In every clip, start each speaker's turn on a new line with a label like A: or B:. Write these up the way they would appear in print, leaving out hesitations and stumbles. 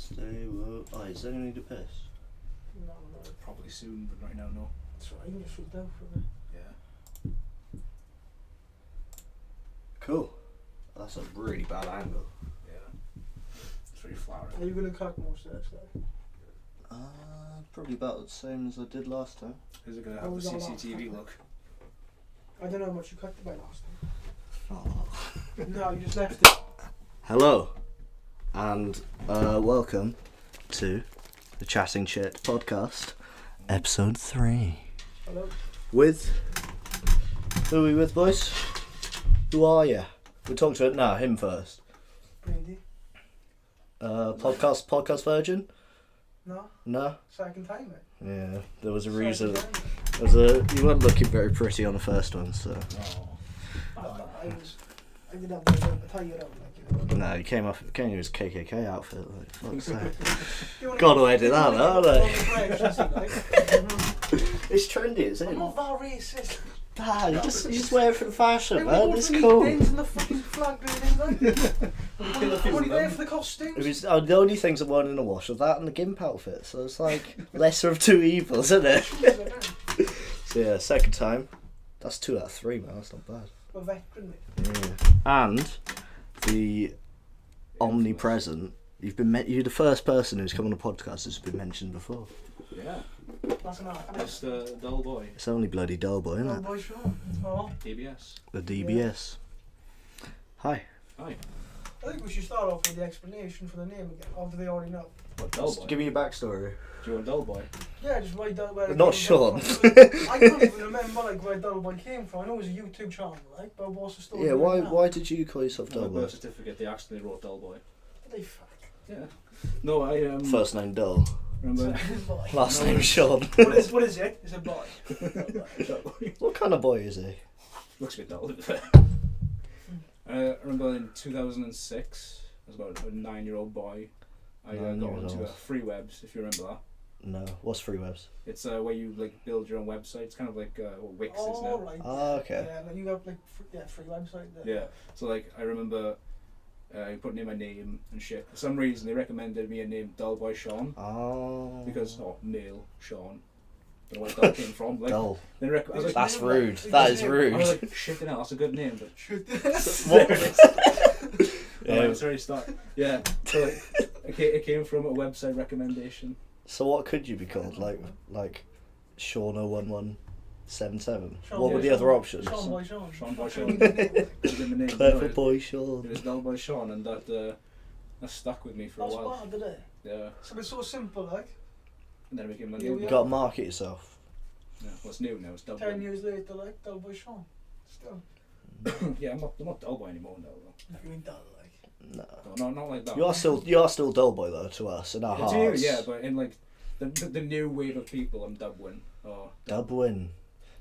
A: Stay woke. Oh, is anyone need a piss?
B: No.
C: Probably soon, but right now, no.
B: That's right, you can just read down for a bit.
C: Yeah.
A: Cool. That's a really bad angle.
C: Yeah. It's really flowering.
B: Are you going to cut most of that stuff?
A: Probably about the same as I did last time.
C: Is it going to have the CCTV look?
B: I don't know how much you cut it by last time.
A: Oh.
B: No, you just left it.
A: Hello, and welcome to the Chatting Chit podcast, episode 3.
B: Hello.
A: With who are we with, boys? Who are you? We'll talk to it now. Him first.
B: Brady.
A: Podcast virgin.
B: No.
A: No.
B: Second time, mate.
A: Yeah, there was a
B: Second
A: reason.
B: time.
A: You weren't looking very pretty on the first one, so.
C: Oh.
B: No, I did have to tie it up, like, you know.
A: No, he came in his KKK outfit. Like, fuck's sake. God, I did that, aren't I? It's trendy, isn't it?
B: I'm not that racist.
A: Nah, you just wear it for the fashion,
B: Hey,
A: man.
B: we
A: It's
B: go
A: cool.
B: for these things and the fucking flag being in there. I'm only there for the costumes.
A: It was the only things I wanted in a wash was that and the gimp outfit, so it's like lesser of two evils, isn't it? So yeah, second time. That's 2 out of 3, man. That's not bad.
B: We're veteran, mate.
A: Yeah. And the omnipresent. You're the first person who's come on a podcast that's been mentioned before.
C: Yeah.
B: That's an art.
C: That's the Dullboy.
A: It's only bloody Dullboy, isn't it?
B: Dullboy show. Oh.
C: DBS.
A: The DBS. Hi.
C: Hi.
B: I think we should start off with the explanation for the name again. Or do they already know?
C: What,
A: Just
C: Dullboy?
A: give me your backstory.
C: Do you want Dullboy?
B: Yeah, just where it
A: Not
B: came
A: Sean.
B: from. I can't even remember like where Dullboy came from. I know it was a YouTube channel, right? But what's the story?
A: Yeah,
B: behind that?
A: why did you call yourself
C: On my birth
A: Dullboy?
C: certificate, they accidentally wrote Dullboy.
B: They fuck.
C: Yeah. No, I
A: First name Dull.
C: remember.
B: Boy.
A: Last
C: No.
A: name Sean.
B: What is it? It's a boy.
C: Dullboy.
A: What kind of boy is he?
C: Looks a bit dull. I remember in 2006, I was about a 9-year-old boy. I got
A: 9 years
C: onto
A: old.
C: free webs, if you remember that.
A: No. What's free webs?
C: It's where you like build your own website. It's kind of like what Wix is
B: Oh,
C: now.
B: right.
A: Ah, okay.
B: Yeah, like you got like free website there.
C: Yeah. So like I remember putting in my name and shit. For some reason they recommended me a name Dullboy Sean
A: Oh.
C: because Neil Sean. Don't know where that came from. Like
A: Dull.
C: they I was like,
A: That's
B: name,
A: rude.
B: like,
A: That
B: his
A: is
B: name.
A: rude.
C: I was like, shit, hell, that's a good name, but
A: What?
C: there it is.
A: Yeah.
C: Alright, it's very start. Yeah. So like, it came from a website recommendation.
A: So what could you be called? Like Sean 01177.
B: Sean,
A: What were the
B: Sean,
A: other options?
B: Sean Boy Sean.
C: Sean Boy
B: Fucking
C: Sean.
B: good name.
C: Could have been the name.
A: Clever
C: No,
A: boy
C: it
A: Sean.
C: was Dullboy Sean, and that stuck with me for a
B: That's
C: while.
B: bad, did it?
C: Yeah.
B: So it's so simple, like.
C: And then it became my
B: Yeah,
C: name.
A: You gotta market yourself.
C: Yeah. What's new now? It's
B: 10
C: Dullboy.
B: years later, like Dullboy Sean. Still.
C: Yeah, I'm not Dullboy anymore now. Though.
B: You mean dull, like.
A: No.
C: No, not like that.
A: You are still Dullboy though to us in our
C: Yeah,
A: hearts.
C: to you, yeah, but in like the new wave of people, I'm Dubwin. Or
A: Dubwin.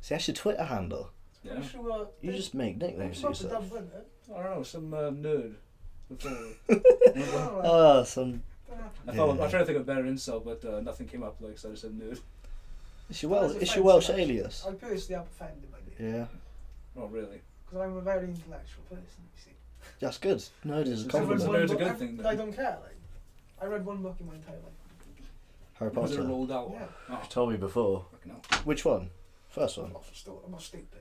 A: See, that's your Twitter handle.
C: yeah.
B: I'm sure.
A: You just make nicknames for yourself.
C: I don't know, some nerd. Before.
A: Ah, some.
C: I was trying to think of a better insult, but nothing came up. Like so, I just said nerd.
A: It's your Welsh alias.
B: I personally am offended by it.
A: Yeah,
C: Oh really?
B: Because I'm a very intellectual person, you see.
A: that's good. Nerd is a
C: It's
B: I read
A: compliment.
B: one
C: Nerd's a
B: book-
C: good thing, then.
B: I don't care, like. I read one book in my entire life.
A: Harry
C: Was it
A: Potter.
C: rolled out?
B: Yeah.
C: Oh,
A: You told me before.
C: fucking hell.
A: Which one? First one.
B: I'm not stupid.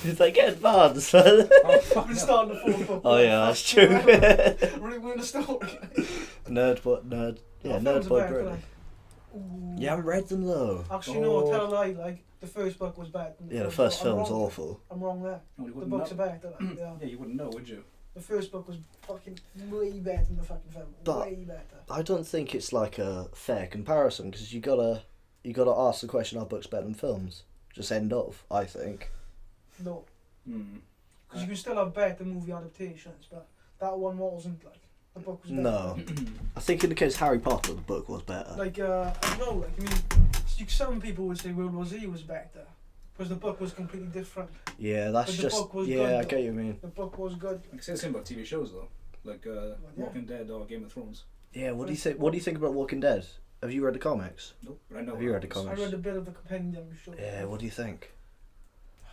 A: Did they get advanced?
C: Oh,
B: I've
C: fucking
B: been
C: hell.
B: starting the fourth book.
A: Oh yeah, that's true.
B: Really weird story.
A: Nerd. Yeah, Nerd Boy Brady.
B: Ooh.
A: You haven't read them though.
B: Actually, no, I'll tell a lie. Like, the first book was better than the
A: Yeah, the
B: film,
A: first
B: so I'm
A: film's
B: wrong.
A: awful.
B: I'm wrong there.
C: No, you
B: The
C: wouldn't
B: books
C: know.
B: are better. Like,
C: Yeah, you wouldn't know, would you?
B: The first book was fucking way better than the fucking film.
A: But-
B: way better.
A: I don't think it's like a fair comparison because you gotta ask the question: are books better than films? Just end of. I think.
B: No.
C: Hmm.
B: Because you can still have better movie adaptations, but that one wasn't, like. The book was better.
A: No, I think in the case of Harry Potter, the book was better.
B: Like, I don't know, like, I mean, some people would say World War Z was better. Because the book was completely different.
A: Yeah, that's
B: But the
A: just.
B: book was
A: Yeah,
B: good,
A: I
B: though.
A: get what you mean.
B: The book was good.
C: I can say the same about TV shows though, like
B: yeah.
C: Walking Dead or Game of Thrones.
A: Yeah, what do you think? What do you think about Walking Dead? Have you read the comics?
C: Nope, but I know.
A: Have you read the
C: what
A: comics?
B: I read a bit of the compendium show.
A: Yeah, what do you think?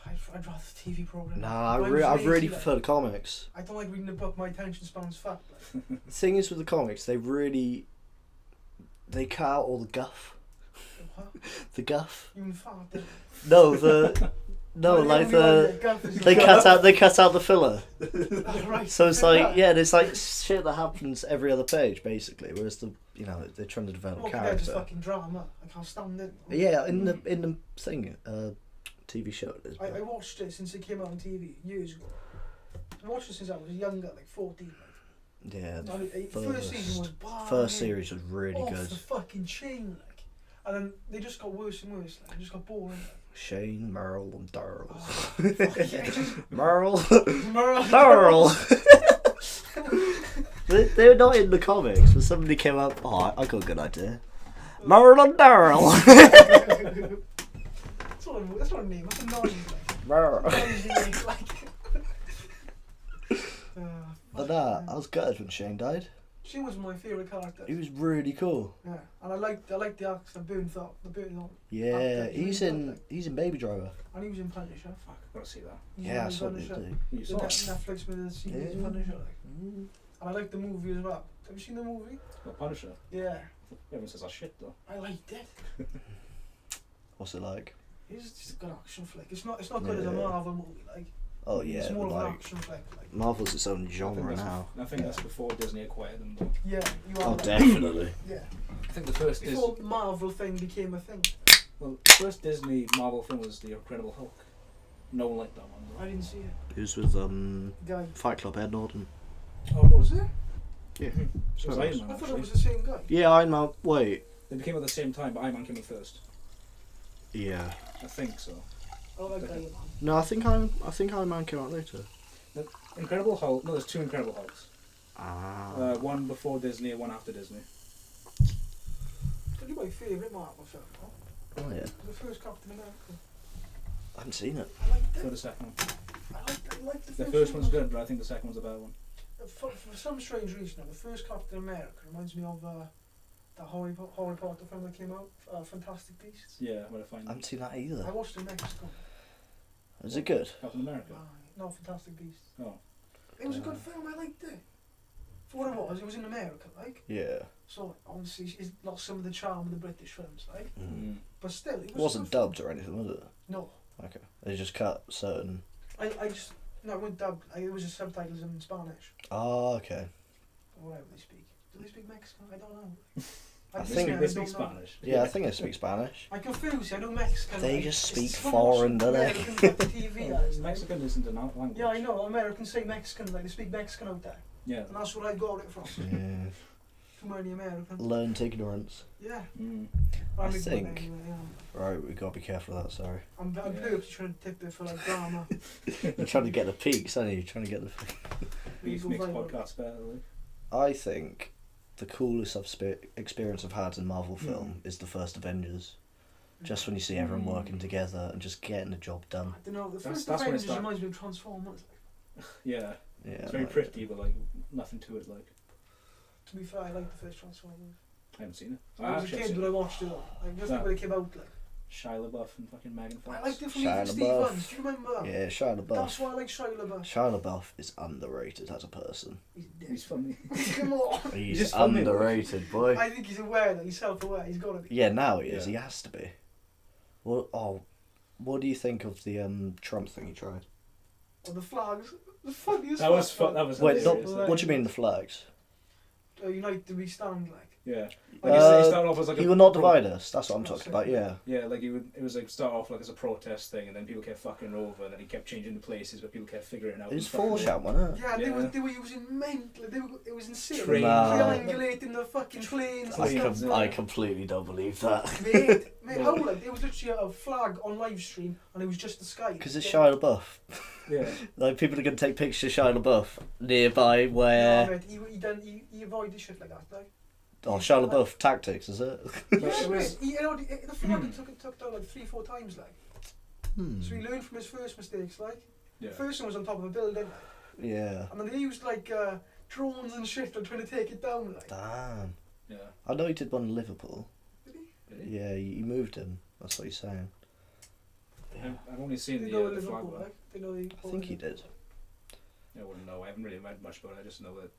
B: I'd rather the TV program.
A: Nah,
B: I
A: I
B: was
A: really
B: lazy,
A: prefer the comics.
B: I don't like reading the book. My attention span's fucked. Like.
A: The thing is with the comics, they really They cut out all the guff.
B: What?
A: The guff.
B: You and fart, didn't
A: No, the no, like they cut out the filler.
B: Oh, right.
A: So it's like there's like shit that happens every other page basically, whereas they're trying to develop
B: Just
A: character.
B: fucking drama. I can't stand it.
A: Yeah, in the thing, TV show.
B: I watched it since it came out on TV years ago. I watched it since I was younger, like 14.
A: Yeah,
B: The first season was bad.
A: first series was really
B: off
A: good.
B: the fucking chain, like. And then they just got worse and worse, like. They just got boring. Like.
A: Shane, Merle, and Daryl.
B: Oh, fuck yeah.
A: Merle,
B: Merle.
A: Daryl. They're not in the comics, but somebody came up. Oh, I got a good idea. Merle and Daryl.
B: That's not a name. That's a noise, like.
A: Merle.
B: Noisy name, like.
A: But I was gutted when Shane died.
B: She was my favourite character.
A: He was really cool.
B: Yeah, and I liked the actor Burnthorpe.
A: Yeah,
B: actor.
A: he's in Baby Driver.
B: And he was in Punisher.
C: Fuck, I've got to see that.
B: He's
A: Yeah, I
B: in
A: saw it.
B: Punisher.
C: You
B: The
C: saw it?
B: Netflix with the series
A: Yeah.
B: Punisher. Like. And I liked the movie as well. Have you seen the movie?
C: What, Punisher?
B: Yeah,
C: Everyone says that shit though.
B: I liked it.
A: What's it like?
B: It's just a good action flick. It's not good as a
A: Yeah.
B: Marvel movie. Like.
A: Oh yeah,
B: It's more
A: but
B: of an
A: like
B: action flick. Like.
A: Marvel's its own genre now.
C: I think that's before Disney acquired them though.
B: Yeah, you are.
A: Oh,
B: right.
A: definitely.
B: Yeah.
C: I think the first
B: Before the Marvel thing became a thing.
C: Well, the first Disney Marvel film was The Incredible Hulk. No one liked that one though.
B: I didn't see it.
A: It was with
B: Guy.
A: Fight Club Ed Norton.
C: Oh no,
B: Was it?
A: Yeah.
C: it was Iron Man
B: I thought it
C: actually.
B: was the same guy.
A: Yeah, Iron Man. Wait.
C: They became at the same time, but Iron Man came in first.
A: Yeah.
C: I think so.
B: I like Iron Man.
A: No, I think Iron Man came out later.
C: Incredible Hulk. No, there's two Incredible Hulks.
A: Ah.
C: One before Disney and one after Disney.
B: Tell you my favourite Marvel film. Huh?
A: Oh yeah.
B: The first Captain America.
A: I haven't seen it.
B: I liked
C: For
B: it.
C: the second one.
B: I liked
C: The first one's good, but I think the second one's a better one.
B: For some strange reason, the first Captain America reminds me of the Harry Potter film that came out, Fantastic Beasts.
C: Yeah, I'm gonna find
A: I haven't seen that either.
B: I watched it in Mexico.
A: Is it good?
C: Captain America.
B: No, Fantastic Beasts.
C: Oh.
B: It was a good film, I liked it. For what it was in America, like.
A: Yeah.
B: So, obviously, it's lost some of the charm of the British films, like.
A: Mm.
B: But still, it
A: It
B: was
A: wasn't
B: a good film.
A: dubbed or anything, was it?
B: No.
A: Okay. They just cut certain.
B: I just, no, it wasn't dubbed. It was just subtitles in Spanish.
A: Oh, okay.
B: Or whatever they speak. Do they speak Mexican? I don't know.
A: I
C: They
A: think
C: speak,
B: I
C: they
B: don't
C: speak
B: know.
C: Spanish.
A: Yeah, I think they speak Spanish.
B: I confuse. I know Mexican.
A: They
B: like,
A: just
B: it's
A: speak
B: so
A: foreign,
B: much
A: don't they?
B: Americans like the TV guys, like.
C: Mexican isn't a language.
B: Yeah, I know. Americans say Mexican, like they speak Mexican out there,
C: Yeah.
B: and that's where I got it from.
A: Yeah.
B: Too many Americans.
A: Learned ignorance.
B: Yeah.
C: Mm.
A: I
B: I'm ignorant
A: think-
B: anyway, yeah.
A: Right, we gotta be careful of that. Sorry.
B: I'm
C: Yeah.
B: purposely trying to take it for like drama.
A: You're trying to get the peaks, aren't you? You're trying to get the.
C: We
B: Legal
C: makes
B: violence.
C: podcasts better. Like.
A: I think the coolest experience I've had in Marvel film is the first Avengers. Just when you see everyone working together and just getting the job done.
B: I don't know. The
C: That's
B: first
C: when it
B: Avengers
C: started.
B: reminds me of Transformers. Like,
C: Yeah.
A: Yeah.
C: It's very
A: like-
C: pretty, but like nothing to it. Like
B: to be fair, I like the first Transformers.
C: I haven't seen it.
B: I was a kid when I watched it. Like just
C: Yeah.
B: when it came out. Like
C: Shia LaBeouf and fucking Megan Fox.
B: I liked it from
A: Shia
B: even Steve
A: LaBeouf.
B: Evans. Do you remember that?
A: Yeah, Shia LaBeouf.
B: That's why I like Shia LaBeouf.
A: Shia LaBeouf is underrated as a person.
B: He's dead.
C: He's funny.
B: Come on.
A: He's
C: just funny, though.
A: underrated, boy.
B: I think he's aware that he's self-aware. He's got to be.
A: Yeah, now he is.
C: Yeah.
A: He has to be. What do you think of the Trump thing he tried?
B: Or the flags. The funniest.
C: That was
B: flag.
C: fun. That was
A: Wait,
C: hilarious.
B: not-
A: what do you mean the flags?
B: United we stand like.
C: Yeah.
A: Uh,
C: Like it started off as like
A: He
C: a
A: will not
C: pro-
A: divide us. That's what I'm
B: That's
A: talking
B: it.
A: about. Yeah.
C: Yeah, like it was like start off like as a protest thing, and then people kept fucking over, and then he kept changing the places, but people kept figuring it out.
A: It was
C: and fucking-
A: Foresham, wasn't it?
B: Yeah,
C: Yeah.
B: they were using mental. It was insane.
C: Trains.
A: Nah.
B: Triangulating the fucking planes.
C: I
B: and
C: com-
B: stuff.
A: I completely don't believe that.
B: Mate, how like it was literally a flag on live stream, and it was just the sky.
A: Because it's Shia LaBeouf.
C: Yeah.
A: Like people are gonna take pictures of Shia LaBeouf nearby
B: No,
A: where.
B: mate, he avoided shit like that. Like.
A: Oh, Shia LaBeouf tactics, is it?
C: But
B: Yeah,
C: it was.
B: mate, the flag took down like 3-4 times, like.
A: Hmm.
B: So he learned from his first mistakes, like.
C: Yeah.
B: The first one was on top of a building,
A: Yeah.
B: and then they used like drones and shit and trying to take it down, like.
A: Damn.
C: Yeah.
A: I know he did one in Liverpool.
B: Did he?
C: Really?
A: Yeah, he moved him. That's what he's saying.
C: I've only seen
B: They
C: the,
B: know
C: the flag
B: Liverpool,
C: one.
B: like. They know the.
A: I think he did.
C: I wouldn't know. I haven't really read much about it. I just know that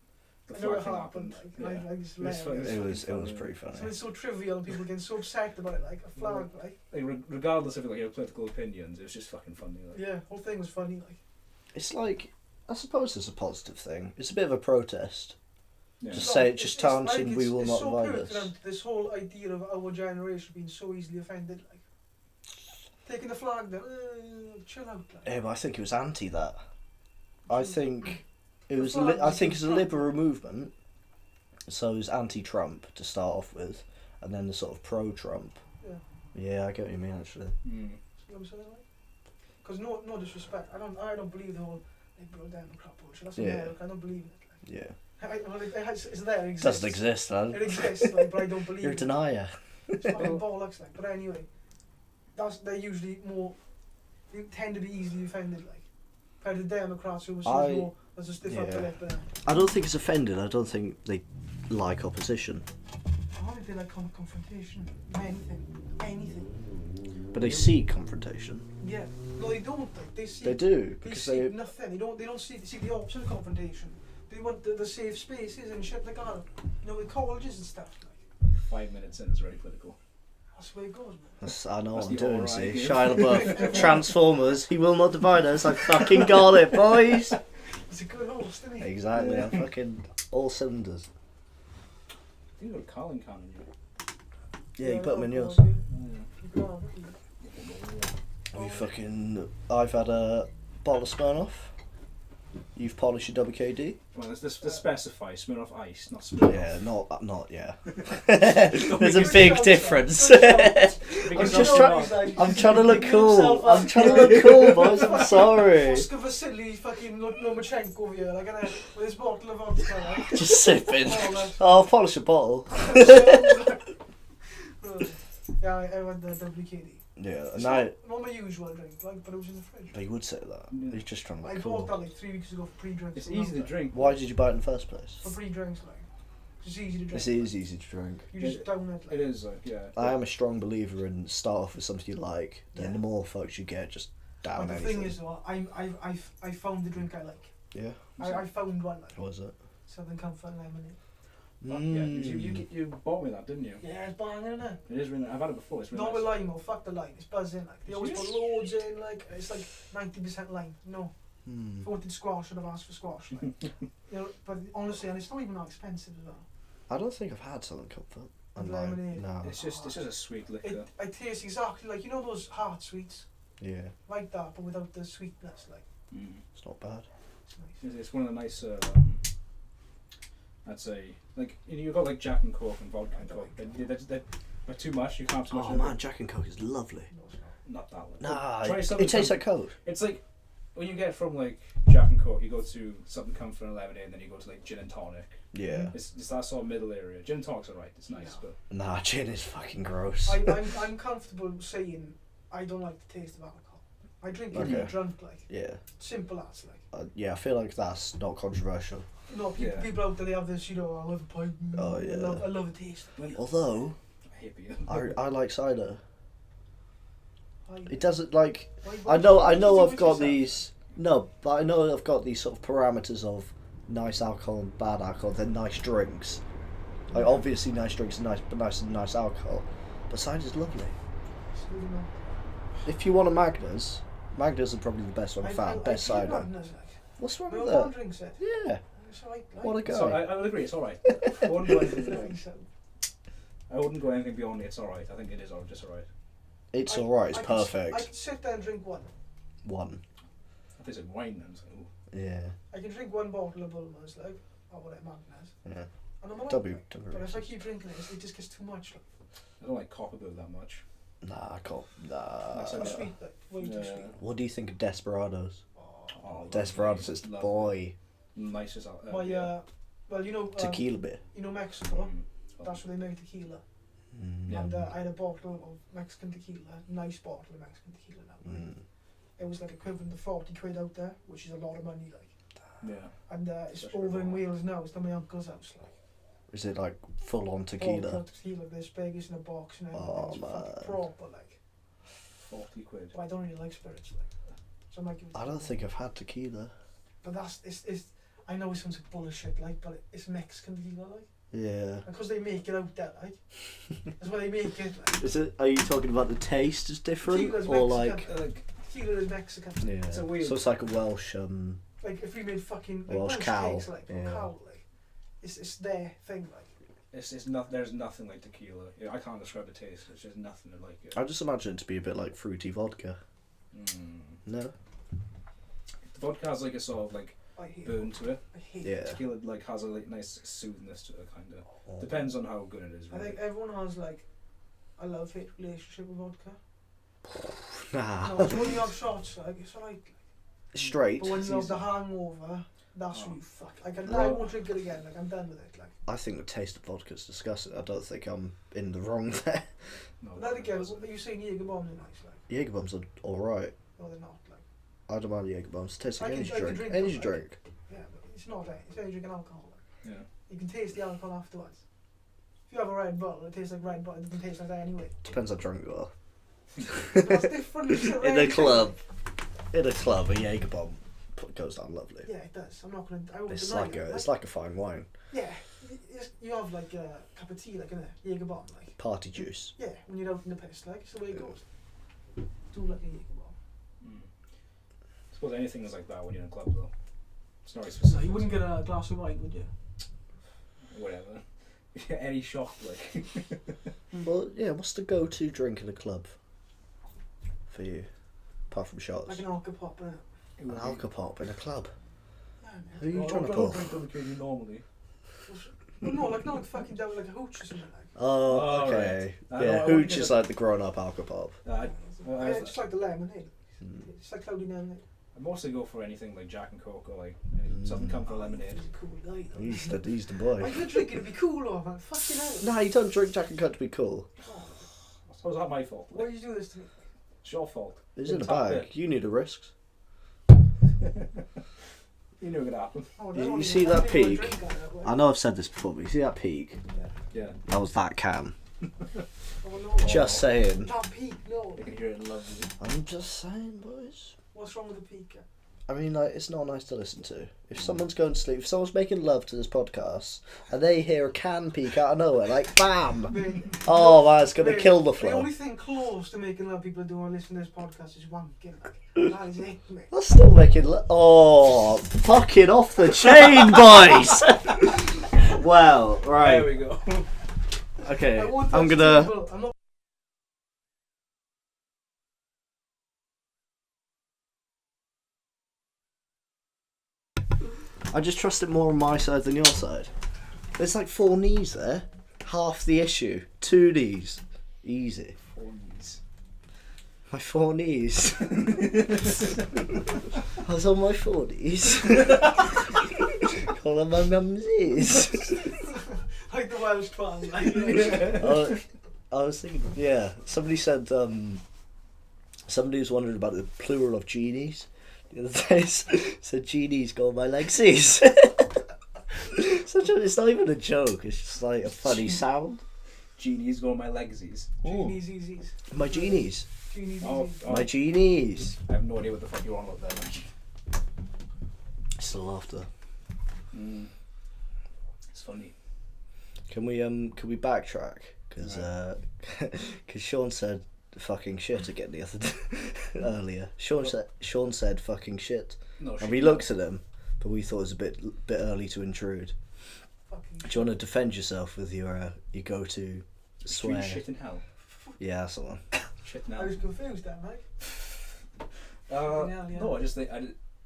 C: the
B: I know
C: flag
B: it
C: thing
B: happened.
C: happened.
B: Like,
C: Yeah.
B: I just
C: It was
B: hilarious.
A: It was
C: funny.
A: pretty funny.
B: So it's so trivial and people getting so upset about it, like a flag, like.
C: Like, regardless of like your political opinions, it was just fucking funny. Like.
B: Yeah, whole thing was funny, like.
A: It's like, I suppose it's a positive thing. It's a bit of a protest.
C: Yeah.
A: Just
B: No,
A: say,
B: it's-
A: just
B: it's- I
A: dancing,
B: think
A: we
B: it's-
A: will
B: it's
A: not
B: so
A: divide
B: pertinent,
A: us.
B: this whole idea of our generation being so easily offended, like. Taking the flag down, chill out, like.
A: Yeah, but I think it was anti that. I think it was.
B: The flag
A: I
B: was
A: think it's a
B: Trump.
A: liberal movement. So it was anti-Trump to start off with, and then the sort of pro-Trump.
B: Yeah.
A: Yeah, I get what you mean actually.
C: Mm.
B: See what I'm saying, like? Because no disrespect, I don't believe the whole liberal Democrat bullshit. That's
A: Yeah.
B: America. I don't believe in it. Like.
A: Yeah.
B: It's there. It exists.
A: Doesn't exist, man.
B: It exists, like, but I don't believe
A: You're a
B: it.
A: denier.
B: It's fucking bollocks, like. But anyway, they're usually more. They tend to be easily offended, like. Compared to the Democrats, who are more. There's a stiff upper lip there.
A: I don't think it's offended. I don't think they like opposition.
B: I don't think they like confrontation. Anything.
A: But they seek confrontation.
B: Yeah. No, they don't. Like, they seek.
A: They do
B: They
A: because
B: seek nothing. They don't seek the opposite of confrontation. They want the safe spaces and shit like that. You know, with colleges and stuff. Like.
C: 5 minutes in, it's very political.
B: That's the way it goes, man.
A: I know
C: That's
A: what I'm
C: the
A: doing.
C: aura I
A: See,
C: give.
A: Shia LaBeouf, Transformers. He will not divide us. I fucking got it, boys.
B: He's a good host, isn't he?
A: Exactly. I'm fucking all cylinders.
C: I think you got a Carling can in you.
A: Yeah, you put them in
B: no,
A: yours.
B: no,
C: Mm.
B: you can have it.
A: We fucking. I've had a bottle of Smirnoff. You've polished your WKD.
C: Well, let's specify Smirnoff Ice, not Smirnoff.
A: Yeah, not yeah.
C: Don't
A: There's a
C: make it
A: big
B: sound
A: difference.
B: Good shout.
C: Because
A: I'm just
C: I'm
A: trying-
C: not-
A: I'm trying to look
B: Give
A: cool.
B: himself up.
A: I'm trying to look cool, boys. I'm sorry.
B: Oscar Vasily fucking Lomachenko over here, like, with his bottle of vodka, like.
A: Just sipping.
B: Oh, like,
A: Oh, I'll polish a bottle.
B: yeah, I went the WKD.
A: Yeah,
B: It's
A: and I.
B: not my usual drink, like, but it was in the fridge.
A: But you would say that.
C: Yeah.
A: He's just trying to
B: I
A: look
B: bought
A: cool.
B: that like 3 weeks ago for pre-drinks.
C: It's
B: for
C: easy to
B: Malta.
C: drink.
A: Why did you buy it in the first place?
B: For pre-drinks, like. It's easy to drink.
A: It is easy to drink.
B: You just down it, like.
C: It is, like, yeah.
A: I am a strong believer in start off with something you like, then
B: Yeah.
A: the more folks you get, just down
B: But the
A: anything.
B: thing is, though, I found the drink I like.
A: Yeah,
B: I found one, like.
A: what was it?
B: Southern Comfort Lemonade.
C: Yeah, you bought me that, didn't you?
B: Yeah, it's banging, isn't it?
C: It is really. I've had it before. It's really
B: Not
C: nice.
B: with lime, though. Fuck the lime. It's buzzing, like. They always put loads in, like. It's like 90% lime. No.
A: Hmm.
B: If I wanted squash, I'd have asked for squash, like. You know, but honestly, and it's not even that expensive as well.
A: I don't think I've had Southern Comfort.
B: And
A: Online.
B: lemonade.
A: No.
C: It's just a sweet liquor.
B: It tastes exactly like, you know those heart sweets?
A: Yeah,
B: Like that, but without the sweetness, like.
C: Mm.
A: it's not bad.
B: It's nice.
C: It's one of the nicer. I'd say, like, you know, you've got like Jack and Coke and vodka and Coke. They're too much. You can't have too much.
A: Oh
C: of
A: man,
C: it.
A: Jack and Coke is lovely.
B: No, it's not.
C: Not that one.
A: Nah,
C: Try
A: it
C: something
A: tastes like Coke.
C: It's like when you get from like Jack and Coke, you go to something Comfort and lemonade, and then you go to like gin and tonic.
A: Yeah.
C: It's that sort of middle area. Gin and tonic's alright. It's nice,
B: Yeah.
C: but
A: Nah, gin is fucking gross.
B: I'm comfortable saying I don't like the taste of alcohol. I drink it to
A: Okay.
B: get drunk, like.
A: Yeah.
B: Simple as, like.
A: Yeah, I feel like that's not controversial.
B: No,
C: Yeah.
B: people out there, they have this, you know, I love a pint.
A: Oh, yeah.
B: I love the taste.
A: Although,
C: I hate beer.
A: I like cider.
B: I,
A: It doesn't like.
B: why
A: I know
B: do it
A: I've got
B: yourself?
A: these. No, but I know I've got these sort of parameters of nice alcohol and bad alcohol. Then nice drinks. Like
B: Yeah.
A: obviously nice drinks and nice alcohol, but cider's lovely.
B: It's really not.
A: If you want a Magners are probably the best one I've
B: I
A: found. Best
B: keep
A: cider.
B: Magners, like.
A: What's wrong
B: But
A: with
B: I don't
A: that?
B: drink it.
A: Yeah,
B: So I
A: what a guy.
C: So I would agree. It's alright. I wouldn't go anything beyond. I wouldn't go anything beyond it's alright. I think it is just alright.
A: It's alright. It's
B: I
A: perfect.
B: could sit there and drink one.
A: One.
C: I think it's wine then. So, ooh.
A: Yeah.
B: I can drink one bottle of Bulmers, like, or whatever Magners.
A: Yeah.
B: And I'm alright.
A: W.
B: But if I keep drinking it just gets too much. Like.
C: I don't like Copperbill that much.
A: Nah, I can't.
C: That's
B: Too
C: Yeah.
B: sweet, like, way too
C: Yeah.
B: sweet.
A: What do you think of Desperados?
C: Oh,
A: Desperados is the
C: lovely.
A: boy.
C: Nicest out there.
B: My, well, you know,
A: Tequila beer.
B: you know Mexico?
C: Oh.
B: That's where they make tequila.
C: Yeah.
B: And I had a bottle of Mexican tequila, nice bottle of Mexican tequila now.
A: Mm.
B: It was like equivalent to 40 quid out there, which is a lot of money, like.
C: Yeah.
B: And it's
C: Especially
B: over in
C: for-
B: Wales now, it's at my uncle's house, like.
A: Is it like full on tequila?
B: Bottle of tequila, this big, it's in a box and everything.
A: Oh,
B: It's
A: man.
B: fucking proper, like.
C: 40 quid.
B: But I don't really like spirits, like. So I might give it
A: I don't think I've had tequila.
B: But it's I know it sounds like bullshit, like, but it's Mexican tequila, like.
A: Yeah.
B: Because they make it out there, like. That's why they make it, like.
A: Is it? Are you talking about the taste is different,
B: Tequila's
A: or
B: Mexican.
A: like?
B: Tequila is Mexican.
A: Yeah.
C: It's a weird-
A: So it's like a Welsh.
B: Like if we made fucking like
A: Welsh cow.
B: cakes, like, or
A: Yeah.
B: cow, like, it's their thing, like.
C: It's not. There's nothing like tequila. Yeah, I can't describe the taste. It's just nothing like it.
A: I just imagine it to be a bit like fruity vodka. No.
C: The vodka has like a sort of like
B: I hate
C: burn
B: it.
C: to it.
B: I hate
A: Yeah.
B: it.
C: Tequila like has a like nice soothingness to it, kind of.
A: Oh.
C: Depends on how good it is.
B: I
C: Really.
B: think everyone has like a love-hate relationship with vodka.
A: Nah.
B: No, it's when you have shots, like, it's alright.
A: Straight.
B: But when
C: It's
B: you have
C: easy.
B: the hangover, that's when you fuck. Like, I
C: Right.
B: won't drink it again, like, I'm done with it, like.
A: I think the taste of vodka is disgusting. I don't think I'm in the wrong there.
C: No,
B: But then again,
C: doesn't.
B: you saying Jaeger bombs are nice, like.
A: Jaeger bombs are alright.
B: No, they're not, like.
A: I don't mind Jaeger bombs. It tastes like
B: I can-
A: energy
B: I can
A: drink.
B: drink
A: Energy
B: them,
A: drink.
B: Yeah, but it's not, it's only drinking alcohol, like.
C: Yeah.
B: You can taste the alcohol afterwards. If you have a Red Bull, it tastes like Red Bull, it doesn't taste like that anyway.
A: Depends how drunk you are.
B: That's different. It's a
A: In a
B: red
A: club, a Jaeger bomb goes down lovely.
B: thing. Yeah, it does. I'm not gonna. I won't
A: It's
B: deny
A: like
B: it.
A: it's like a fine wine.
B: Yeah, you have like a cup of tea, like in a Jaeger bomb, like.
A: Party juice.
B: Yeah, when you're out in the piss, like it's the way it goes. Do like a Jaeger bomb.
C: I suppose anything is like that when you're in a club, though. It's not very
B: So
C: specific.
B: you wouldn't get a glass of wine, would you?
C: Whatever. Yeah, any shot, like.
A: Well, yeah. What's the go-to drink in a club for you, apart from shots?
B: Like an alcohol pop, innit?
A: An alcopop in a club.
B: Yeah,
A: Who are you
C: Well,
A: trying to
C: I
A: pull?
C: don't drink on occasion normally.
B: Well, no, like not fucking down like a hooch or something like.
A: Oh,
C: Oh,
A: okay.
C: right.
A: Yeah,
C: I
A: hooch
C: wouldn't
A: is
C: get
A: like the grown-up alcopop.
C: I
B: Yeah, just like the lemonade.
A: Mm.
B: It's like cloudy lemonade.
C: I mostly go for anything like Jack and Coke or like something come for lemonade.
B: He's a cool guy. though.
A: He's the
B: Why
A: boy.
B: you drink it to be cool, or man? Fucking hell.
A: Nah, you don't drink Jack and Coke to be cool.
B: Oh,
C: So is that my fault?
B: why did you do this to me?
C: It's your fault.
A: It's in a
C: Tap
A: bag. You knew the risks.
C: You knew it would happen.
B: Oh,
A: You-
B: no,
A: you
B: I
A: see
B: didn't
A: that
B: wanna
A: peak?
B: drink that way.
A: I know I've said this before, but you see that peak?
C: Yeah.
A: That was that can.
B: Oh, no.
A: Just saying.
B: That peak, no.
C: You can hear it in love.
A: I'm just saying, boys.
B: What's wrong with the peak?
A: I mean, like, it's not nice to listen to. If someone's going to sleep, if someone's making love to this podcast, and they hear a can peak out of nowhere, like, bam!
B: Mate,
A: Oh, man, it's going to
B: mate,
A: kill the
B: The
A: flow.
B: only thing close to making love people do on listening to this podcast is wanking. Like, that is it, mate.
A: That's still making love. Oh, fucking off the chain, boys! Well, right.
C: There we go.
A: Okay,
B: I want
A: I'm
B: that
A: gonna.
B: table. I'm not.
A: I just trust it more on my side than your side. There's like 4 knees there. Half the issue. 2 knees. Easy. My 4 knees. I was on my 4 knees. Calling my mumsies.
B: Like the Welsh fan.
A: I was thinking, yeah. Somebody said, somebody was wondering about the plural of genies. The other day said genies go on my legsies. It's not even a joke. It's just like a funny sound.
C: Genies go on my legsies.
B: Genies, easies.
A: My genies.
B: Genies,
C: Oh,
B: easies.
C: oh.
A: My genies.
C: I have no idea what the fuck you're on about there.
A: Still laughter.
C: It's funny.
A: Can we backtrack? Because Sean said fucking shit again the other day, earlier. Sean said fucking shit,
C: No,
A: and
C: shit,
A: we
C: no.
A: looked at him, but we thought it was a bit early to intrude.
B: Fucking
A: Do you want to defend yourself with your go-to
C: Between
A: swear?
C: shit and hell.
A: Yeah, that's the one.
C: Shit now.
B: I was confused then, mate.
C: Uh,
B: Yeah.
C: No, I just think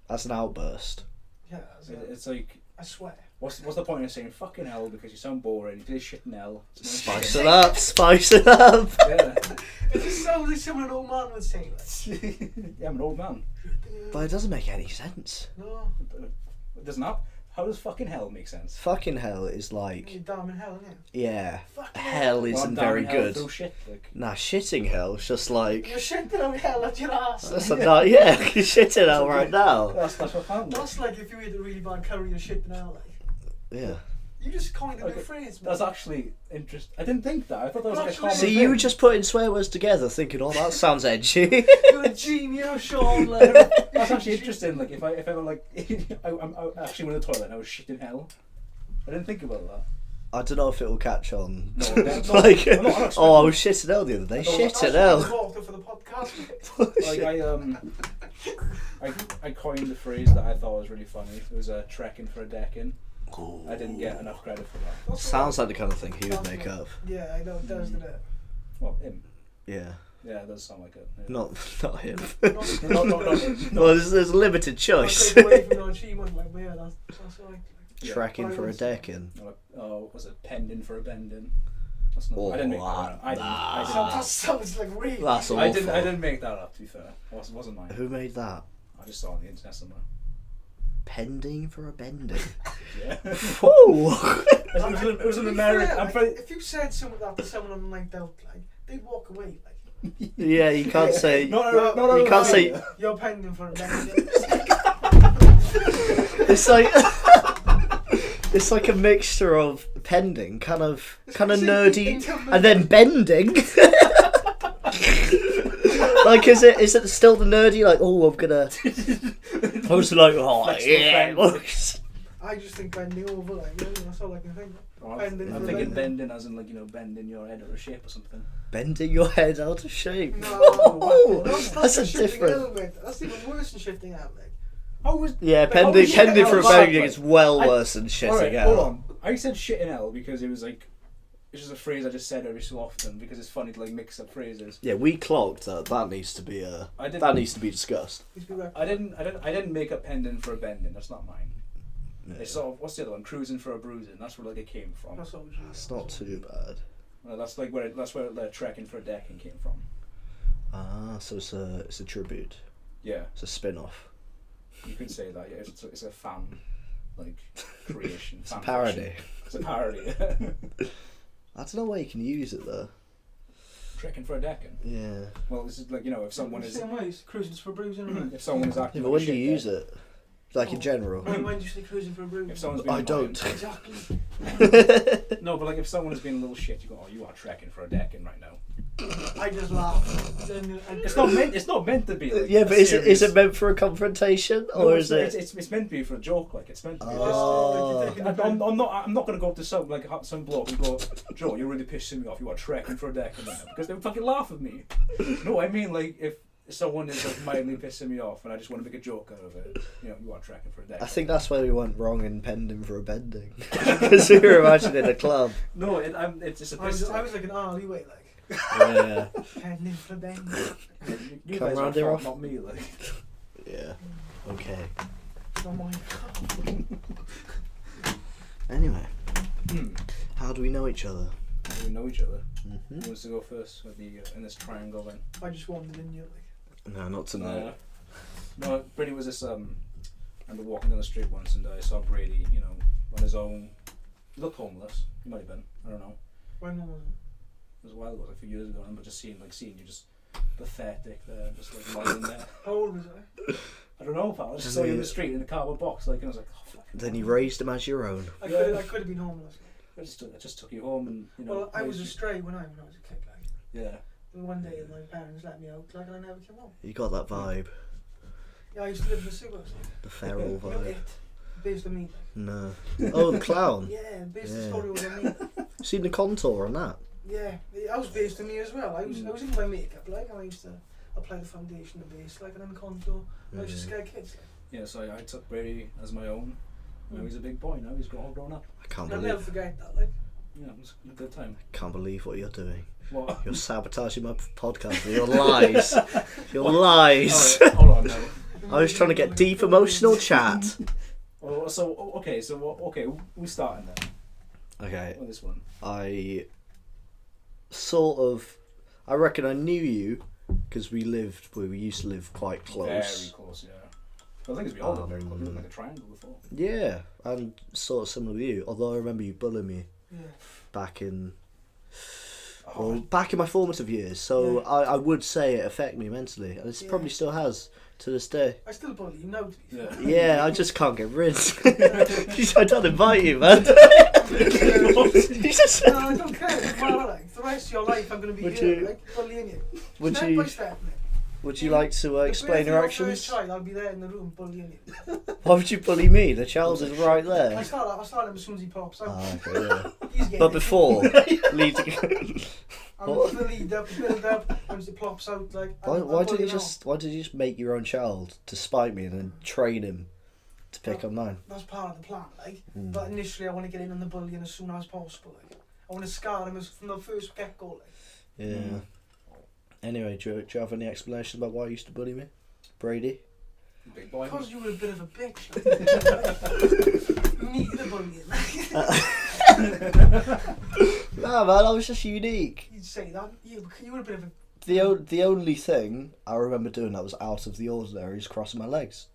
A: That's an outburst.
B: Yeah, so
C: it's like
B: I swear.
C: what's the point of saying fucking hell because you sound boring? You play shit in hell. It's no
A: Spice
C: shit.
A: it up, spice it up.
C: Yeah.
B: It just sounds like someone an old man would say. Like,
C: Yeah, I'm an old man.
A: But it doesn't make any sense.
B: no,
C: It doesn't have. How does fucking hell make sense?
A: Fucking hell is
B: you're
A: like,
B: damn in hell, innit?
A: yeah,
B: Fucking
A: hell
C: Well, I'm
A: isn't
C: down
A: very
C: in hell
A: good.
C: through shit, like.
A: Nah, shitting hell is just like,
B: You're shitting on hell at your ass.
A: that's a yeah, you're shitting hell right now.
C: That's what I'm
B: That's like if you eat a really bad curry, you're shitting hell, like.
A: Yeah.
B: You just coined a new
C: Okay,
B: phrase, man.
C: That's actually interesting. I didn't think that. I thought that was like a
B: Actually-
C: common
A: See,
C: thing.
A: you were just putting swear words together, thinking, "Oh, that sounds edgy."
B: You're a genius, Sean. Like,
C: That's actually interesting. Like if ever like I'm actually went to the toilet and I was shit in hell. I didn't think about that.
A: I don't know if it will catch on.
C: No,
A: Like,
C: I'm not
A: oh, I was shitting hell the other day. Shitting hell.
B: For the podcast.
C: Like I coined the phrase that I thought was really funny. It was trekking for a decking. I didn't get enough credit for that.
A: Sounds like the kind of thing he would make up.
B: Yeah, I know it does, doesn't it?
C: Well, him.
A: Yeah.
C: Yeah, it does sound like it. Yeah.
A: Not him.
C: Not him.
A: Well, there's a limited choice.
B: Take away from your achievement, like, yeah, that's right.
C: Yeah.
A: Trekking for a decking.
C: Oh, was it pending for a bending? That's not.
A: Oh,
C: I didn't make that up.
B: That sounds like really.
A: That's awful.
C: I didn't make that up. To be fair, it wasn't mine.
A: Who made that?
C: I just saw it on the internet somewhere.
A: Pending for a bending.
C: Yeah.
A: Whoa!
C: It was an American. I'm pretty.
B: If you said something like that to someone on a night out, like, they'd walk away. Like,
A: Yeah, you can't say.
C: You
A: can't say.
B: you're pending for a bending.
A: It's like. It's like a mixture of pending, kind of nerdy, and then bending. Like, is it still the nerdy? Like, oh, I'm gonna. I was like, oh yeah.
B: I just think bending over, like, yeah, that's all I can think.
C: I'm thinking bending as in like bending your head out of shape or something.
A: Bending your head out of shape.
B: No,
A: Oh, that's a
B: shifting
A: different.
B: element. That's even worse than shifting out, like.
A: Yeah,
C: How was shit
A: pending
C: in
A: for a
C: hell
A: bending
C: bad,
A: is well worse than shitting
C: Alright,
A: out.
C: hold on. I said shit in hell because it was like it's just a phrase I just said every so often because it's funny to like mix up phrases.
A: Yeah, we clocked that. That needs to be that needs to be discussed.
C: I didn't make up pending for a bending. That's not mine.
A: Yeah.
C: It's sort of, what's the other one? Cruising for a bruising. That's where like it came from.
A: It's not too bad.
C: Well, that's where the trekking for a decking came from.
A: Ah, so it's a tribute.
C: Yeah,
A: It's a spin-off.
C: you could say that. Yeah, it's a fan like creation.
A: It's a
C: fan
A: parody.
C: fiction. It's a parody.
A: I don't know why you can use it though.
C: Trekking for a decking.
A: Yeah.
C: Well, this is like, you know, if someone is
B: Same ways, cruising for a bruising.
C: if someone is
A: Yeah,
C: acting
A: but
C: like
A: when do you use it? Like in general.
B: When do you say cruising for a bruising?
C: If someone's being
A: I don't.
B: Exactly.
C: No, but like if someone is being a little shit, you go, oh, you are trekking for a decking right now.
B: I just laugh.
C: It's not meant to be. Like,
A: Yeah, but is
C: serious-
A: it meant for a confrontation
C: No,
A: or is it?
C: It's meant to be for a joke. Like it's meant to be.
A: Oh.
C: I'm not gonna go up to some bloke and go, Joe, you're really pissing me off. You are trekking for a decking right now, because they would fucking laugh at me. No, I mean like if someone is like mildly pissing me off and I just want to make a joke out of it, you know, you are trekking for a decking.
A: I think that's where we went wrong in pending for a bending, because we were imagining a club.
C: No, it's just a
B: I was
C: piss.
B: like an alleyway, like.
A: Yeah.
B: Pending for bending.
C: You
A: Come
C: guys
A: round
C: are
A: here
C: fault,
A: off.
C: not me. Like.
A: Yeah. Okay.
B: Oh my
A: Anyway,
C: Hmm.
A: how do we know each other?
C: Do we know each other?
A: Mm-hmm.
C: Who wants to go first with the in this triangle then?
B: I just wandered in you, like.
A: No, not tonight.
C: No, Brady was this. I remember walking down the street once and I saw Brady, you know, on his own. He looked homeless. He might have been. I don't know.
B: When was
C: It was a while ago, like a few years ago. I remember just seeing you just pathetic there, just like lying there.
B: How old was I?
C: I don't know, pal. I just saw you in the street in a cardboard box, like, and I was like, oh fuck.
A: Then you raised him as your own.
B: I
C: Yeah.
B: could have been homeless.
C: I just took you home and you know.
B: Well, I was
C: raised you.
B: astray when I was a kid, like.
C: Yeah.
B: And one day my parents let me out, like, and I never came home.
A: You got that vibe,
B: Yeah, I used to live in the sewers, like.
A: the feral
B: You know
A: vibe.
B: it? Based on me, like.
A: No. Oh, the clown.
B: Yeah, based the
A: Yeah.
B: story was on me.
A: Seen the contour on that?
B: Yeah, I was based on me as well. I was in my makeup, like, and I used to apply the foundation, the base, like, and then the contour. I used to scare kids, like.
C: Yeah, so I took Brady as my own. Now he's a big boy. Now he's all grown up.
A: I can't
B: I'll never
A: believe.
B: forget that, like.
C: Yeah, it was a good time.
A: Can't believe what you're doing.
C: What?
A: You're sabotaging my podcast with your lies. Your lies.
C: Alright, hold on now.
A: I was trying to get deep emotional chat.
C: Oh, so okay, we starting then
A: Okay,
C: on this one.
A: I reckon I knew you because we used to live quite close.
C: Very close, yeah. I think we all lived very close. We lived like a triangle before.
A: Yeah, and sort of similar with you. Although I remember you bullying me
B: Yeah.
A: back in or back in my formative years. So I would say it affected me mentally, and it probably still has to this day.
B: I still bully you now.
A: Yeah, I just can't get rid. I don't invite you, man. Jesus.
B: No, I don't care. Well, like, the rest of your life, I'm going to be here, like, bullying you. Step by step, mate.
A: Would you like to explain your actions?
B: First child, I'll be there in the room bullying you.
A: Why would you bully me? The child is right there.
B: I start him as soon as he pops out.
A: Oh, okay, yeah.
B: He's
A: But before, lead to...
B: I'm the lead up, build up, once it plops out, like...
A: Why did you just make your own child to spite me and then train him to pick on mine?
B: That's part of the plan, like. But initially I want to get in on the bullying as soon as possible, like. I want to scar him from the first get-go, like.
A: Yeah. Anyway, do you have any explanations about why you used to bully me? Brady?
C: Big boy.
B: Because you were a bit of a bitch. You needed a bullying.
A: Nah, man, I was just unique.
B: You'd say that. You were a bit of a...
A: The only thing I remember doing that was out of the ordinary is crossing my legs.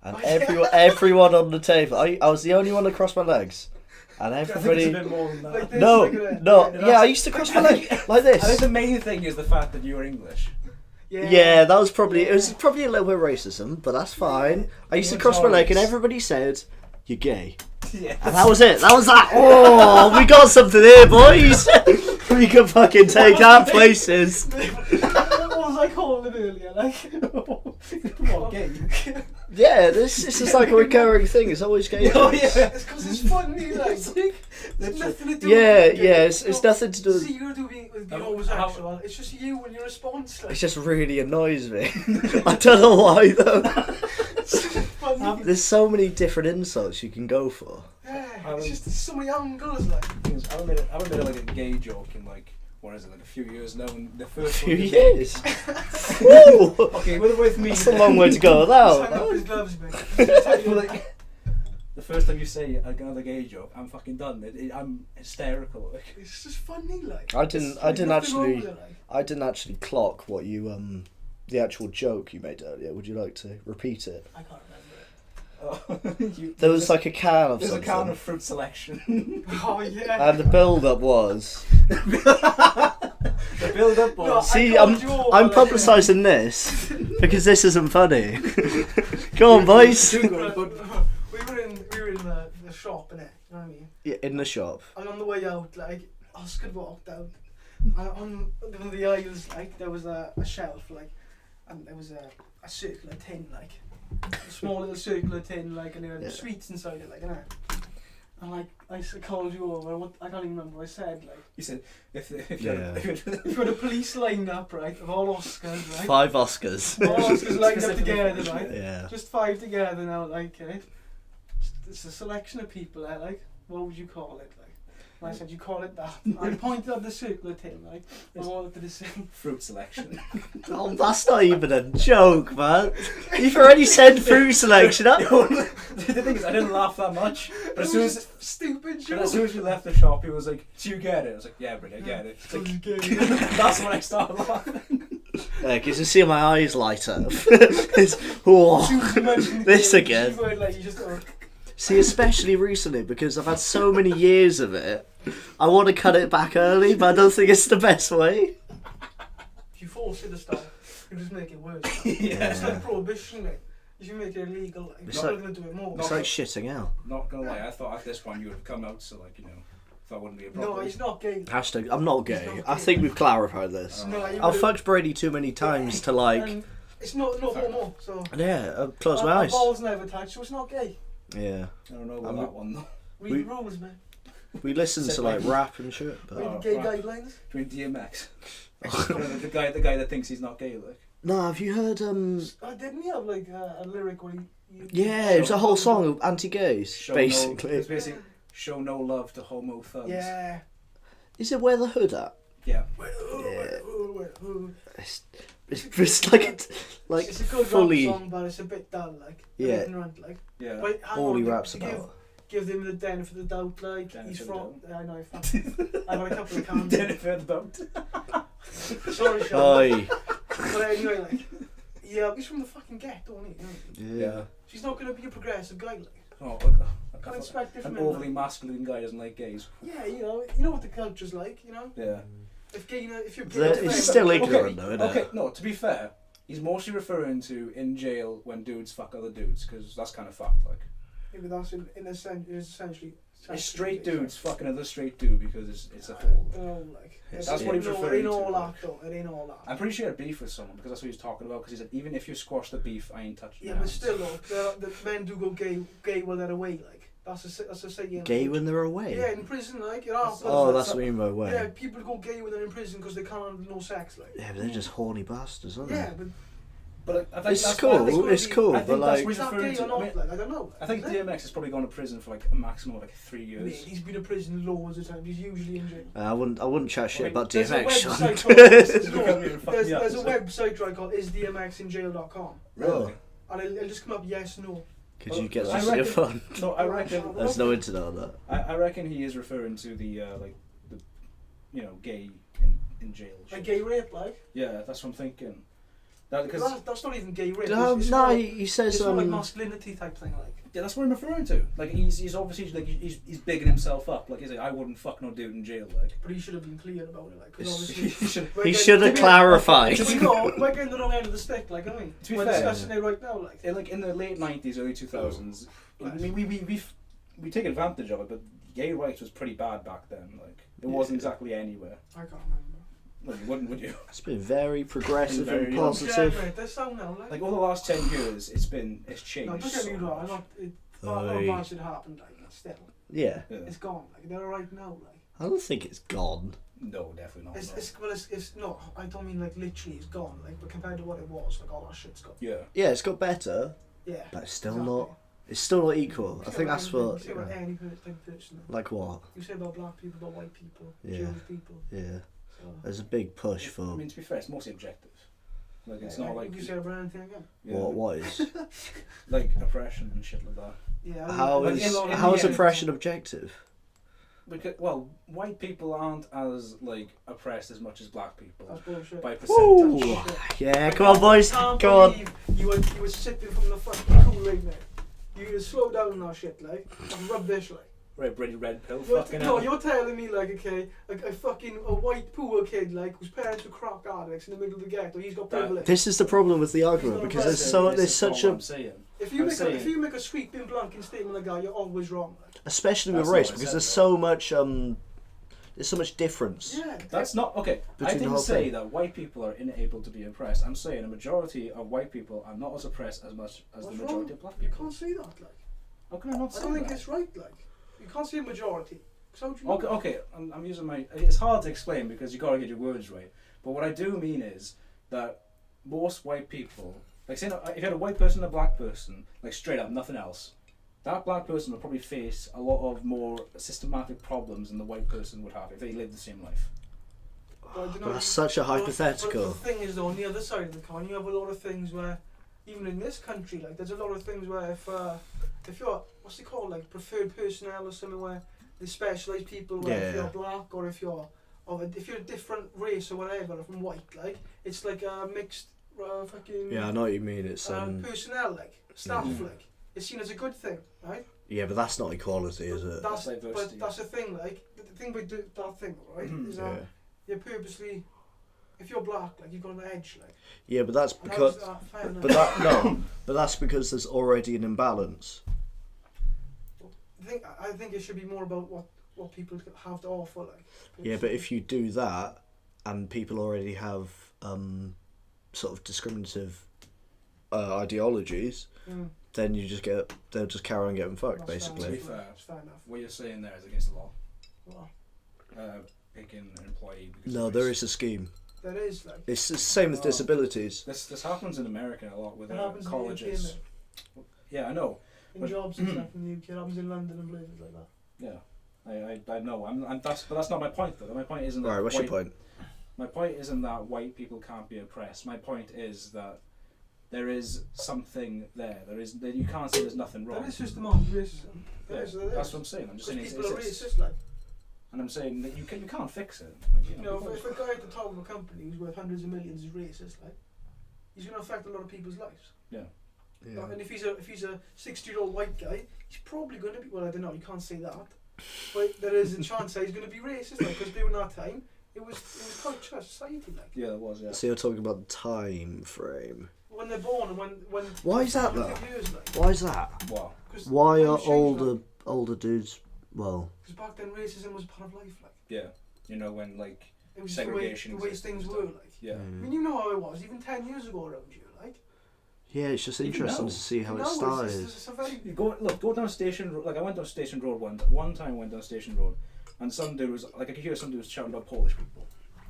A: And everyone on the table, I was the only one to cross my legs. And everybody...
C: I think it's a bit more than that.
B: Like this,
A: I used to cross my leg like this.
C: I think the main thing is the fact that you're English.
A: Yeah, that was probably... It was probably a little bit of racism, but that's fine. I used to cross my leg and everybody said, "You're gay."
C: Yeah.
A: And that was it. That was that. Oh, we got something here, boys. We can fucking take that places.
B: What was I calling it earlier? Like,
C: What, gay?
A: Yeah, this is like a recurring thing. It's always gay.
C: Oh, yeah.
B: it's because it's funny, like. It's nothing to do
A: It's nothing to do with...
B: See, you're doing with being homosexual. It's just you and your response. Like.
A: It just really annoys me. I don't know why, though. There's so many different insults you can go for.
B: Yeah, it's just so many angles, like.
C: I made like a gay joke in like, what is it, like a few years now, and the first
A: Few
C: one...
A: years? Woo!
C: Okay, with me...
A: That's a long way to go
B: Hang up
A: now.
B: his gloves, mate.
C: Like, the first time you say another gay joke, I'm fucking done. I'm hysterical. Like.
B: It's just funny, like.
A: I didn't
B: nothing
A: actually...
B: wrong with it, like.
A: I didn't actually clock what you the actual joke you made earlier. Would you like to repeat it?
B: I can't remember it.
A: There was like a can of
C: There's
A: something.
C: a can of fruit selection.
B: Oh yeah.
A: And the build-up was...
C: The build-up was...
B: No,
A: See,
B: I
A: I'm
B: called you
A: publicising this because this isn't funny. Go on, boys.
B: we were in the shop, innit? You know what I mean?
A: Yeah, in the shop.
B: And on the way out, like, Oscar walked out. And on one of the aisles, like, there was a shelf, like, and there was a circular tin, like, a small little circular tin, like, and there were sweets inside it, like, innit? And like, I called you over. I can't even remember what I said. Like,
C: You said if
B: you've got a police lined up, right, of all Oscars, right?
A: 5 Oscars.
B: All Oscars lined up together, right?
A: Yeah.
B: Just 5 together now, like, it's a selection of people there, like, what would you call it, like? And I said, you call it that. I pointed at the circular thing, like, and all it did the same.
C: fruit selection.
A: Oh, that's not even a joke, man. You've already said fruit selection.
C: The thing is, I didn't laugh that much. But as soon as
B: stupid joke.
C: we left the shop, he was like, "Do you get it?" I was like, "Yeah, Brady, I get it." It's like, that's when I started laughing.
A: Yeah, because you see my eyes light up. This again. See, especially recently, because I've had so many years of it, I want to cut it back early, but I don't think it's the best way.
B: If you force it to stop, you just make it worse.
C: Yeah.
B: It's like prohibition, like. If you make it illegal, like,
A: It's
B: you're
A: like-
B: going to do it more.
A: It's like shitting out.
C: Not gonna lie, I thought at this point you would have come out, so like, that wouldn't be a problem.
B: No, he's not gay.
A: Hashtag, I'm not
B: He's
A: gay.
B: not
A: I
B: gay.
A: think we've clarified this.
B: No, you
A: I've
B: would've-
A: fucked Brady too many times to like...
B: And it's not homo, so.
A: Yeah, I'll close my
B: Our
A: eyes.
B: balls never touch, so it's not gay.
A: Yeah.
C: I don't know about that one though.
B: Read the rules, man.
A: We listen
C: Said
A: to like
C: like-
A: rap and shit,
B: Read
A: but...
B: the gay
C: right.
B: guidelines.
C: Do you mean DMX? the guy that thinks he's not gay, like.
A: No, have you heard
B: Didn't he have like a lyric where he
A: yeah, it was a whole song of anti-gays, basically.
C: It's basically show no love to homo thugs.
B: Yeah.
A: Is it Wear the Hood at?
C: Yeah.
A: It's like
B: it's a good
A: fully...
B: rap song, but it's a bit dull, like.
A: Yeah.
B: Ignorant, like.
C: Yeah.
B: Wait, hang
A: All
B: on,
A: he
B: to
A: raps
B: give-
A: about.
B: Give him the benefit of the doubt, like.
C: Benefit
B: He's
C: of
B: from.
C: the
B: I know, I got a couple of cans.
C: Jennifer don't.
B: Sorry, Sean.
A: Oi.
B: But anyway, like. Yeah, he's from the fucking ghetto, isn't he?
A: Yeah.
B: She's not going to be a progressive guy, like.
C: Oh, Like
B: Can't expect different
C: an
B: men,
C: overly masculine guy doesn't like gays.
B: Yeah, you know what the culture's like, you know.
C: Yeah.
B: If you're
A: It's still ignorant though, isn't
C: Okay,
A: it?
C: no, to be fair, he's mostly referring to in jail when dudes fuck other dudes, because that's kind of fucked, like.
B: Yeah, but that's in a sense, it's essentially.
C: It's straight dudes fucking another straight dude because it's a whole. That's what he's referring
B: to. It ain't
C: to.
B: all that though. It ain't all that.
C: I'm pretty sure he had beef with someone because that's what he was talking about. Because he said even if you squash the beef, I ain't touching.
B: Yeah, but still, though, the men do go gay while they're away. Like that's a saying.
A: Gay when they're away?
B: Yeah, in prison, like
A: Oh, that's what you mean by away.
B: Yeah, people go gay when they're in prison because they can't handle no sex. Like.
A: Yeah, but they're just horny bastards, aren't they?
B: Yeah,
C: but I think
A: it's
C: that's
A: cool. It's cool,
C: I
A: but
C: think
A: like,
B: is that gay or not? I don't know.
C: I think DMX has probably gone to prison for like a maximum of like 3 years.
B: Mate, he's been in prison loads of times. He's usually in jail.
A: I wouldn't chat shit about
B: There's a
A: DMX.
B: website
A: Sean.
B: there's a website right called isdmxinjail.com.
C: Really?
B: And it'll just come up yes, no.
A: Could you get
C: I
A: this to your
C: reckon-
A: phone?
C: No, I reckon.
A: There's no internet on that.
C: I reckon he is referring to the gay in jail.
B: Like
C: shit.
B: gay rape, like.
C: Yeah, that's what I'm thinking. Because
B: That's not even gay rape.
A: No,
B: It's more,
A: he says
B: it's more like masculinity type thing, like.
C: yeah, that's what I'm referring to. Like he's obviously like he's bigging himself up. Like he's like I wouldn't fuck no dude in jail. Like,
B: But he should have been clear about it, like. Because
A: he should have clarified.
B: We're getting the wrong end of the stick, like, I mean.
C: To be
B: we're
C: fair,
B: discussing it right now, like.
C: like in the late 90s, early 2000s, I mean we take advantage of it, but gay rights was pretty bad back then. Like it wasn't exactly anywhere.
B: I can't remember.
C: No, you wouldn't, would you?
A: It's been very progressive
C: Very
A: and
B: Yeah,
A: positive.
B: mate, that's so now, like.
C: Like over the last 10 years, it's changed.
B: No, don't get
C: so
B: me wrong,
C: much.
B: not bad shit happened, like, still.
A: Yeah.
C: Yeah.
B: It's gone, like, they're alright now, like.
A: I don't think it's gone.
C: No, definitely not.
B: It's not, I don't mean like literally it's gone, like, but compared to what it was, like, all that shit's gone.
C: Yeah.
A: Yeah, it's got better,
B: Yeah.
A: but it's still
B: Exactly.
A: not. It's still not equal. I
B: You say
A: think
B: about
A: that's
B: anything,
A: what.
B: You say about any type of person.
A: Like what?
B: You say about black people, about white people,
A: Yeah.
B: Jewish people.
A: Yeah.
B: So.
A: There's a big push
C: I
A: for
C: mean, to be fair, it's mostly objective. Like it's not like
B: you say about anything again.
C: yeah,
A: what is.
C: like oppression and shit like that.
B: Yeah.
A: How
C: Like,
A: is
C: in
A: how
C: the
A: is
C: end-
A: oppression objective?
C: Because white people aren't as like oppressed as much as black people
B: That's bullshit.
C: by
A: Woo!
C: percentage.
A: Yeah, come on, boys.
B: I can't
A: Go on.
B: believe You were sipping from the fucking Kool-Aid, mate. You need to slow down on that shit, like. And rubbish, like.
C: Right, Brady red pill.
B: You're
C: Fucking
B: no,
C: hell.
B: you're telling me like a fucking white poor kid like whose parents were crack addicts in the middle of the ghetto. He's got privilege.
A: This is the problem with the argument because there's such a,
B: If
C: I'm
B: you
C: saying-
B: if you make a sweeping blanket statement like that, you're always wrong. Like.
A: especially with
C: That's
A: race
C: not what I
A: because
C: said,
A: there's
C: though.
A: there's so much difference.
B: Yeah.
C: That's not okay. I
A: Between the
C: didn't
A: whole
C: say
A: thing.
C: that white people are unable to be oppressed. I'm saying a majority of white people are not as oppressed as much as
B: What's
C: the majority
B: wrong?
C: of black
B: You
C: people.
B: can't say that, like.
C: How can I not
B: I
C: say
B: don't think
C: that?
B: it's right, like. You can't say majority. 'Cause how do you know?
C: Okay. I'm using my. It's hard to explain because you gotta get your words right. But what I do mean is that most white people, like saying if you had a white person and a black person, like straight up, nothing else, that black person would probably face a lot of more systematic problems than the white person would have if they lived the same life.
B: But I don't know.
A: But that's such a hypothetical.
B: But the thing is, though, on the other side of the coin, you have a lot of things where, even in this country, like there's a lot of things where if you're what's it called, like preferred personnel or something where they specialise people where if you're black or if you're a different race or whatever from white, like it's like a mixed fucking
A: Yeah, I know what you mean. It's
B: personnel, like staff, like it's seen as a good thing, right?
A: yeah, but that's not equality, is it?
B: That's
C: diversity.
B: but that's the thing, like the thing with that thing, right? Is
A: Yeah.
B: you're purposely, if you're black, like you've got an edge, like.
A: Yeah, but that's
B: And
A: because.
B: that fair enough.
A: But that no, but that's because there's already an imbalance.
B: I think it should be more about what people have to offer, like.
A: Yeah, but if you do that, and people already have sort of discriminative ideologies, then they'll just carry on getting fucked,
B: That's
C: To be
A: basically.
C: fair,
B: It's fair enough.
C: what you're saying there is against the law.
B: Well,
C: Picking an employee. Because
A: No,
C: of
A: there
C: race.
A: is a scheme.
B: there is like.
A: It's the same with
C: Oh.
A: disabilities.
C: This happens in America a lot with
B: It happens
C: colleges.
B: in the UK,
C: Yeah, I know.
B: in
C: But-
B: jobs and stuff in the UK. It happens in London and places like that.
C: Yeah, I know. But that's not my point though. My point isn't that.
A: Alright, what's your point?
C: My point isn't that white people can't be oppressed. My point is that there is something there. That you can't say there's nothing wrong.
B: There is systematic racism. There is.
C: That's what I'm saying. I'm just saying
B: Because people are
C: it's
B: racist, like.
C: and I'm saying that you can't fix it. Like,
B: You know, if a guy at the top of a company who's worth hundreds of millions is racist, like, he's going to affect a lot of people's lives.
C: Yeah.
A: Yeah.
B: And if he's a 60-year-old white guy, he's probably going to be. Well, I don't know. You can't say that, but there is a chance that he's going to be racist, because during that time it was culture, society, like.
C: Yeah, it was. Yeah.
A: So you're talking about the time frame.
B: When they're born and when.
A: Why is that,
B: look
A: though?
B: at years, like.
A: Why is that?
C: Wow.
A: Why are
B: times change, like.
A: older dudes? Well,
B: Because back then racism was part of life, like.
C: Yeah. You know when like
B: It was
C: segregation.
B: the way things were, like.
C: Yeah.
B: I mean, you know how it was even 10 years ago around here, like.
A: yeah, it's just
C: Even
A: interesting
C: now.
A: to see how it
B: Now
A: started.
B: it's a very.
C: You go down Station Road. Like I went down Station Road one time. I went down Station Road, and some dude was like I could hear some dude was shouting about Polish people.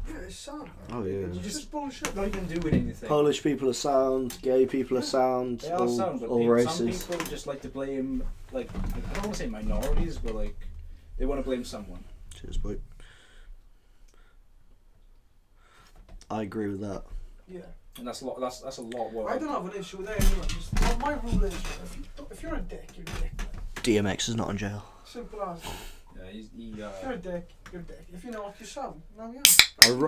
B: Yeah, it's sad.
A: Oh yeah.
B: It's just bullshit.
C: Not even doing anything.
A: Polish people are sound, gay people are sound,
C: They are sound, but
A: all
C: some
A: races.
C: people just like to blame, like, I don't want to say minorities, but like, they want to blame someone.
A: Cheers, boy. I agree with that.
B: Yeah.
C: And that's a lot. That's a lot. What
B: I don't have an issue with that anyway. Just, my rule is, if you're a dick, you're a dick. Like.
A: DMX is not in jail.
B: Simple as.
C: Yeah,
B: If you're a dick, you're a dick. If you're not, you're sound. No, yeah.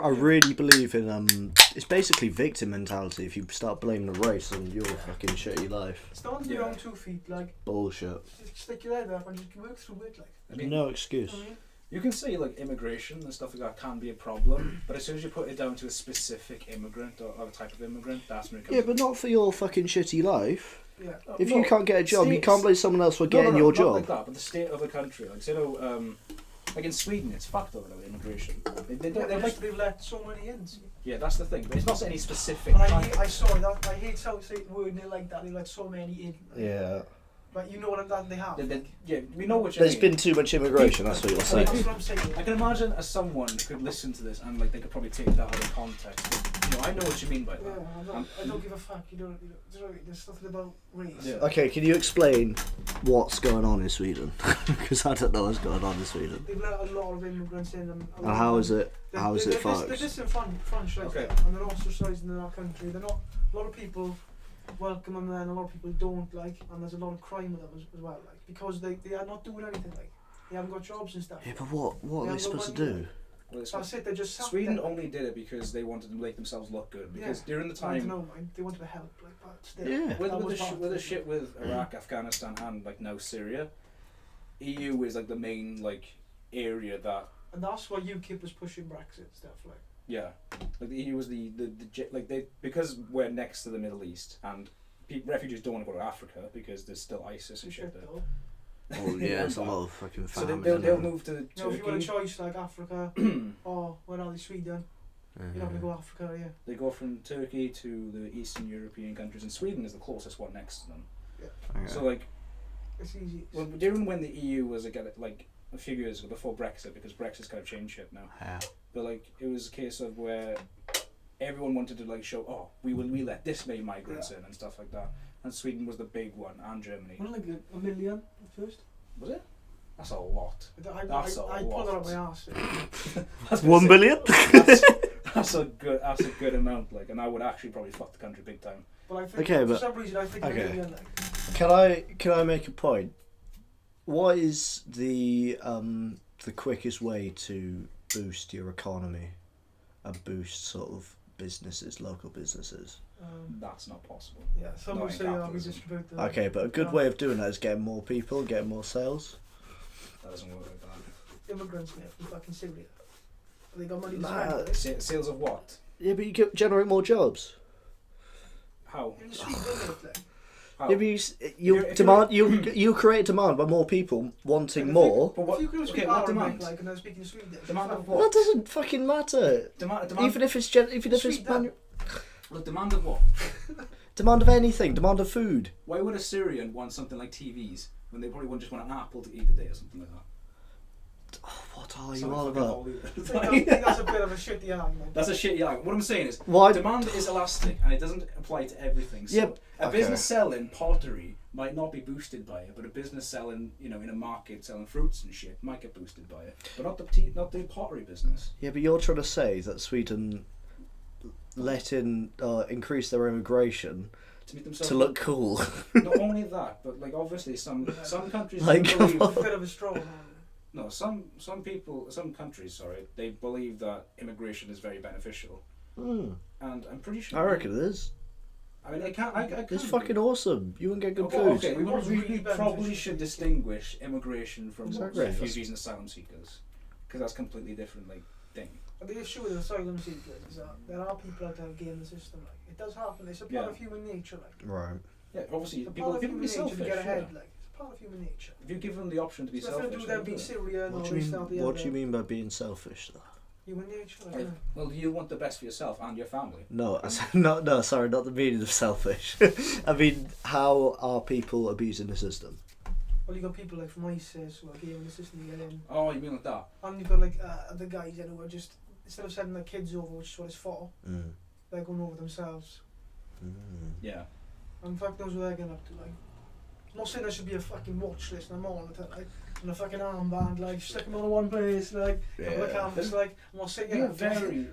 A: I really believe in it's basically victim mentality. If you start blaming the race, then you'll fucking shitty life.
B: Stand on your own 2 feet, like.
A: Bullshit.
B: Just stick your head up and just work through it, like.
C: I mean,
A: No excuse.
B: You know what I mean?
C: you can say like immigration and stuff like that can be a problem, but as soon as you put it down to a specific immigrant or a type of immigrant, that's when it comes.
A: Yeah, but not for your fucking shitty life.
B: Yeah.
A: If
C: No,
A: you can't get a job, you
C: states-
A: can't blame someone else for getting your
C: not
A: job.
C: like that, but the state of the country, like say like in Sweden, it's fucked over with immigration. They don't. They're like,
B: They've let so many in.
C: yeah, that's the thing. But it's not any specific.
B: And
C: kind.
B: I saw that. I hate how say word they like that. They let so many in.
A: Yeah.
B: But you know what that they have.
C: Yeah, we know what you
A: There's
C: mean.
A: been too much immigration, that's what you're saying.
B: That's what I'm saying.
C: I can imagine as someone could listen to this and like they could probably take that out of context. But, you know, I know what you mean by that.
B: Yeah, I don't give a fuck. You don't. There's nothing about race.
C: Yeah.
A: Okay, can you explain what's going on in Sweden? Because I don't know what's going on in Sweden.
B: They've let a lot of immigrants in. And
A: How is it? How is it
B: They're
A: fucked?
B: disenfranchised,
C: Okay.
B: and they're ostracised in our country. They're not. A lot of people welcome them, and a lot of people don't like. And there's a lot of crime with them as well, like because they are not doing anything, like they haven't got jobs and stuff.
A: Yeah, but what are
B: Yeah,
A: they supposed to
B: but
A: do?
C: Well, it's-
B: That's it. They just sat
C: Sweden
B: there.
C: only did it because they wanted to make themselves look good. Because
B: Yeah.
C: during the
B: I don't
C: time,
B: know, man. They wanted to help, like, but still.
A: Yeah.
C: with
B: that
C: the
B: was bad.
C: with the shit with Iraq, Afghanistan, and like now Syria, EU is like the main like area that
B: And that's why UKIP was pushing Brexit and stuff, like.
C: yeah, like the EU was the like they because we're next to the Middle East and refugees don't want to go to Africa because there's still ISIS and shit there.
B: Though.
A: Oh yeah, it's a lot of fucking
C: So
A: famine.
C: they'll move to
B: You know, if you want a
C: Turkey.
B: choice, like Africa, or where are they, Sweden? You're not going to go Africa, are you?
C: They go from Turkey to the Eastern European countries, and Sweden is the closest one next to them. So like,
B: It's easy.
C: well, during when the EU was like a few years ago before Brexit, because Brexit's kind of changed shit now.
A: Yeah.
C: But like, it was a case of where everyone wanted to like show, oh, we let this many migrants in and stuff like that. And Sweden was the big one, and Germany.
B: Wasn't like a million at first?
C: Was it? That's a lot.
B: I
C: That's
B: pulled it
C: a
B: out my
C: lot.
B: arse.
C: I was gonna
A: 1
C: say,
A: billion?
C: That's a good amount. Like, and I would actually probably fuck the country big time.
B: But I think
A: Okay,
B: for
A: but-
B: some reason I think
A: okay.
B: a million, like.
A: Can I make a point? What is the quickest way to boost your economy and boost sort of businesses, local businesses?
C: That's not possible.
B: Yeah, some
C: Not
B: will
C: in
B: say,
C: capitalism.
B: we distribute the.
A: Okay, but a good way of doing that is getting more people, getting more sales.
C: That doesn't work like that.
B: Immigrants, mate, from fucking Syria. They got money to
A: Nah.
B: spend. Like.
C: Sales of what?
A: Yeah, but you can generate more jobs.
C: How?
B: In Sweden, like.
C: How?
A: Yeah, but you
C: If
A: demand you create demand by more people wanting
B: If
A: more.
C: But what?
B: If you could speak
C: Okay, what
B: Arabic,
C: demand?
B: like, and I was speaking Swedish.
C: Demand of
B: fuck.
C: what?
A: That doesn't fucking matter.
C: Demand.
A: Even if it's even if it's
B: Sweden.
C: Look, demand of what?
A: demand of anything, demand of food.
C: Why would a Syrian want something like TVs when they probably wouldn't just want an apple to eat a day or something like that?
A: What are you
C: Sound
A: all
C: fucking
A: about?
C: holy.
B: I think that's a bit of a shitty argument.
C: That's a shit argument. What I'm saying is,
A: Why?
C: demand is elastic and it doesn't apply to everything. So
A: Yeah,
C: a
A: okay.
C: business selling pottery might not be boosted by it, but a business selling, in a market selling fruits and shit might get boosted by it. But not the pottery business.
A: Yeah, but you're trying to say that Sweden let in increase their immigration
C: To make themselves
A: to look cool.
C: Not only that, but like obviously some countries
A: Like,
C: do believe.
B: A bit of a straw man.
C: No, some countries, they believe that immigration is very beneficial,
A: Mm,
C: and I'm pretty sure.
A: I reckon it is.
C: I mean, I can't.
A: It's fucking awesome. You wouldn't get good
C: Okay,
A: food.
C: okay. We
B: What's really
C: probably
B: beneficial
C: should
B: to you?
C: distinguish immigration from
A: Exactly.
C: refugees and asylum seekers, because that's completely different, like, thing.
B: But the issue with asylum seekers is that there are people out there who game the system. Like it does happen. It's a part
C: Yeah.
B: of human nature. Like
A: Right.
C: Yeah, obviously,
B: it's a
C: people
B: part of
C: be
B: human nature
C: selfish.
B: to get ahead.
C: Yeah.
B: Like it's part of human nature.
C: If you give them the option to be
B: It's nothing
C: selfish,
B: to do with
C: they'll
B: them being
C: do it.
B: Syrian
A: What
B: or
A: do you
B: this,
A: mean?
B: that, the
A: What
B: other.
A: do you mean by being selfish, though?
B: Human nature. Like,
C: Like,
B: innit?
C: well, you want the best for yourself and your family.
A: No, I said, no, sorry, not the meaning of selfish. I mean, how are people abusing the system?
B: Well, you got people like from ISIS who are gaming the system to get in,
C: Oh, you mean like that?
B: and you've got like the guys who are just instead of sending their kids over, which is what it's for, they're going over themselves.
C: Yeah.
B: And fuck knows what they're getting up to. Like, I'm not saying there should be a fucking watch list and a monitor, like, and a fucking armband, like, stick them all in one place, like, couple of cameras, like, I'm not saying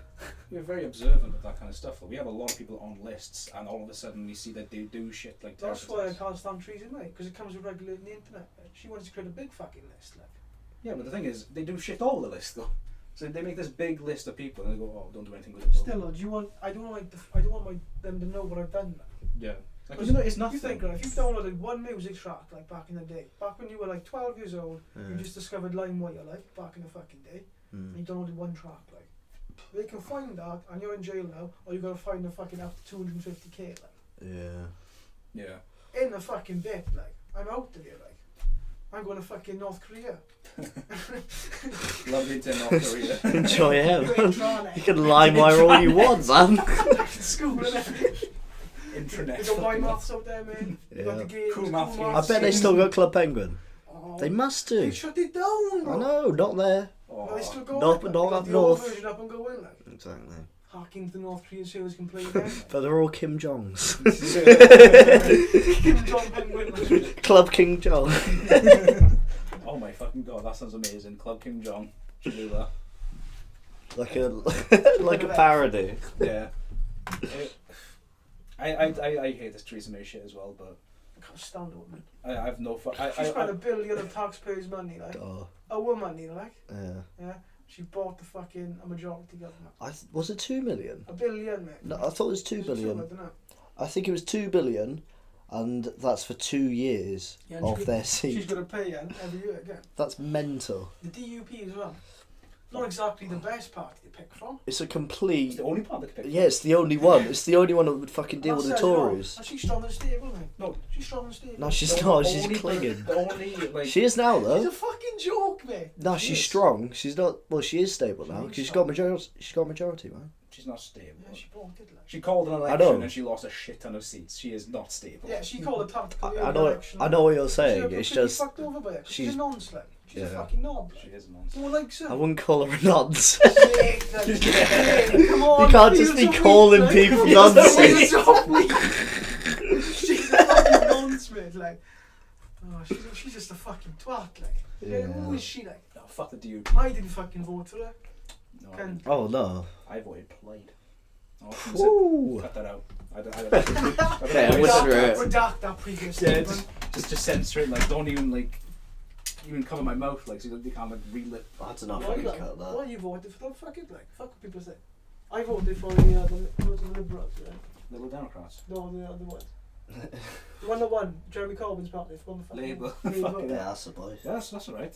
C: We're very observant of that kind of stuff. We have a lot of people on lists, and all of a sudden we see that they do shit like
B: That's
C: terror
B: why I
C: attacks.
B: can't stand Treason, mate, because it comes with regulating the internet. Like. She wants to create a big fucking list, like.
C: Yeah, but the thing is, they do shit all over the list though. So they make this big list of people, and they go, "Oh, don't do anything with it." though."
B: Still, do you want? I don't want them to know what I've done. Like.
C: Yeah. Like,
B: Because
C: you know, it's nothing.
B: You think, right, if you downloaded one music track, like back in the day, back when you were like 12 years old, you just discovered LimeWire, like, back in the fucking day, and you downloaded one track, like, they can find that, and you're in jail now, or you got to find the fucking up to 250k, like.
C: Yeah.
B: In a fucking bit, like, I'm out of here, like. I'm going to fucking North Korea.
C: Lovely to North Korea.
A: Enjoy him.
B: Intranet.
A: You can LimeWire all you want, man.
B: School, innit?
C: Intranet.
B: They got my maths out there, man. They got the games,
C: Cool maths,
A: I bet they still got Club Penguin.
B: Oh,
A: They must
B: They
A: do.
B: shut it down, bro.
A: I know, not there.
B: No, they still go
A: No,
B: like
A: but
B: that.
A: not
B: They got
A: up
B: the old
A: north.
B: version up and go in, like.
A: Exactly.
B: Hacking to the North Korean servers can play again.
A: But they're all Kim Jongs.
B: Kim Jong Penguin.
A: Club King Jong.
C: Oh my fucking god, that sounds amazing. Club Kim Jong should do that.
A: Like a parody.
C: Yeah. I hate this Theresa May shit as well, but
B: I can't stand it, man.
C: I have no fun.
B: She spent $1 billion of taxpayers' money, like.
A: Oh,
B: Our money, like.
A: yeah.
B: Yeah. She bought the fucking a majority government.
A: Was it 2 million?
B: $1 billion, mate.
A: No, I thought it was 2
B: Is it
A: billion.
B: I don't know.
A: I think it was 2 billion, and that's for 2 years
B: Yeah, and
A: of their
B: She's
A: seat.
B: going to pay every year again.
A: That's mental.
B: The DUP as well. Not exactly the best party to pick from.
A: It's a
C: It's
A: complete.
C: the only part that can pick.
A: Yeah, it's the only one. It's the only one that would fucking deal
B: And
A: with
B: that
A: the
B: says it all.
A: Tories.
B: And she's strong and stable, mate.
C: No.
B: She's strong and stable.
A: No, she's
C: The
A: not. She's
C: only-
A: clinging.
C: The only like.
A: She is now,
B: She's a
A: though.
B: fucking joke, mate.
A: No,
C: She
A: she's
C: is.
A: strong. She's not. Well, she is stable now.
B: She's
A: She's
B: strong.
A: got majority. She's got majority, man.
C: She's not stable.
B: Yeah, she bought it, like.
C: She called an
A: I
C: election
A: know.
C: and she lost a shit ton of seats. She is not stable.
B: Yeah, she called a tactical
A: I know.
B: election.
A: I know what you're
B: She's
A: saying.
B: completely
A: It's just.
B: fucked over by it. She's
A: she's-
B: a nonce, like. She's a
A: Yeah.
B: fucking knob.
C: She
B: Like.
C: is a nonsense.
B: More like so.
A: I wouldn't call her a nonce.
B: Yeah, come on.
A: You can't just be
B: feel so
A: calling
B: weak,
A: people
B: like.
A: nonsense.
B: Feel so weak. She's a fucking nonce, mate. Like, oh, she's just a fucking twat. Like,
A: Yeah.
B: who is she? Like,
C: Oh, fuck the DUP.
B: I didn't fucking vote for her.
C: No, I
B: Can-
C: didn't.
A: Oh no.
C: I voted Plaid. Oh,
A: Ooh.
C: cut that out. I don't
A: Okay, I'm with you.
B: Redact that previous
C: Yeah,
B: statement.
C: just censor it. Like, don't even cover my mouth. Like, so they can't like relip.
A: I don't know if
B: Why,
A: I can
B: like,
A: cut that.
B: why you voted for them? Fuck it, like, fuck what people say. I voted for the Liberals, yeah.
C: Little Democrats.
B: No, the other one. The one that won, Jeremy Corbyn's party, for the fucking
C: Labour.
B: Labour.
A: Yeah, I suppose.
C: Yeah, that's alright.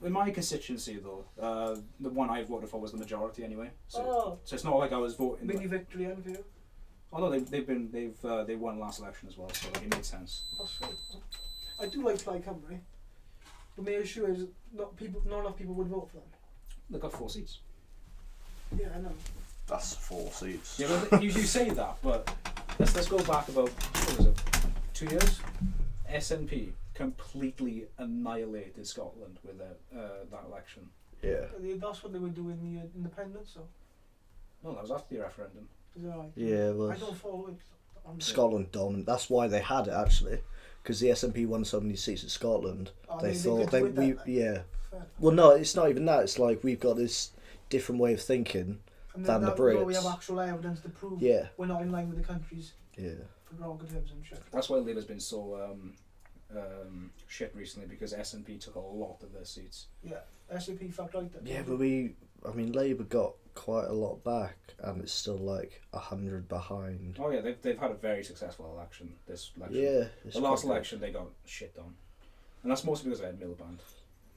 C: In my constituency, though, the one I voted for was the majority anyway. So it's not like I was voting.
B: Mini victory and for you.
C: Although they won last election as well, so like, it made sense.
B: That's sweet. I do like Plaid Cymru. But my issue is not enough people would vote for them.
C: They got 4 seats.
B: Yeah, I know.
A: That's 4 seats.
C: Yeah, well, you say that, but let's go back about what was it, 2 years? SNP completely annihilated Scotland with that election.
A: Yeah.
B: That's what they were doing in the independence, so.
C: No, that was after the referendum.
B: Is that right?
A: Yeah, well,
B: I don't follow it.
A: Scotland dominant. That's why they had it actually, because the SNP won so many seats in Scotland.
B: Oh,
A: They
B: get
A: thought
B: to win that, like.
A: yeah.
B: Fair.
A: Well, no, it's not even that. It's like we've got this different way of thinking.
B: And
A: than the
B: now we
A: Brits.
B: have actual evidence to prove
A: Yeah.
B: we're not in line with the country's
A: Yeah.
B: prerogatives and shit.
C: That's why Labour's been so shit recently, because SNP took a lot of their seats.
B: Yeah, SCP fucked right then.
A: Yeah, but I mean, Labour got quite a lot back, and it's still like 100 behind.
C: Oh yeah, they've had a very successful election. This election.
A: Yeah.
C: The last election they got shit on, and that's mostly because they had Miliband.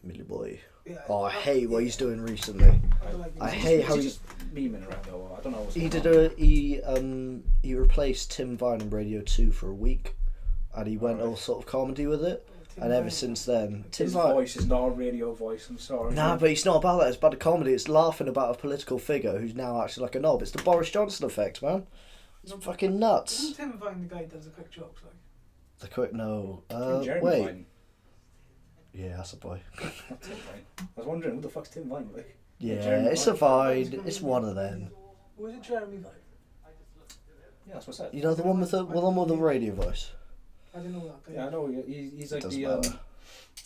A: Millie boy.
B: Yeah,
A: Oh, I hate what he's doing recently.
B: I don't like
A: I
B: it.
A: hate how
C: he's
A: he
C: just memeing around though. I don't know what's
A: he
C: going on.
A: did he replaced Tim Vine on Radio 2 for a week, and he went
C: Alright.
A: all sort of comedy with it. And ever since then, Tim
C: His
A: Vine.
C: voice is not a radio voice. I'm sorry.
A: Nah, but it's not about that. It's about the comedy. It's laughing about a political figure who's now actually like a knob. It's the Boris Johnson effect, man. It's fucking nuts.
B: Isn't Tim Vine the guy that does the quick jokes? Like,
A: The quick no.
C: Jeremy
A: Wait.
C: Vine.
A: Yeah, that's a boy.
C: Not Tim Vine. I was wondering who the fuck's Tim Vine like.
A: Yeah,
C: Jeremy
A: it's a
C: Vine.
A: Vine. It's one of them.
B: was it Jeremy Vine?
C: Yeah, that's what I said.
A: You know the one with the radio voice.
B: I didn't know that guy.
C: Yeah, I know. He's like
A: Doesn't
C: the.
A: matter.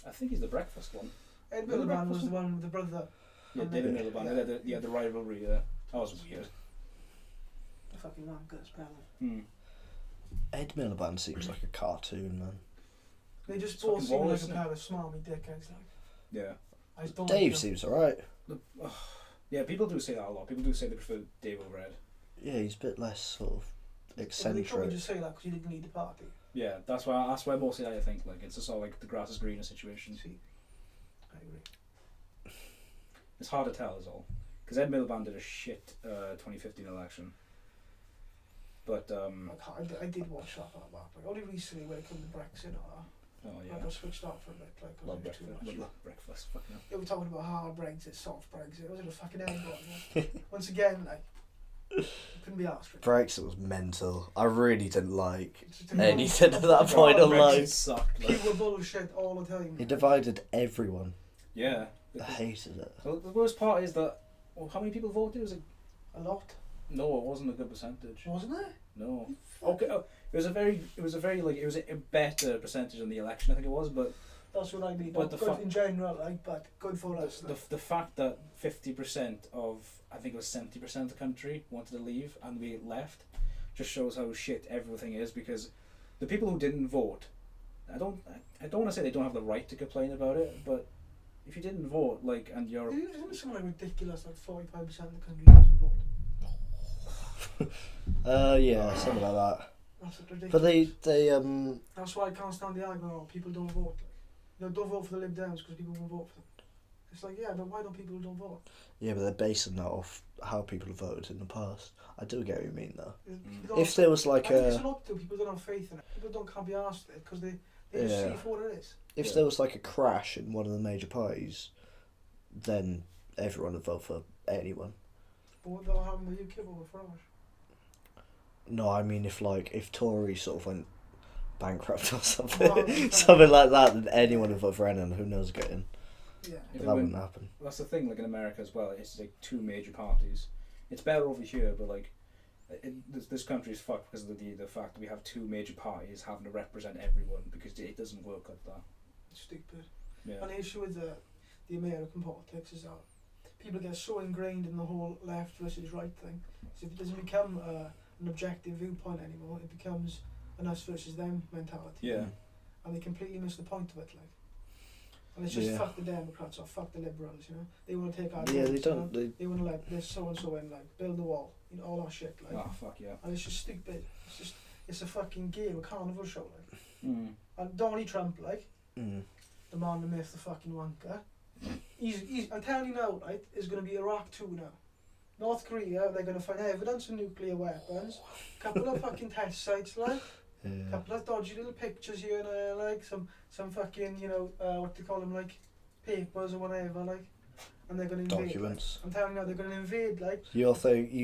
C: I think he's the breakfast one.
B: Ed Miliband was the one with the brother.
C: Yeah,
B: And
C: David
B: the-
C: Miliband. They had the rivalry. That was weird.
B: The fucking wankers, apparently.
C: Hmm.
A: Ed Miliband seems like a cartoon, man.
B: They just
C: It's
B: both
C: fucking
B: seem like
C: Wallace,
B: a
C: isn't
B: pair of smarmy dickheads. Like,
C: Yeah.
B: I just don't
A: Dave
B: like them.
A: seems alright.
C: Yeah, people do say that a lot. People do say they prefer Dave over Ed.
A: Yeah, he's a bit less sort of
B: But they
A: eccentric.
B: probably just say that because you didn't lead the party.
C: Yeah, that's why mostly I think like it's just all like the grass is greener situation.
B: See, I agree.
C: It's hard to tell is all. Because Ed Miliband did a shit 2015 election. But
B: I did watch that back. Like, only recently when it came to Brexit or that.
C: oh
B: I
C: yeah,
B: got switched off for a bit. Like, 'cause
C: love
B: it was too
C: breakfast.
B: much.
C: Love breakfast. Fucking hell.
B: They were talking about hard Brexit, soft Brexit. Was it a fucking end one? Once again, like, you couldn't be asked for it.
A: Brexit was mental. I really didn't like
B: It's just a
A: anything at that
B: Hard
A: point in
C: Brexit
A: life.
C: sucked. Like,
B: pure bullshit all the time.
A: It divided everyone.
C: yeah.
A: I hated it.
C: The worst part is that how many people voted? Was it?
B: A lot,
C: No, it wasn't a good percentage.
B: wasn't it?
C: No. Okay. It was a better percentage in the election. I think it was, but
B: That's what I mean.
C: But
B: Not
C: the
B: good
C: fa-
B: in general, like, but good for us.
C: the fact that 50% of I think it was 70% of the country wanted to leave and we left, just shows how shit everything is. Because the people who didn't vote, I don't want to say they don't have the right to complain about it, but if you didn't vote, like, and you're
B: Isn't it something like ridiculous? Like 45% of the country doesn't vote.
A: Yeah, something like that.
B: That's ridiculous.
A: But they
B: That's why I can't stand the argument. Oh, people don't vote. You know, don't vote for the Lib Dems because people won't vote for them. It's like, yeah, but why don't people don't vote?
A: yeah, but they're basing that off how people have voted in the past. I do get what you mean though.
B: People
A: If there was like
B: I think it's
A: a
B: a lot to people don't have faith in it. People can't be asked it because they just see
A: Yeah.
B: it for what it is.
A: if
C: Yeah.
A: there was like a crash in one of the major parties, then everyone would vote for anyone.
B: But what the hell with UK vote for Farage?
A: No, I mean if Tory sort of went bankrupt or something,
B: Well, yeah.
A: something like that, then anyone would vote for anyone. Who knows getting?
B: Yeah.
C: If
A: But
C: they
A: that
C: went-
A: wouldn't happen.
C: That's the thing, like in America as well, it's like two major parties. It's better over here, but like this country is fucked because of the fact that we have two major parties having to represent everyone because it doesn't work like that.
B: It's stupid.
C: Yeah.
B: And the issue with the American politics is that people get so ingrained in the whole left versus right thing. So if it doesn't become an objective viewpoint anymore, it becomes an us versus them mentality.
C: Yeah.
B: And they completely miss the point of it, like. And it's just
A: Yeah.
B: fuck the Democrats or fuck the Liberals, you know. They want to take our
A: Yeah, they
B: votes, you know?
A: don't.
B: They want to let this so and so in, like build the wall, you know, all that shit, like.
C: Oh fuck yeah.
B: And it's just stupid. It's a fucking game, a carnival show, like.
C: Mm.
B: And Donald Trump, like,
A: Mm.
B: the man, the myth, the fucking wanker. He's I'm telling you now, right, is going to be Iraq 2 now. North Korea, they're going to find evidence of nuclear weapons. Couple of fucking test sites, like.
A: Yeah.
B: Couple of dodgy little pictures here and there, like. Some fucking, you know, what they call them, like, papers or whatever, like. And they're going to invade.
A: Documents.
B: Like. I'm telling you now, they're going to invade, like.
A: You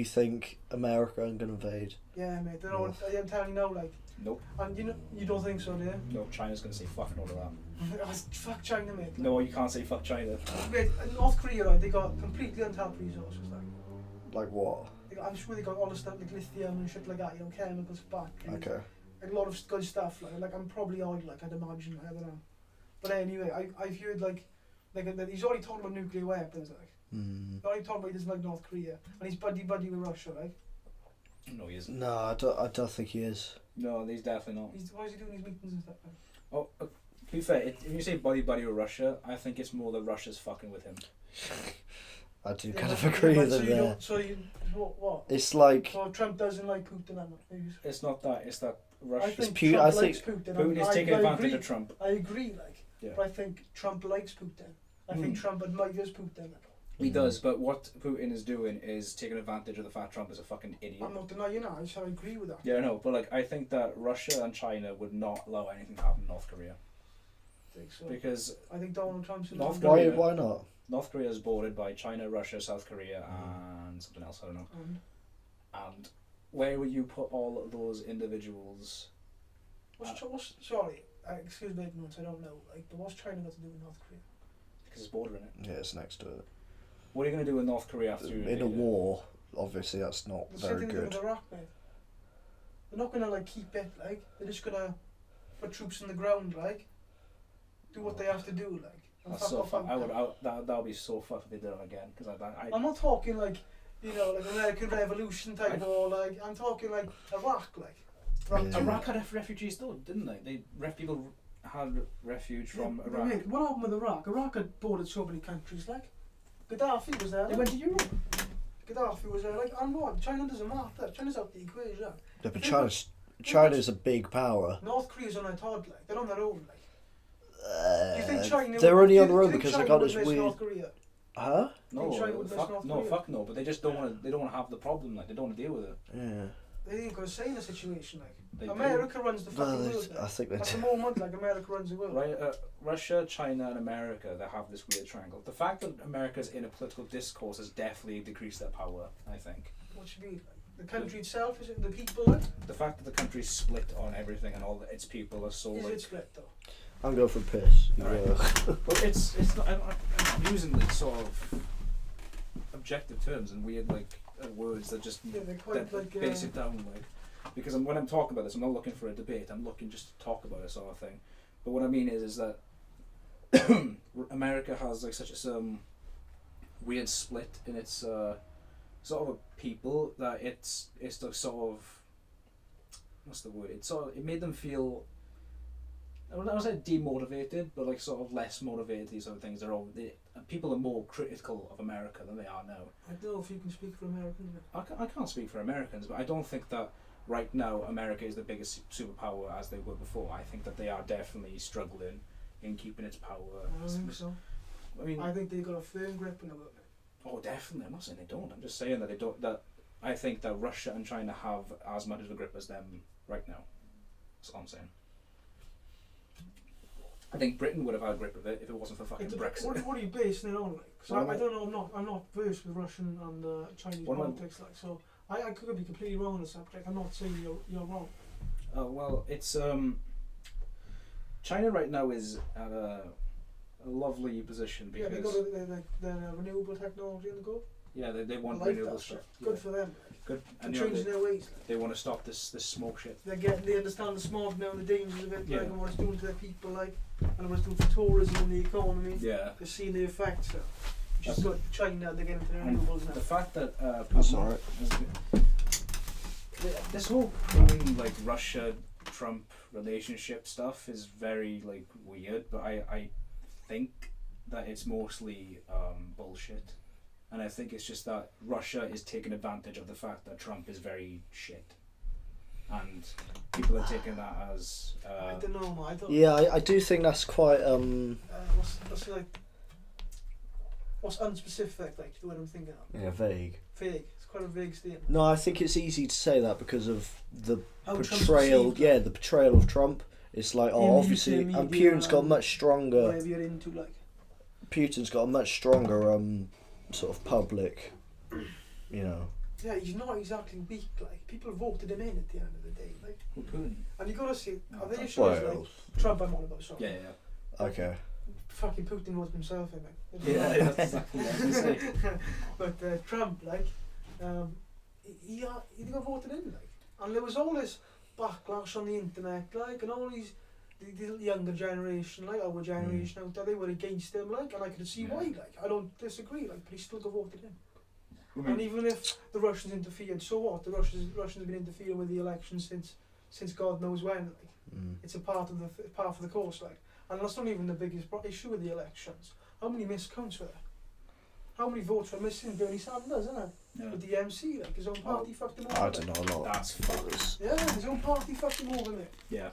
A: think America ain't gonna invade?
B: Yeah, mate. They're all, I'm telling you now, like.
C: Nope.
B: And you know, you don't think so, do you?
C: No, China's gonna say fucking all of that.
B: Fuck China, mate. Like.
C: No, you can't say fuck China.
B: Mate, in North Korea, right, they got completely untapped resources, like.
A: Like what?
B: I'm sure they got all the stuff like lithium and shit like that, you know, chemicals, batteries,
A: Okay.
B: a lot of good stuff. Like I'm probably odd, like I'd imagine. I don't know. But anyway, I've heard like that he's already talking about nuclear weapons, like.
A: Mm.
B: He's already talking about he doesn't like North Korea, and he's buddy with Russia, like.
C: No, he isn't.
A: No, I don't think he is.
C: No, he's definitely not.
B: Why is he doing these meetings and stuff? Like?
C: Oh, to be fair, if you say buddy with Russia, I think it's more that Russia's fucking with him.
A: I do
B: Yeah,
A: kind of
B: yeah,
A: agree
B: but
A: with
B: so
A: him
B: you
A: there.
B: don't- So you what?
A: It's like
B: Well, Trump doesn't like Putin, and
C: It's not that. It's that
B: I
C: Russia.
B: think
A: Putin-
B: Trump
A: I
B: likes
A: think
B: Putin.
C: Putin is
B: I-
C: taking
B: I
C: advantage
B: agree.
C: of Trump.
B: I agree, like,
C: Yeah.
B: but I think Trump likes Putin. I think Trump admires Putin.
C: He does, but what Putin is doing is taking advantage of the fact Trump is a fucking idiot.
B: I'm not denying that. I said I agree with that.
C: Yeah, I know, but like I think that Russia and China would not allow anything to happen in North Korea
B: I think so.
C: because
B: I think Donald Trump's in
C: North
A: why?
C: Korea.
A: Why not?
C: North Korea is bordered by China, Russia, South Korea, and something else I don't know. And where will you put all of those individuals?
B: What's sorry, excuse my ignorance. I don't know. Like, but what's China got to do with North Korea?
C: Because it's bordering it.
A: Yeah, it's next to it.
C: What are you going to do with North Korea after you
A: In
C: invade
A: a
C: it?
A: war, obviously, that's not
B: The same
A: very
B: thing they did
A: good.
B: with Iraq, mate. They're not gonna like keep it. Like, they're just gonna put troops on the ground. Like, do what they have to do. Like, and
C: That's
B: fuck
C: so
B: off
C: fuck.
B: out.
C: That would be so fucked if they did it again. Because
B: I'm not talking like, you know, like American Revolution type or like. I'm talking like Iraq, like.
A: Yeah.
C: Iraq had refugees though, didn't they? People had refuge from
B: Yeah,
C: Iraq.
B: mate, what happened with Iraq? Iraq had bordered so many countries, like. Gaddafi was there.
C: They
B: Like.
C: went to Europe.
B: Gaddafi was there, like, and what? China doesn't matter. China's out the equation.
A: Yeah, but China's a big power.
B: North Korea's on their odd, like. They're on their own, like. Do you think China
A: They're
B: would-
A: only
B: do
A: on
B: you
A: their own
B: think
A: because
B: China
A: they got
B: would
A: this
B: miss
A: weird.
B: North Korea?
A: Huh?
C: No,
B: China would miss
C: fuck
B: North
C: no,
B: Korea?
C: fuck no. But they just don't want to. They don't want to have the problem. Like they don't want to deal with it.
A: Yeah.
B: They ain't gonna say in a situation like.
C: They do.
B: America runs the
A: Well,
B: fucking world.
A: I think they
B: At the
A: do.
B: moment, like America runs the world.
C: Right, Russia, China, and America, they have this weird triangle. The fact that America's in a political discourse has definitely decreased their power, I think.
B: What should be like? The country itself, is it the people? Like?
C: The fact that the country's split on everything and all its people are so
B: Is
C: like.
B: it split though?
A: I'm going for piss. You
C: Alright.
A: go.
C: Well, it's not. I'm using like sort of objective terms and weird like words that just
B: Yeah, they're quite
C: that
B: like.
C: base it down like. Because when I'm talking about this, I'm not looking for a debate. I'm looking just to talk about it, sort of thing. But what I mean is that America has like such a weird split in its sort of a people that it's like sort of what's the word? It made them feel. I don't say demotivated, but like sort of less motivated. These sort of things. People are more critical of America than they are now.
B: I don't know if you can speak for Americans.
C: I can't speak for Americans, but I don't think that right now America is the biggest superpower as they were before. I think that they are definitely struggling in keeping its power.
B: I don't think so.
C: I mean,
B: I think they got a firm grip on the world.
C: oh, definitely. I'm not saying they don't. I'm just saying that they don't. That I think that Russia and China have as much of a grip as them right now. That's all I'm saying. I think Britain would have had a grip of it if it wasn't for fucking Brexit.
B: What are you basing it on? Like? So
C: What am
B: I
C: I-
B: don't know. I'm not versed with Russian and Chinese
C: What am I-
B: politics. Like, so I could be completely wrong on the subject. I'm not saying you're wrong.
C: Well, it's China right now is at a lovely position
B: Yeah,
C: because
B: they got the renewable technology on the go.
C: they want
B: I like
C: renewable
B: that
C: stuff.
B: shit. Good for them.
C: Good.
B: They're
C: And you know,
B: changing their ways. Like.
C: they want to stop this smoke shit.
B: They understand the smog now and the dangers of it,
C: Yeah.
B: like, and what it's doing to their people, like, and what it's doing for tourism and the economy.
C: Yeah.
B: They're seeing the effects. So. Which is
C: That's-
B: good. China, they're getting to the
C: And
B: renewables now.
C: the fact that
A: That's
C: Putin
A: alright.
C: this whole thing like Russia Trump relationship stuff is very like weird, but I think that it's mostly bullshit, and I think it's just that Russia is taking advantage of the fact that Trump is very shit, and people are taking that as
B: I don't know, man. I don't.
A: Yeah, I do think that's quite
B: What's like? What's unspecific? Like the word I'm thinking of.
A: yeah, vague.
B: Vague. It's quite a vague statement.
A: No, I think it's easy to say that because of the
B: How Trump's
A: portrayal.
B: perceived,
A: Yeah, the portrayal of Trump. It's like,
B: In
A: oh, obviously,
B: media
A: and Putin's got
B: and
A: much stronger.
B: Whatever you're into, like.
A: Putin's got a much stronger sort of public, you know.
B: Yeah, he's not exactly weak. Like people voted him in at the end of the day. Like,
C: Putin.
B: and you gotta see.
C: No,
B: Are the
C: Trump.
B: issues
A: Well,
B: like Trump? I'm on about. Sorry.
C: Yeah.
A: okay.
B: Fucking Putin was himself, I mean.
C: Yeah, that's exactly what I was gonna say.
B: But Trump, like, he got voted in, like, and there was all this backlash on the internet, like, and all these the younger generation, like our generation out there, they were against him, like, and I could see why, like, I don't disagree, like, but he still got voted in. And even if the Russians interfered, so what? The Russians have been interfering with the election since God knows when, like, it's a part of the course, like. And that's not even the biggest issue with the elections. How many miscounts were there? How many votes were missing? Bernie Sanders, isn't it?
C: Yeah.
B: With the MC, like his own party fucked him over.
A: I don't know a lot.
C: That's fucked.
B: Yeah, his own party fucked him over, mate.
C: Yeah.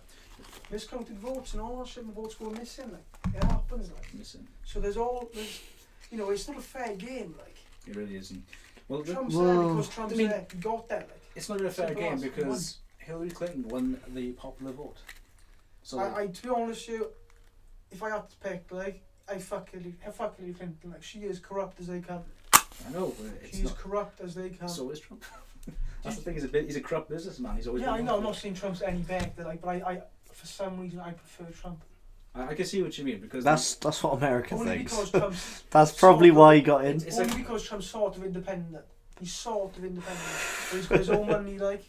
B: Miscounted votes and all that shit, and votes were missing, like. It happens, like.
C: Listen,
B: So there's, you know, it's not a fair game, like.
C: it really isn't. Well,
B: Trump's there because Trump's there. He got there, like.
C: it's not even a fair
B: Simple
C: game
B: as.
C: because Hillary Clinton won the popular vote. So
B: I to be honest with you, if I had to pick, like, I fuck Hillary Clinton, like, she is corrupt as they can.
C: I know, but it's
B: She's
C: not.
B: corrupt as they can.
C: So is Trump. That's the thing. He's a corrupt businessman. He's always.
B: Yeah, I
C: been
B: know. I'm
C: one.
B: not saying Trump's any better, like, but I for some reason I prefer Trump.
C: I can see what you mean because
A: That's what America
B: Only
A: thinks.
B: because Trump's
A: That's probably why he got in.
C: It's
B: only
C: like-
B: because Trump's sort of independent. He's sort of independent. But he's got his own money, like.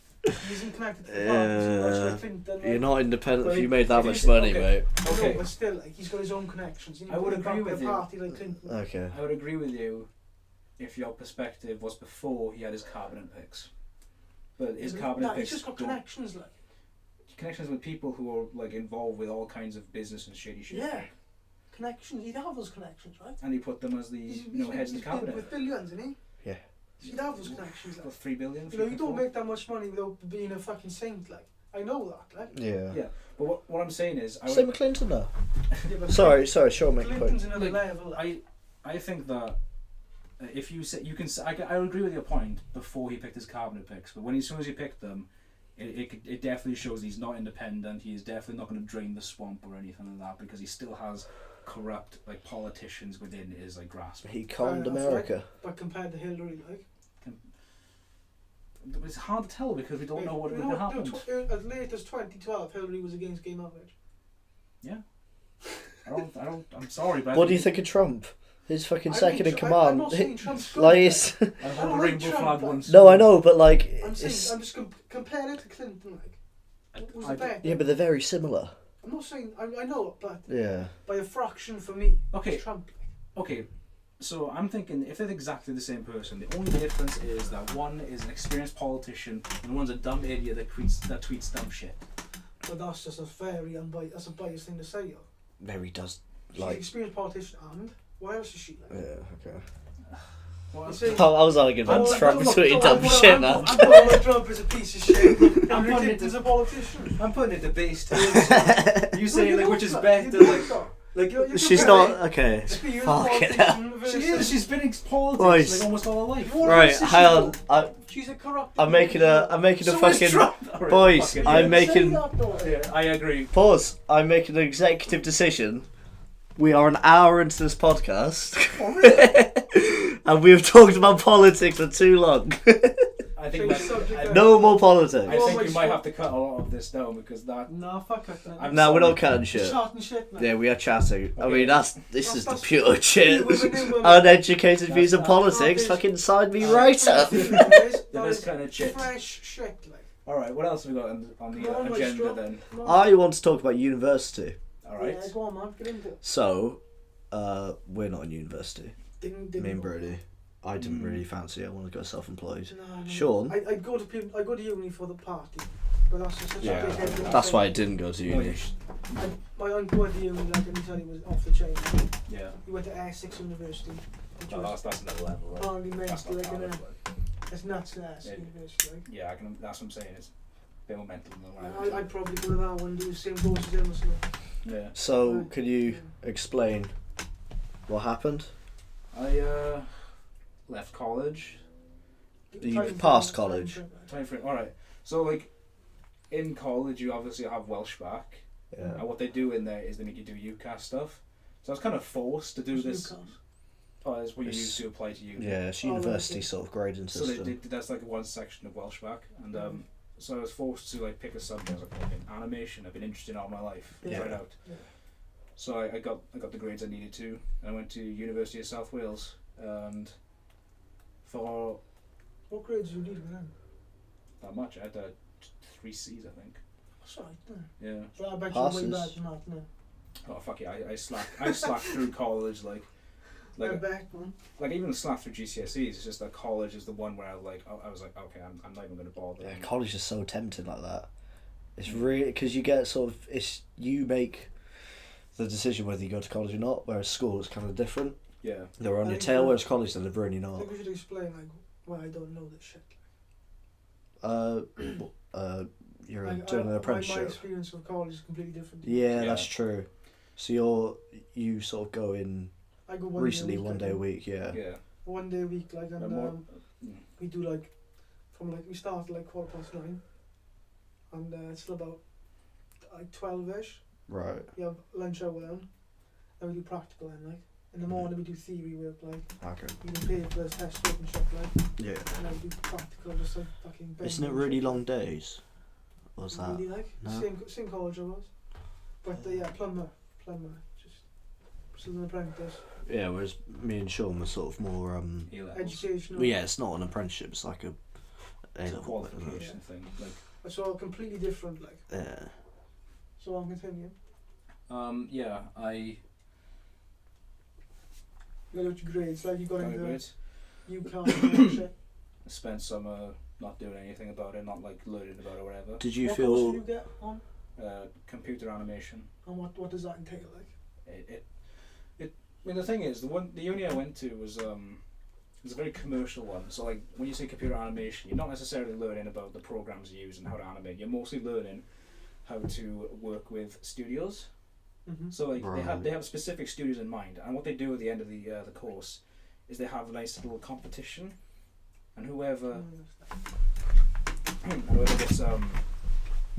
B: He isn't connected to the party. Like Clinton, like,
A: You're not independent if you made
C: If
A: that
C: you
A: much
C: say-
A: money,
C: okay.
A: mate.
B: I know,
C: Okay.
B: but still, like, he's got his own connections.
C: I would
B: He's
C: agree
B: back
C: with
B: a
C: you.
B: party like Clinton.
A: Okay.
C: I would agree with you if your perspective was before he had his cabinet picks. But his cabinet
B: He's
C: picks
B: just got
C: don't-
B: connections, like.
C: connections with people who are like involved with all kinds of business and shady shit.
B: Yeah. Connections. He'd have those connections, right?
C: And he put them as the heads of the cabinet.
B: With billions, isn't he?
A: Yeah.
B: He'd have those connections,
C: Got
B: like.
C: 3 billion.
B: You know, you don't make that much money without being a fucking saint, like. I know that, like.
A: Yeah.
C: Yeah, but what I'm saying is, I
A: Same
C: would,
A: with Clinton though.
B: Yeah, but
A: Sorry, show me. Quick.
B: Clinton's another
C: Like,
B: level. Like.
C: I think that if you say you can, I would agree with your point before he picked his cabinet picks, but as soon as he picked them, it definitely shows he's not independent. He is definitely not going to drain the swamp or anything like that because he still has corrupt like politicians within his like grasp.
A: He conned
B: enough,
A: America.
B: But compared to Hillary, like.
C: It's hard to tell because we don't know what
B: You
C: would have
B: know,
C: happened.
B: as late as 2012, Hillary was against gay marriage.
C: Yeah. I'm sorry, but
A: What do you think of Trump? His fucking
B: I
A: second
B: think
A: in
B: I'm
A: command.
B: not saying Trump's good.
A: Like, it's-
C: I
B: I
C: hold
B: don't
C: the
B: like
C: rainbow
B: Trump,
C: flag
B: but-
C: once.
A: no, I know, but like,
B: I'm
A: it's,
B: saying, I'm just comparing it to Clinton, like. Who's
C: I
B: the better?
A: yeah, but they're very similar.
B: I'm not saying, I know, but
A: Yeah.
B: by a fraction for me,
C: Okay.
B: it's Trump.
C: Okay, so I'm thinking if they're exactly the same person, the only difference is that one is an experienced politician and one's a dumb idiot that tweets dumb shit.
B: But that's just a very unbiased, that's a biased thing to say, yo.
A: Mary does
B: She's an
A: like.
B: experienced politician, and what else is she like?
A: Yeah. Okay.
C: Well,
B: You see-
A: I was arguing about
B: Oh,
A: Trump
B: look,
A: tweeting
B: look,
A: dumb
B: I'm-
A: shit,
B: I'm-
A: man.
B: I'm calling Trump as a piece of shit.
C: I'm
B: Hillary
C: putting it
B: Clinton's a politician.
C: I'm putting it to base too. You
B: Well,
C: say
B: you
C: like
B: don't
C: which is
B: like-
C: better,
B: you
C: like
B: don't.
C: like
B: You're
A: She's
B: comparing
A: not okay.
B: experienced
A: Fucking
B: politician
A: hell.
B: versus-
C: she is. She's been in politics
A: Boys.
C: like almost all her life.
B: What
A: Right,
B: else is she
A: hang on.
B: though? She's a corrupt.
A: I'm making a
C: So is
A: fucking
C: Trump. Alright,
A: boys.
C: fuck it,
A: I'm
C: yeah.
A: making
C: Yeah, I agree.
A: pause. I'm making an executive decision. We are an hour into this podcast, and we've talked about politics for too long.
C: I think
B: Change
C: that,
B: subject.
A: No more
C: I
A: politics.
B: Oh
C: think
B: my
C: we might
B: God.
C: have to cut a lot of this down because that.
B: Nah, fuck it.
C: I'm
A: No, we're
C: sorry.
A: not cutting shit.
B: Chatting shit, man.
A: Yeah, we are chatting. I
C: Okay.
A: mean, this is the
B: That's-
A: pure shit.
B: women.
A: Uneducated views of
C: That's-
A: politics
B: that's-
A: fucking sign me right up.
C: The best kind of shit.
B: Fresh shit, like.
C: All right, what else have we got on the
B: Come on,
C: agenda
B: Maestro.
C: then?
B: Come on.
A: I want to talk about university.
C: All right.
B: Yeah, go on, man. Get into it.
A: So, we're not in university.
B: Ding,
A: Me and
B: go.
A: Brady. I didn't
C: Mm.
A: really fancy it. I want to go self-employed.
B: No.
A: Sean?
B: I go to uni for the party, but that's just such a
C: Yeah,
B: dickhead thing
A: That's
B: to
A: why I
B: say.
A: didn't go to
C: No,
A: uni.
B: My uncle went to uni, like, and he said he was off the chain.
C: Yeah.
B: He went to Essex University, which
C: No,
B: was
C: that's another level, right?
B: apparently meant
C: That's
B: to be
C: not
B: like an
C: college, but
B: it's nuts to Essex
C: Yeah.
B: University. Like.
C: yeah, I can. That's what I'm saying. It's a bit more mental than
B: I'd probably go to that one and do the same course as him or something.
C: Yeah.
A: So, can you explain what happened?
C: I left college.
A: You've passed college.
C: Time frame. All right. So like, in college, you obviously have Welsh back,
A: Yeah.
C: and what they do in there is they make you do UCAS stuff. So I was kind of forced to do this. Oh, that's what you
A: It's-
C: use to apply to uni.
A: Yeah, it's
B: Oh,
A: university
B: okay.
A: sort of grading
C: So
A: system.
C: that's like one section of Welsh back, and so I was forced to like pick a subject. I was like, okay, animation. I've been interested in all my life.
B: Yeah.
C: Try it out.
B: Yeah.
C: So I got the grades I needed to, and I went to University of South Wales, and for
B: What grades do you need with them?
C: that much I had 3 C's, I think.
B: That's alright, no.
C: Yeah.
B: But I bet
A: Passes.
B: you're way bad than that, no.
C: Oh fuck yeah! I slacked through college like
B: I bet, man.
C: like even slacked through GCSEs. It's just that college is the one where I was like okay, I'm not even gonna bother.
A: Yeah, college is so tempting like that. It's really because you get sort of you make the decision whether you go to college or not. Whereas school is kind of different.
C: Yeah.
A: They're on
B: I
A: your
B: think
A: tail,
B: that-
A: whereas college they're really
B: I
A: not.
B: think we should explain like why I don't know this shit.
A: You're
B: Like,
A: doing an
B: my
A: apprenticeship.
B: experience of college is completely different.
A: Yeah,
C: Yeah.
A: that's true. So you sort of go in
B: I go one
A: recently
B: day a week,
A: one
B: I
A: day a
B: think.
A: week, yeah.
C: Yeah.
B: 1 day a week, like, and
C: Mm.
B: we do like from like we start at like 9:15, and it's till about like 12ish.
A: Right.
B: You have lunch hour then we do practical then, like in the morning we do theory work, like
A: Okay.
B: we do papers, test work and shit, like,
A: Yeah.
B: and then we do practical just like fucking.
A: Isn't it
B: bending and
A: really
B: shit.
A: long days? What's that?
B: Really, like
A: No?
B: same college I was, but yeah, plumber, just still an apprentice.
A: Yeah, whereas me and Sean were sort of more
C: A-levels.
B: Educational.
A: well, yeah, it's not an apprenticeship, it's like a
C: It's a
A: A-level,
C: qualification thing. Like,
B: So completely different, like.
A: yeah.
B: So I'll continue.
C: yeah, I
B: You got your grades, like you got
C: got a
B: into
C: grade.
B: UCAS and shit.
C: I spent summer not doing anything about it, not like learning about it or whatever.
A: Did you
B: What
A: feel
B: course do you get on?
C: Computer animation.
B: And what does that entail, like?
C: I mean, the thing is, the uni I went to was a very commercial one. So like when you say computer animation, you're not necessarily learning about the programs you use and how to animate. You're mostly learning how to work with studios.
B: Mm-hmm.
C: So like
A: Right.
C: they have specific studios in mind, and what they do at the end of the course is they have a nice little competition, and whoever gets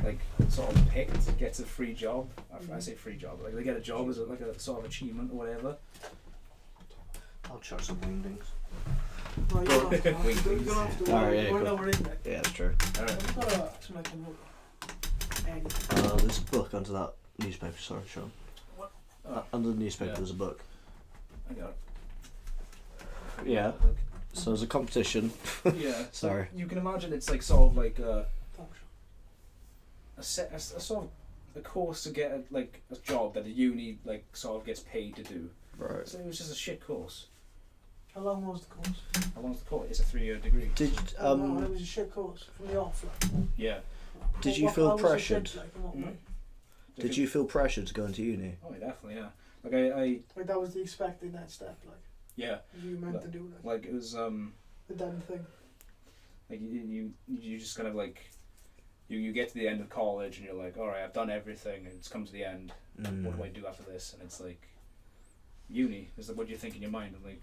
C: like sort of picked gets a free job. I say free job, like they get a job as like a sort of achievement or whatever.
A: I'll chuck some wingdings.
B: Right, you don't have to. You don't have to.
A: Alright, yeah,
B: We're
A: cool.
B: in there.
A: Yeah, that's true.
C: Alright.
B: I've got some like Eddie.
A: There's a book under that newspaper, sorry, Sean.
C: What? Oh.
A: Under the newspaper
C: Yeah.
A: there's a book.
C: I got it.
A: Yeah. So there's a competition.
C: Yeah. So
A: Sorry.
C: you can imagine it's like sort of like a sort of a course to get a job that the uni like sort of gets paid to do.
A: Right.
C: So it was just a shit course.
B: How long was the course?
C: How long's the course? It's a 3-year degree.
A: Did
B: No, it was a shit course from the off. Like.
C: Yeah.
A: Did you
B: How
A: feel
B: was the
A: pressured?
B: shit, like, in what
C: Mm.
B: way?
A: Did you feel pressured to go into uni?
C: Oh, yeah, definitely, yeah. Like I
B: Like that was the expected next step, like
C: yeah.
B: you meant to do, like
C: Like it was
B: the done thing.
C: like you just kind of like you get to the end of college and you're like, all right, I've done everything and it's come to the end. What do I do after this? And it's like uni is what you think in your mind, and like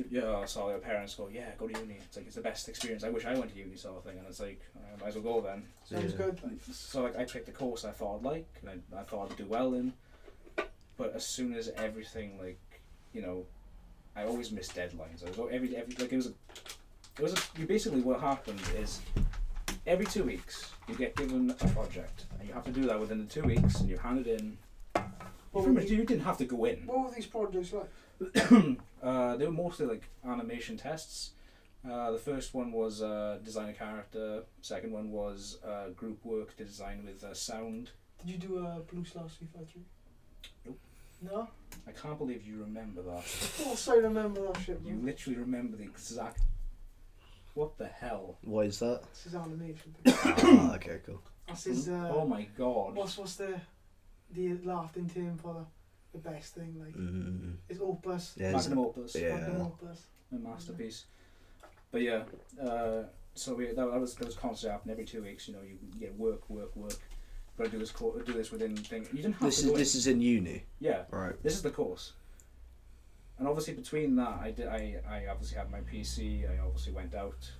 C: yeah, so your parents go, yeah, go to uni. It's like it's the best experience. I wish I went to uni, sort of thing. And it's like I might as well go then.
B: Sounds
A: Yeah.
B: good. Like.
C: So like I picked the course I thought I'd like, and I thought I'd do well in. But as soon as everything I always missed deadlines. I was every like it was you basically what happened is every 2 weeks you get given a project and you have to do that within the 2 weeks and you hand it in.
B: What
C: Pretty
B: were
C: much
B: the-
C: you didn't have to go in.
B: What were these projects like?
C: They were mostly like animation tests. The first one was design a character. Second one was group work to design with sound.
B: Did you do a Blue Slash 353?
C: Nope.
B: No?
C: I can't believe you remember that.
B: Of course I remember that shit,
C: You
B: man.
C: literally remember the exact. What the hell?
A: What is that?
B: This is animation thing.
A: Okay, cool.
B: This is
C: Oh my god.
B: what's the laughing term for the best thing, like it's opus.
A: Yeah,
C: Magnum opus.
A: yeah.
B: Magnum opus.
C: A masterpiece. But yeah, so that was constantly happening every 2 weeks. You get work. Got to do this within thing. You didn't have
A: This
C: to go
A: is in uni.
C: yeah.
A: Right.
C: This is the course. And obviously between that, I obviously had my PC. I obviously went out,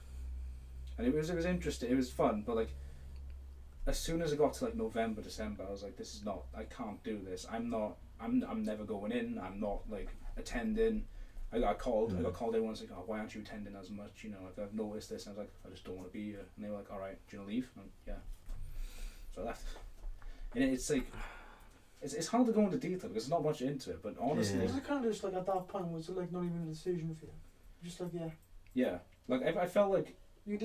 C: and it was interesting. It was fun, but like, as soon as it got to like November, December, I was like, this is not. I can't do this. I'm never going in. I'm not like attending. I got called. I got called in once. Like, oh, why aren't you attending as much? I've noticed this. And I was like, I just don't want to be here. And they were like, all right, do you want to leave? And yeah. So I left. And it's like, it's hard to go into detail because there's not much into it. But honestly,
A: Yeah.
B: Was it kind of just like at that point, was it like not even a decision for you? Just like, yeah.
C: yeah, like I felt like
B: It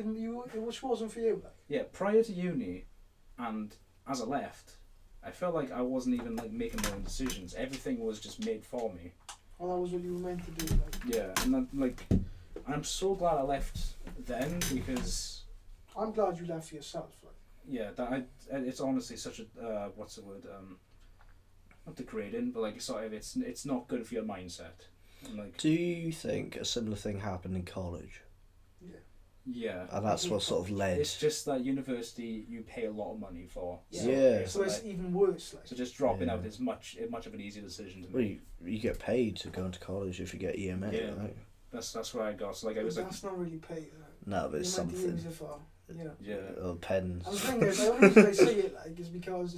B: wasn't for you, like.
C: yeah, prior to uni, and as I left, I felt like I wasn't even like making my own decisions. Everything was just made for me.
B: Well, that was what you were meant to do, like.
C: Yeah, and then, like, I'm so glad I left then because
B: I'm glad you left for yourself, like.
C: yeah, it's honestly such a what's the word not degrading, but like sort of it's not good for your mindset. And, like,
A: Do you think a similar thing happened in college?
C: yeah.
A: And that's what sort of led.
C: It's just that university you pay a lot of money for.
A: Yeah.
B: So it's even worse. Like.
C: So just dropping out is much of an easier decision to
A: Well,
C: make.
A: you get paid to go into college if you get EMA,
C: Yeah.
A: right?
C: That's what I got. So like I was
B: That's not really paid.
A: No, but it's
B: You might
A: something.
B: use it for,
C: yeah.
A: Or pens.
B: And the thing is, the only reason I say it like is because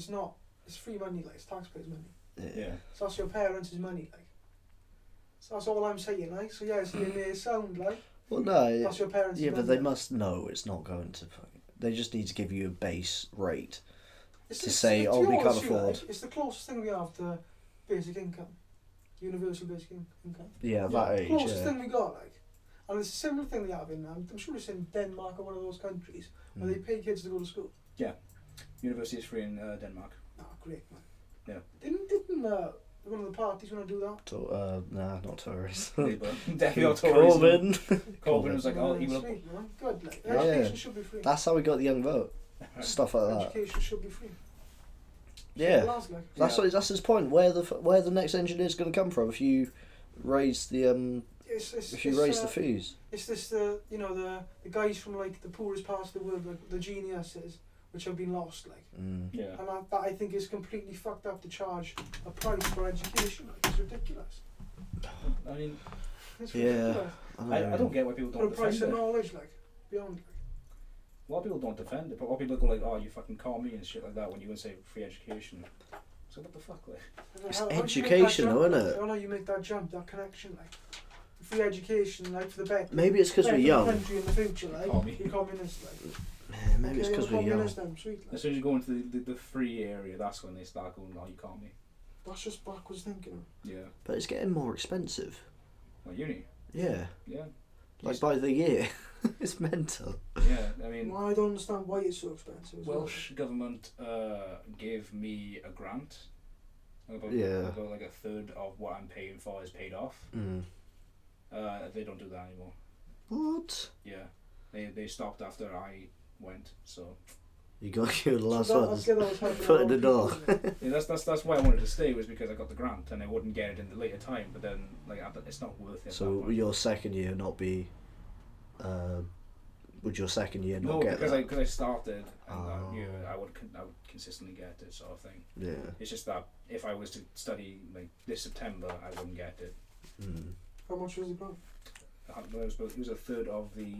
B: it's free money, like it's taxpayers' money.
C: Yeah.
B: So that's your parents' money, like. So that's all I'm saying, like. So yeah, so you may sound like.
A: Well, no.
B: That's your parents'
A: Yeah,
B: money.
A: but they must know it's not going to. They just need to give you a base rate. Say,
B: to
A: oh,
B: be
A: we can't
B: honest with you,
A: afford.
B: like, it's the closest thing we have to basic income, universal basic income.
A: Yeah, that age.
B: Closest
A: Yeah.
B: thing we got, like. And it's a similar thing they have in. I'm sure it's in Denmark or one of those countries where they pay kids to go to school.
C: University is free in Denmark.
B: Ah, great man.
C: Yeah.
B: Didn't one of the parties want to do that?
A: Nah, not tourists.
C: Labour. Definitely not tourism.
A: Corbyn.
C: Corbyn was like, oh,
B: Yeah,
C: he will.
B: sweet, man. Good. Like,
A: Yeah.
B: education should be free.
A: That's how we got the young vote. Stuff like that.
B: Education should be free.
A: Yeah.
B: Last, like.
A: That's his point. Where the next engineer's going to come from if you raise the the fees?
B: It's this the guys from like the poorest parts of the world, like the geniuses, which have been lost, like.
C: Yeah.
B: And that I think is completely fucked up to charge a price for education. Like, it's ridiculous.
C: I mean,
B: It's
A: Yeah.
B: ridiculous.
C: I don't get why people
B: Put
C: don't
B: a price
C: defend
B: of
C: it.
B: knowledge, like beyond. Like.
C: A lot of people don't defend it, but a lot of people go like, oh, you fucking call me and shit like that when you would say free education. So what the fuck, like?
A: It's
B: How do you make
A: education,
B: that
A: though,
B: jump,
A: isn't
B: like?
A: it?
B: How do you make that jump, that connection, like free education, like for the better.
A: Maybe it's because we're
B: better
A: young.
B: country in the future, like
C: Call me.
B: you're communist, like.
A: Yeah, maybe it's
B: Okay,
A: because
B: you're
A: we're young.
B: communist then, sweet, like.
C: As soon as you go into the free area, that's when they start going, oh, you call me.
B: That's just backwards thinking.
C: Yeah.
A: But it's getting more expensive.
C: Like uni.
A: Yeah.
C: Yeah.
A: Like by the year. It's mental.
C: Yeah, I mean,
B: Well, I don't understand why it's so expensive. As
C: Welsh government gave me a grant. About like a third of what I'm paying for is paid off.
A: Mm.
C: They don't do that anymore.
A: What?
C: Yeah, they stopped after I went. So
A: You got your last
B: So
A: ones.
B: that was helping
A: Foot
B: a
A: in
B: lot
A: the
B: of
A: door.
B: people, isn't it?
C: yeah, that's why I wanted to stay, was because I got the grant and I wouldn't get it in the later time. But then like it's not worth it.
A: So would your second year not be? Would your second year not
C: no,
A: get
C: because
A: that?
C: I started and
A: Oh.
C: I knew I would consistently get it, sort of thing.
A: Yeah.
C: It's just that if I was to study like this September, I wouldn't get it.
A: Mm.
B: How much was the grant?
C: It was a third of the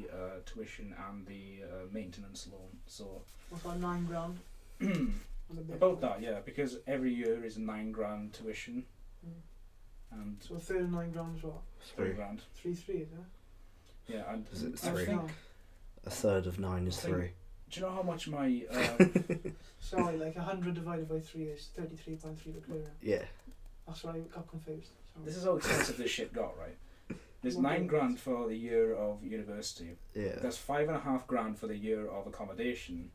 C: tuition and the maintenance loan. So
B: What's that, £9 grand? Was a bit.
C: about that, yeah, because every year is a £9,000 tuition and
B: So a third of £9 grand is what?
C: £3,000.
B: 3 is it?
C: Yeah, and
A: Is it
C: I
A: three?
C: think,
A: A third of 9 is
C: I think-
A: 3.
C: do you know how much my
B: Sorry, like 100 divided by 3 is 33.3 per clear.
A: Yeah.
B: That's why I got confused. Sorry.
C: this is how expensive this shit got, right? There's
B: What
C: £9,000
B: is-
C: for the year of university.
A: Yeah.
C: There's £5,500 for the year of accommodation,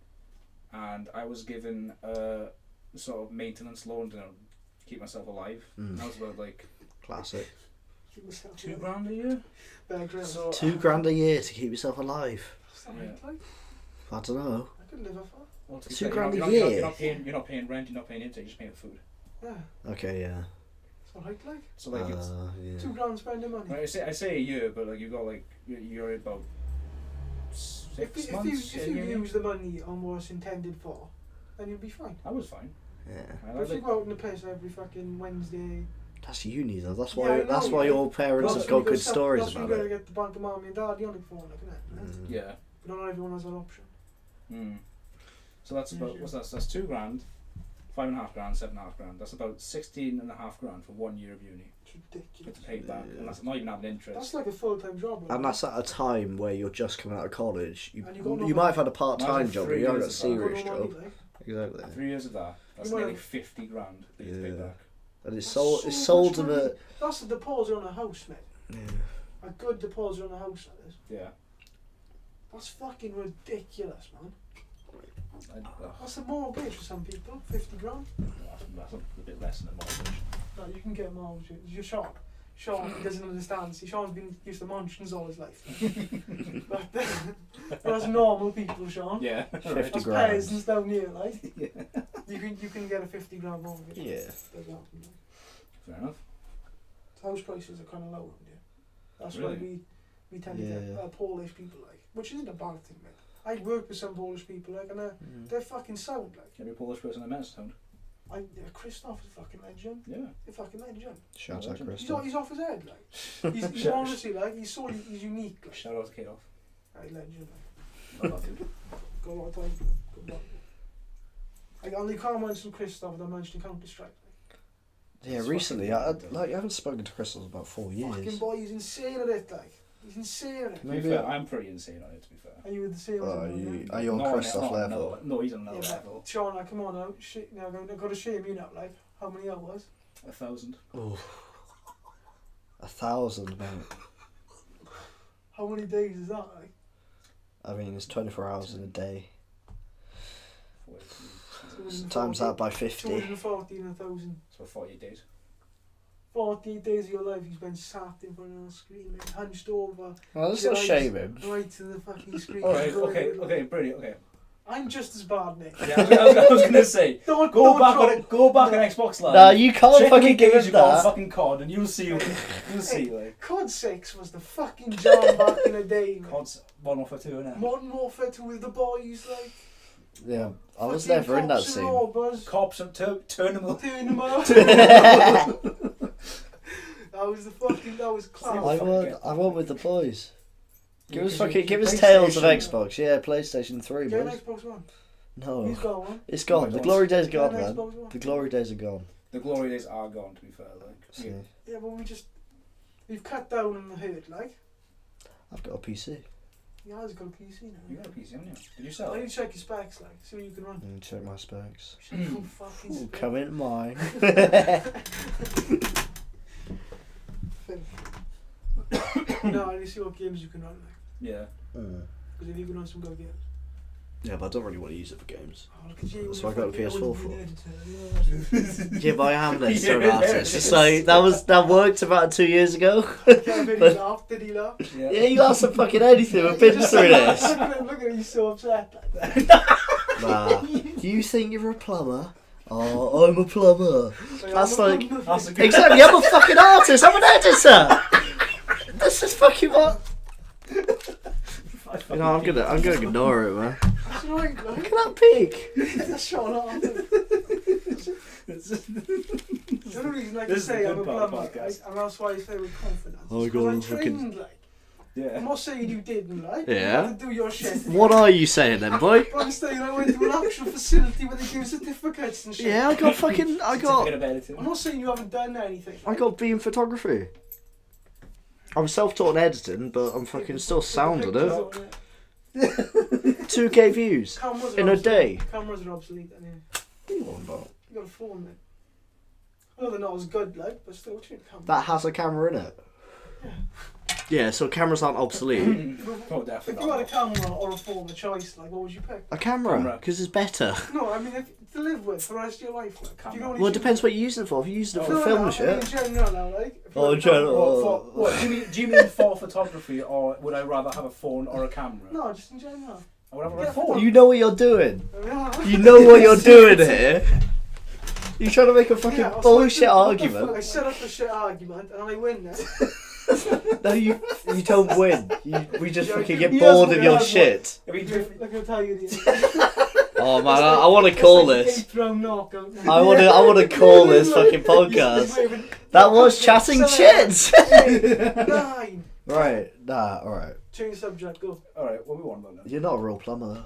C: and I was given a sort of maintenance loan to keep myself alive.
A: Mm.
C: That was about like
A: Classic.
B: Keep myself
C: £2,000 a year.
B: Bear Grylls.
C: So
A: £2,000 a year to keep yourself alive.
B: What's that
C: Yeah.
B: like?
A: I don't know.
B: I could live off that.
C: well, to be
A: £2,000
C: fair,
A: a
C: you're
A: year.
C: you're not paying rent. You're not paying interest. You're just paying food.
B: Yeah,
A: Okay, yeah.
B: that's what I'd like.
C: So like it's.
A: Yeah.
B: £2 grand spending money.
C: Right, I say a year, but like you've got like you're about 6 months.
B: If
C: in
B: you
C: uni.
B: use the money on what it's intended for, then you'll be fine.
C: I was fine.
A: Yeah.
C: I
B: But if you go out in the piss every fucking Wednesday,
A: That's uni though. That's
B: Yeah,
A: why.
B: I know,
A: That's why
B: yeah.
A: your parents
B: that's
A: have
B: when
A: got
B: you
A: good
B: stuff-
A: stories
B: that's when
A: about
B: you
A: it.
B: gotta get the bank of mum and dad on the phone, like, innit?
A: Mm.
C: Yeah.
B: But not everyone has that option.
C: Mm. So that's about what's that? So that's £2,000, £5,500, £7,500. That's about £16,500 for 1 year of uni.
B: It's
C: You
B: ridiculous.
C: have to pay back,
A: Yeah.
C: and that's not even having interest.
B: That's like a full-time job. Like.
A: And that's at a time where you're just coming out of college. You,
B: And you got no
A: you might have
B: money.
A: had a part-time
C: Imagine
A: job, but
C: 3
A: you haven't got a
C: years of that.
B: You've got
A: serious
B: no
A: job.
B: money, like.
A: Exactly.
C: 3 years of that. That's
B: You might
C: nearly
B: have-
C: £50,000 that you have to pay
A: Yeah.
C: back.
A: And it's
B: That's
A: sold.
B: so
A: It's
B: much
A: sold in
B: money.
A: a.
B: That's the deposit on a house, mate.
A: Yeah.
B: A good deposit on a house, that is.
C: Yeah.
B: That's fucking ridiculous, man.
C: I,
B: That's a mortgage for some people, 50 grand.
C: that's a bit less than a mortgage.
B: No, you can get a mortgage. You're Sean. Sean he doesn't understand. See, Sean's been used to mansions all his life. but that's normal people, Sean.
C: Yeah.
A: 50
B: That's
A: grand.
B: peasants down here, like. You can get a 50 grand mortgage.
A: Yeah.
B: Does happen, like.
C: Fair enough.
B: House prices are kind of low around here. That's
C: Really?
B: why we tend to
A: Yeah.
B: get Polish people, like, which isn't a bad thing, mate. I work with some Polish people, like, and they're fucking sound, like.
C: Can be a Polish person I met sound.
B: Christoph is a fucking legend.
C: Yeah.
B: He's a fucking legend.
A: Shout out
C: Legend.
A: Christoph.
B: He's off his head, like. He's honestly, like, he's unique, like.
C: Shout out to Kate off.
B: Right, legend, like.
C: Love that dude.
B: Got a lot of time. Good luck. Like, only can't mention Christoph without mentioning Counter-Strike.
A: Yeah,
C: It's
A: recently,
C: fucking
A: I haven't spoken to Crystal in about 4
B: Fucking
A: years.
B: boy, he's insane at it, like. He's insane at it.
C: To be
A: Maybe
C: fair, I'm pretty insane on it, to be fair.
B: Are you the same
A: Oh,
B: as him?
A: are you on
C: No,
A: Christoph
C: not on
A: level?
C: another- No, he's on another
B: Yeah,
C: level.
B: but Sean, like, come on now. Shit, now I've got to shame you now, like. How many hours?
C: 1,000.
A: Oh, 1,000, mate.
B: How many days is that, like?
A: I mean, it's 24 hours in a day.
C: 40,
A: Times that by 50.
B: 240 and 1,000.
C: so 48 days.
B: 48 days of your life you spent sat in front of a screen, like, hunched over,
A: Well, let's
B: Your
A: not
B: eyes-
A: shame him.
B: right to the fucking screen.
C: Alright, okay, Brady, okay.
B: I'm just as bad, Nick.
C: Yeah, I was gonna say,
B: Don't
C: go back
B: try-
C: on Xbox Live.
A: Nah, you can't
C: Check
A: fucking
C: the
A: give
C: games
A: him
C: you got on
A: that.
C: fucking COD and you'll see, like.
B: COD 6 was the fucking jam back in the day. man.
C: COD's Modern Warfare 2, innit?
B: Modern Warfare 2 with the boys, like.
A: Yeah, I was
B: fucking
A: never in that
B: cops and
A: scene.
B: robbers,
C: Cops and turn them
B: turn them out. That was the fucking, that was class.
A: I won with the boys. Give us
C: Because you-
A: give us Tales of
C: PlayStation.
A: Xbox. Yeah, PlayStation 3,
B: Get an
A: boys.
B: Xbox One.
A: No,
B: He's got one.
A: it's gone. The
C: Xbox.
A: glory days are
B: Get
A: gone,
B: an
A: man.
B: Xbox One.
A: The glory days are gone.
C: The glory days are gone, to be fair, like.
A: See,
B: Yeah, but we've cut down on the hurt, like.
A: I've got a PC.
B: He has got a PC now.
C: You got a PC, haven't you? Did you sell
B: I need
C: it?
B: to check your specs, like, see what you can run.
A: Let me check my specs.
B: Check your fucking
A: Ooh,
B: specs.
A: come in mine.
B: No, I need to see what games you can run, like.
C: Yeah.
B: Because if you can run some good games.
A: Yeah, but I don't really want to use it for games.
B: Oh, look at you.
A: So I got a PS4 for.
B: for.
A: Yeah, but I am an editor
C: Yeah,
A: artist.
C: it
A: So that worked about 2 years ago.
B: Did he laugh? Did he laugh?
C: Yeah.
A: Yeah, you asked for fucking anything. We've been through this.
B: Look at him, he's so upset.
A: Nah. Do you think you're a plumber? Oh, I'm a plumber. That's like-
C: That's a good.
A: Exactly, I'm a fucking artist. I'm an editor. This is fucking what. You know, I'm gonna ignore it, man.
B: That's right,
A: Look
B: like.
A: at that peak.
B: That's Sean Arthur. The only reason I can
C: This is
B: say
C: the
B: I'm a
C: good part of the
B: plumber,
C: podcast.
B: like, and that's why I say with confidence.
A: Oh,
B: Because
A: God,
B: I
A: fucking-
B: trained, like. I'm
C: Yeah.
B: not saying you didn't, like.
A: Yeah.
B: You had to do your shit.
A: What are you saying then, boy?
B: But I'm saying I went to an actual facility where they give certificates and shit.
A: Yeah, I got
C: Certificate of editing.
B: I'm not saying you haven't done anything.
A: I got B in photography. I'm self-taught in editing, but I'm fucking still sound at it. 2K views
B: Cameras are
A: in a
B: obsolete.
A: day.
B: Cameras are obsolete, anyway.
A: What are you on about?
B: You got a phone, man. I know they're not as good, like, but still, what you mean, camera?
A: That has a camera in it. Yeah, so cameras aren't obsolete.
C: Oh,
B: If
C: definitely
B: you had a
C: not.
B: camera or a phone, a choice, like, what would you pick?
A: A camera,
C: Camera.
A: because it's better.
B: No, I mean, to live with for the rest of your life, like, if you
C: Camera.
B: can only
A: Well, it
B: shoot-
A: depends what you're using it for. If you're using it for
B: No,
A: film
B: no,
A: and
B: I mean, in
A: shit.
B: general now, like. if you
A: Oh,
B: had a
A: in general.
B: camera-
C: What, do you mean for photography, or would I rather have a phone or a camera?
B: No, just in general.
C: I would have a
B: Yeah,
C: phone.
A: You know what you're doing.
B: Yeah.
A: You know what you're doing here. You're trying to make a fucking
B: Yeah,
A: bullshit
B: what the fuck? I
A: argument.
B: set up a shit argument and I win now.
A: No, you don't win. We just
B: Yeah,
A: fucking get
B: he
A: bored
B: has
A: of your
B: one.
A: shit.
C: I mean,
B: Look, I'll tell you the
A: Oh man, I want to call this.
B: Eighth round knockout.
A: I want to call this fucking podcast. That was chatting shit.
B: 9.
A: Right, nah, alright.
B: Change subject, go.
C: alright, what we want about now?
A: You're not a real plumber.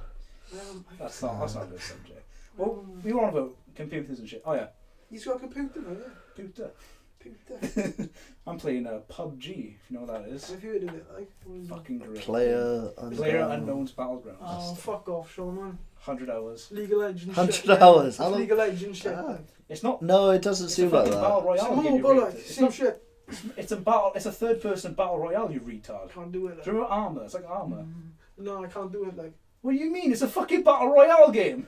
C: That's not a good subject. Well, we want about computers and shit. Oh yeah,
B: He's got a computer, right?
C: computer.
B: Computer.
C: I'm playing PUBG, if you know what that is.
B: I've heard of it, like. What is it?
C: Fucking great.
A: Player
C: Unknown's Battlegrounds.
B: Oh, fuck off, Sean, man.
C: 100 hours.
B: League of Legends
A: 100
B: shit. man.
A: hours.
B: It's
A: How long-
B: League of Legends shit.
A: Ah.
B: man.
C: It's not.
A: No, it doesn't
C: It's a
A: seem like
C: fucking battle
A: that.
B: It's a
C: royale game. You
B: mobile,
C: retard.
B: like.
C: It's
B: Same
C: not.
B: shit.
C: It's a battle. It's a third-person battle royale. You retard.
B: Can't do it,
C: Do
B: like.
C: you remember Armour? It's like Armour.
B: No, I can't do it, like.
C: What do you mean? It's a fucking battle royale game.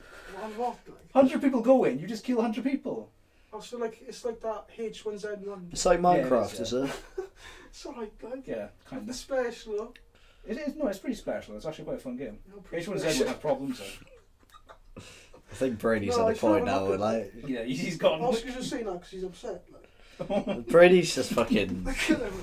B: What, like?
C: 100 people go in. You just kill 100 people.
B: Oh, so, like, it's like that H1Z1.
A: It's like
C: Yeah, it
A: Minecraft,
C: is,
A: is it?
B: It's alright, like.
C: Yeah, kind
B: The
C: of.
B: special, though.
C: It is. No, it's pretty special. It's actually quite a fun game.
B: No, pretty
C: H1Z1
B: special.
C: have problems though.
A: I think Brady's
B: No,
A: at
B: I
A: the point
B: can't
A: now where
B: look
A: like
C: Yeah, he's gone.
B: Oscar's just saying that because he's upset. Like.
A: Brady's just fucking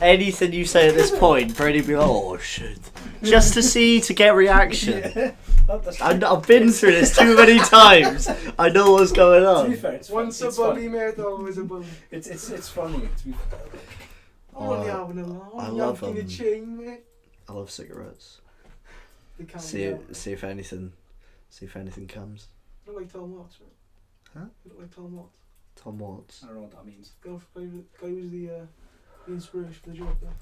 A: anything you say at this point. Brady be like, oh shit, just to get reaction.
C: Yeah. That's
A: I've been through this too many times. I know what's going
C: To be
A: on.
C: fair, it's
B: Once a
C: it's
B: bully,
C: funny.
B: mate, always a bully.
C: It's funny. To be fair.
B: I'm only having a laugh.
A: I
B: I'm
A: love
B: yanking a
A: 'em.
B: chain, mate.
A: I love cigarettes.
B: They can't
A: See if anything comes.
B: You look like Tom Watts, mate.
A: Huh?
B: You look like Tom Watts.
A: Tom Watts.
C: I don't know what that means.
B: Guy who's the inspiration for the Joker.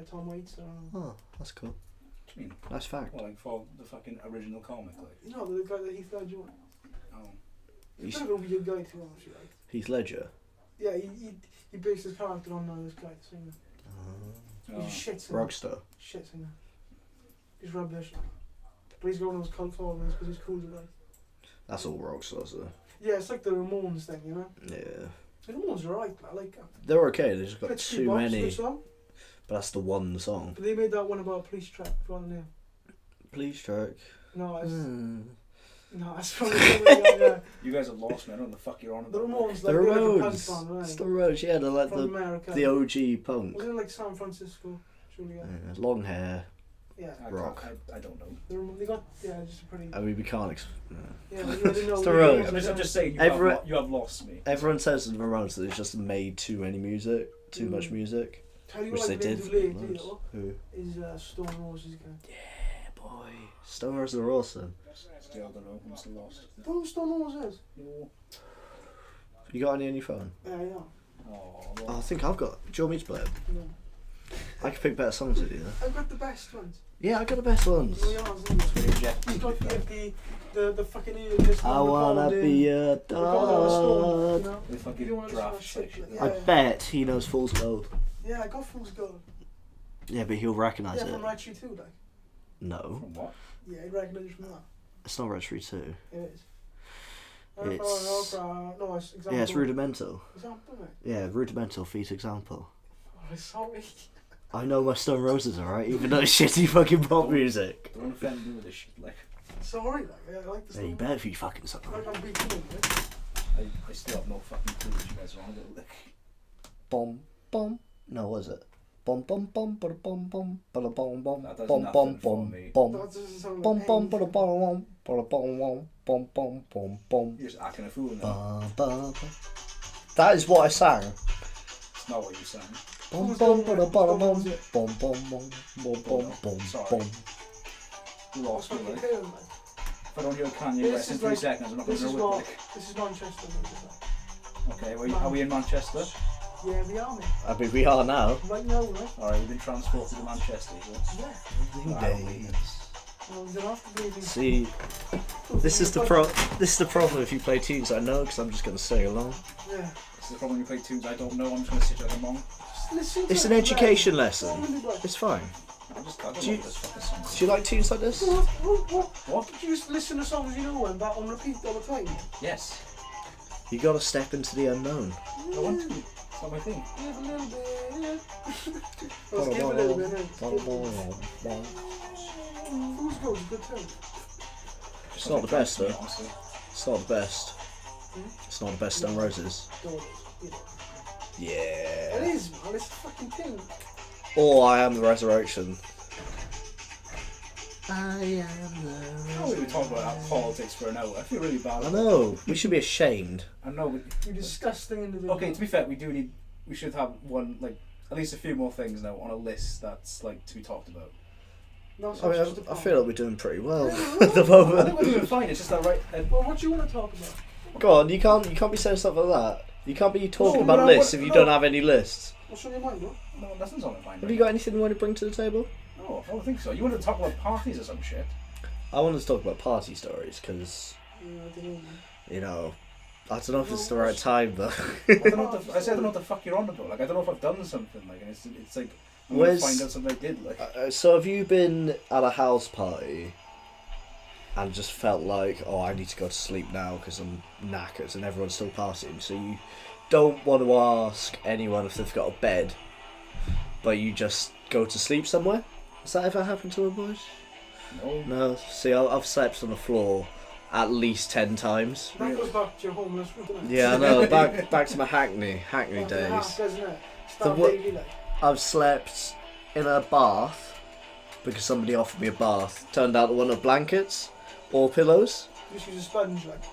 B: Tom Waits.
A: Oh, that's cool.
C: What do you mean?
A: Nice fact.
C: Well, like for the fucking original comic, like.
B: You know, the guy that Heath Ledger one.
C: Oh.
B: He's kind of a weird guy, to be honest with you, like.
A: Heath Ledger.
B: Yeah, he based his character on this guy, the singer.
C: Oh.
B: He's a shit singer.
A: Rockstar.
B: Shit singer. He's rubbish. But he's got one of those cult followers because he's cool to like.
A: That's all rockstars though.
B: Yeah, it's like the Ramones thing, you know?
A: Yeah.
B: The Ramones are alright, I like them.
A: They're okay. They just got
B: It's
A: too many.
B: Song,
A: But that's the one song.
B: but they made that one about a police track. Do you want to know?
A: Please track.
B: No, it's,
A: Hmm.
B: no, it's from the
C: You guys have lost me. I don't know what the fuck you're on
B: The
C: about.
B: Ramones,
A: The
B: like, they're like a punk
A: Roads.
B: band, right?
A: It's the Roads. Yeah, they're like
B: From America.
A: the OG punk.
B: Wasn't it like San Francisco? Surely, yeah.
A: Long hair.
B: Yeah.
C: Rock. I don't know.
B: They got, just a pretty.
A: I mean, we can't.
B: Yeah, I didn't know.
A: It's the Roads.
C: I'm just saying, you have lost me.
A: Everyone says the Ramones that they just made too many music, too much music,
B: Tell you
A: which
B: what
A: they
B: I've
A: did.
B: been
A: for
B: to
A: the
B: lately,
A: Ramones.
B: though,
A: Who?
B: is Stone Roses again.
A: Yeah, boy. Stone Roses are awesome.
C: Still don't know. I'm still lost.
B: Don't know who Stone Roses?
C: No.
A: You got any on your phone?
B: Yeah.
C: Oh,
A: Oh, I think I've got. Do you want me to play it?
B: No.
A: I can pick better songs with you. Though.
B: I've got the best ones.
A: Yeah, I got the best ones.
B: No, yours, isn't it? He's got the fucking alias.
A: I wanna be a
B: Stone, you
A: dog.
B: know?
C: The fucking
B: You don't wanna
C: draft
B: listen to
C: section.
B: shit,
A: I bet he knows Fool's Gold.
B: Yeah, I got Fool's Gold.
A: Yeah, but he'll recognise
B: Yeah,
A: it.
B: from Red Tree 2, like.
A: No,
C: From what?
B: Yeah, he'd recognise it from that.
A: it's not Red Tree 2.
B: It is.
A: It's-
B: No, it's example.
A: Yeah, it's Rudimental.
B: Example, mate.
A: Yeah, Rudimental feat example.
B: Oh, sorry.
A: I know my Stone Roses, alright, even though it's shitty fucking pop music.
C: Don't offend me with this shit. Like,
B: Sorry, like, I like the
A: Yeah, you
B: song.
A: better if you fucking suck.
B: Like, I'm beating him, mate.
C: I still have no fucking clue what you guys are on about. Like,
A: Bom, bom. No, what is it? Bom, bom, bom, bada bom, bom, bada bom, bom,
C: That does
A: bom,
C: nothing
A: bom,
C: for
A: bom,
C: me.
A: bom,
B: That doesn't sound
A: bom,
B: like
A: bom, bada
B: anything.
A: bom, bada bom, bom, bom, bom, bom.
C: you're just acting a fool now.
A: Ba, ba, ba. That is what I sang.
C: It's not what you're saying.
A: Bom,
B: Who's
A: bom,
B: going
A: bada
B: with
A: bom,
B: Stone
A: bom,
B: Roses?
A: bom, bom, bom, bom, bom, bom,
C: Sorry.
A: bom.
C: You
B: That's
C: lost me.
B: fucking
C: Like,
B: cool, man.
C: if I don't hear Kanye
B: This
C: West in
B: is
C: 3
B: like-
C: seconds, I'm not going
B: This
C: to
B: is
C: know
B: what.
C: it.
B: This is Manchester, mate.
C: Okay, are we in Manchester?
B: Yeah, we are, mate.
A: I mean, we are now.
B: Right now, right?
C: Alright, we've been transported to Manchester.
B: Yeah.
C: I don't believe it.
B: Well, you don't have to believe me.
A: See, this is the problem if you play tunes I know, because I'm just gonna sing along.
B: Yeah.
C: This is the problem when you play tunes I don't know. I'm just going to sit like a monk.
B: Just listen to
A: It's
B: it,
A: an
B: right?
A: education
B: Don't
A: lesson.
B: really like-
A: It's fine.
C: I don't
A: Do you-
C: know this fucking song.
A: Do you like tunes like this?
B: What? Did you just listen to songs you know and that on repeat all the time?
C: Yes.
A: You gotta step into the unknown.
C: I want to. It's not my thing.
B: Give a little bit. Let's give a little bit. Who's good? Good too.
C: Just
A: not the best, though.
C: Honestly.
A: It's not the best. It's not the best Stone Roses.
B: It
A: Yeah.
B: is, man. It's a fucking thing.
A: Or I Am the Resurrection. I am the
C: How are we talking about politics for an hour? I feel really bad.
A: I know. We should be ashamed.
C: I know.
B: You disgusting individual.
C: Okay, to be fair, we should have one, like, at least a few more things now on a list that's, like, to be talked about.
B: No, it's
A: I mean,
B: just a
A: I feel like we're doing pretty well at the
C: I think
A: moment.
C: we're doing fine, it's just that, right?
B: Well, what do you want to talk about?
A: Go on, you can't be saying stuff like that. You can't be talking
B: No,
A: about
B: but I
A: lists
B: want-
A: if you
B: no.
A: don't have any lists.
B: What's on your mind, bro?
C: No, nothing's on my mind.
A: Have you got anything you want to bring to the table?
C: No, I don't think so. You wanted to talk about parties or some shit?
A: I wanted to talk about party stories because,
B: Yeah, I don't know.
A: you know, I don't know if it's the right time, but
C: I don't know what the, I said I don't know what the fuck you're on about. Like, I don't know if I've done something, like, and it's like, I'm gonna
A: Where's-
C: find out something I did, like.
A: So have you been at a house party and just felt like, oh, I need to go to sleep now because I'm knackered and everyone's still partying, so you don't want to ask anyone if they've got a bed, but you just go to sleep somewhere? Has that ever happened to a boys?
C: No.
A: No. See, I've slept on the floor at least 10 times.
B: That goes back to your homeless route, doesn't it?
A: Yeah, I know. Back to my Hackney
B: Back to the
A: days.
B: house, doesn't it?
A: The
B: Start
A: wo-
B: daily, like.
A: I've slept in a bath because somebody offered me a bath. Turned out to one of blankets or pillows.
B: Just use a sponge, like.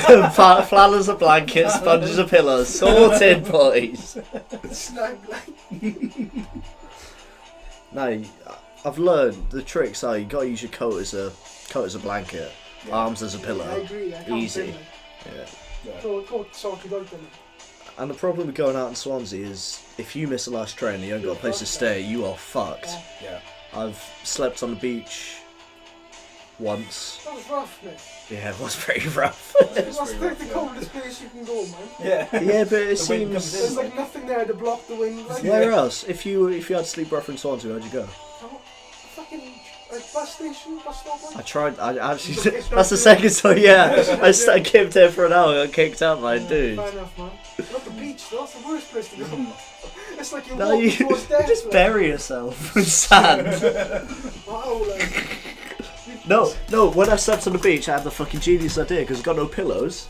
B: Or a flower,
A: Flannels a blanket, sponges a pillows. Sorted, boys.
B: snug, like.
A: No, I've learned the tricks are you gotta use your coat as a blanket, arms as a
B: I
A: pillow.
B: agree, I can't
A: Easy.
B: say, like.
A: Yeah.
B: Go sort it out, then.
A: And the problem with going out in Swansea is if you miss the last train and you haven't got a place to stay, you are fucked.
B: Yeah.
C: Yeah.
A: I've slept on the beach once.
B: That was rough, mate.
A: Yeah, it was pretty rough.
B: That's like the coldest place you can go, man.
C: Yeah.
A: Yeah, but it
C: The wind comes
A: seems.
C: in.
B: There's like nothing there to block the wind, like.
A: Where else? If you had to sleep rough in Swansea, where'd you go?
B: Oh, fucking bus station, bus stop,
A: I
B: like.
A: tried. I actually.
B: You got kicked
A: That's the
B: out,
A: second time. Yeah, I kept there for an hour. Got kicked out by a
B: Yeah,
A: dude.
B: Fair enough, man. Not the beach, though. That's the worst place to go. It's like you're
A: No,
B: walking
A: you
B: towards death.
A: just
B: like.
A: bury yourself in sand.
B: Wow, like.
A: No. When I slept on the beach, I had the fucking genius idea because I've got no pillows.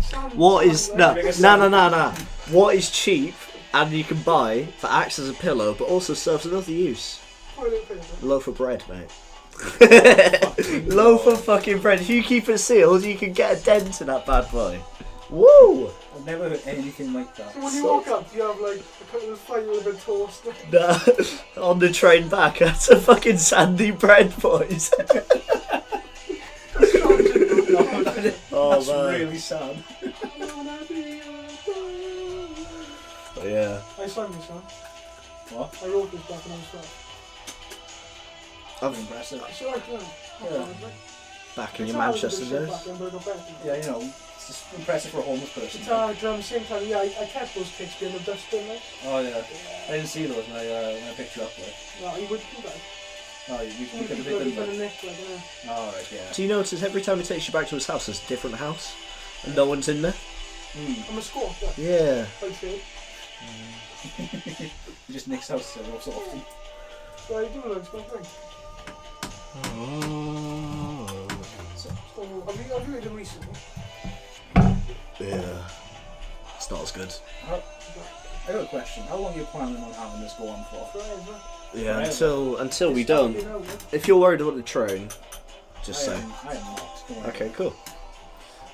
B: Sand,
A: What is
B: sand,
A: no?
B: like.
A: No. What is cheap and you can buy that acts as a pillow, but also serves another use?
B: Toilet paper.
A: Loaf of bread, mate. Loaf of fucking bread. If you keep it sealed, you can get a dent in that bad boy. Woo!
C: I've never heard anything like that.
B: So when you walk up, you have like a couple of fire with a toast.
A: Nah, on the train back, that's a fucking sandy bread, boys. Oh
C: That's
A: man.
C: really sad.
A: Yeah.
B: I sang this song.
C: What?
B: I wrote this back when I was 12.
A: I'm
C: Impressive.
B: It's alright, man.
C: Yeah.
A: back in your Manchester days.
C: Yeah, you know, it's just impressive for a homeless person.
B: Guitar, drums, same time. Yeah, I kept those kicks being the dustbin, like.
C: Oh yeah. I didn't see those when I picked you up. Like.
B: No, you would do that.
C: Oh, you
B: You
C: could have
B: could
C: been
B: have
C: like.
B: neck, like, yeah.
C: Oh right, yeah.
A: Do you notice every time he takes you back to his house, there's a different house? And no one's in there?
B: I'm a squat, yeah.
A: Yeah.
B: By trade.
C: You just Nick's house so often.
B: So I do like stuff, like. So, have you read them recently?
A: Yeah. It's not as good.
C: I got a question. How long are you planning on having this go on for?
B: Forever.
A: Yeah,
C: Forever.
A: until we
B: It's
A: don't.
B: fucking over.
A: If you're worried about the train, just
C: I
A: say.
C: am not. Don't worry.
A: Okay, cool.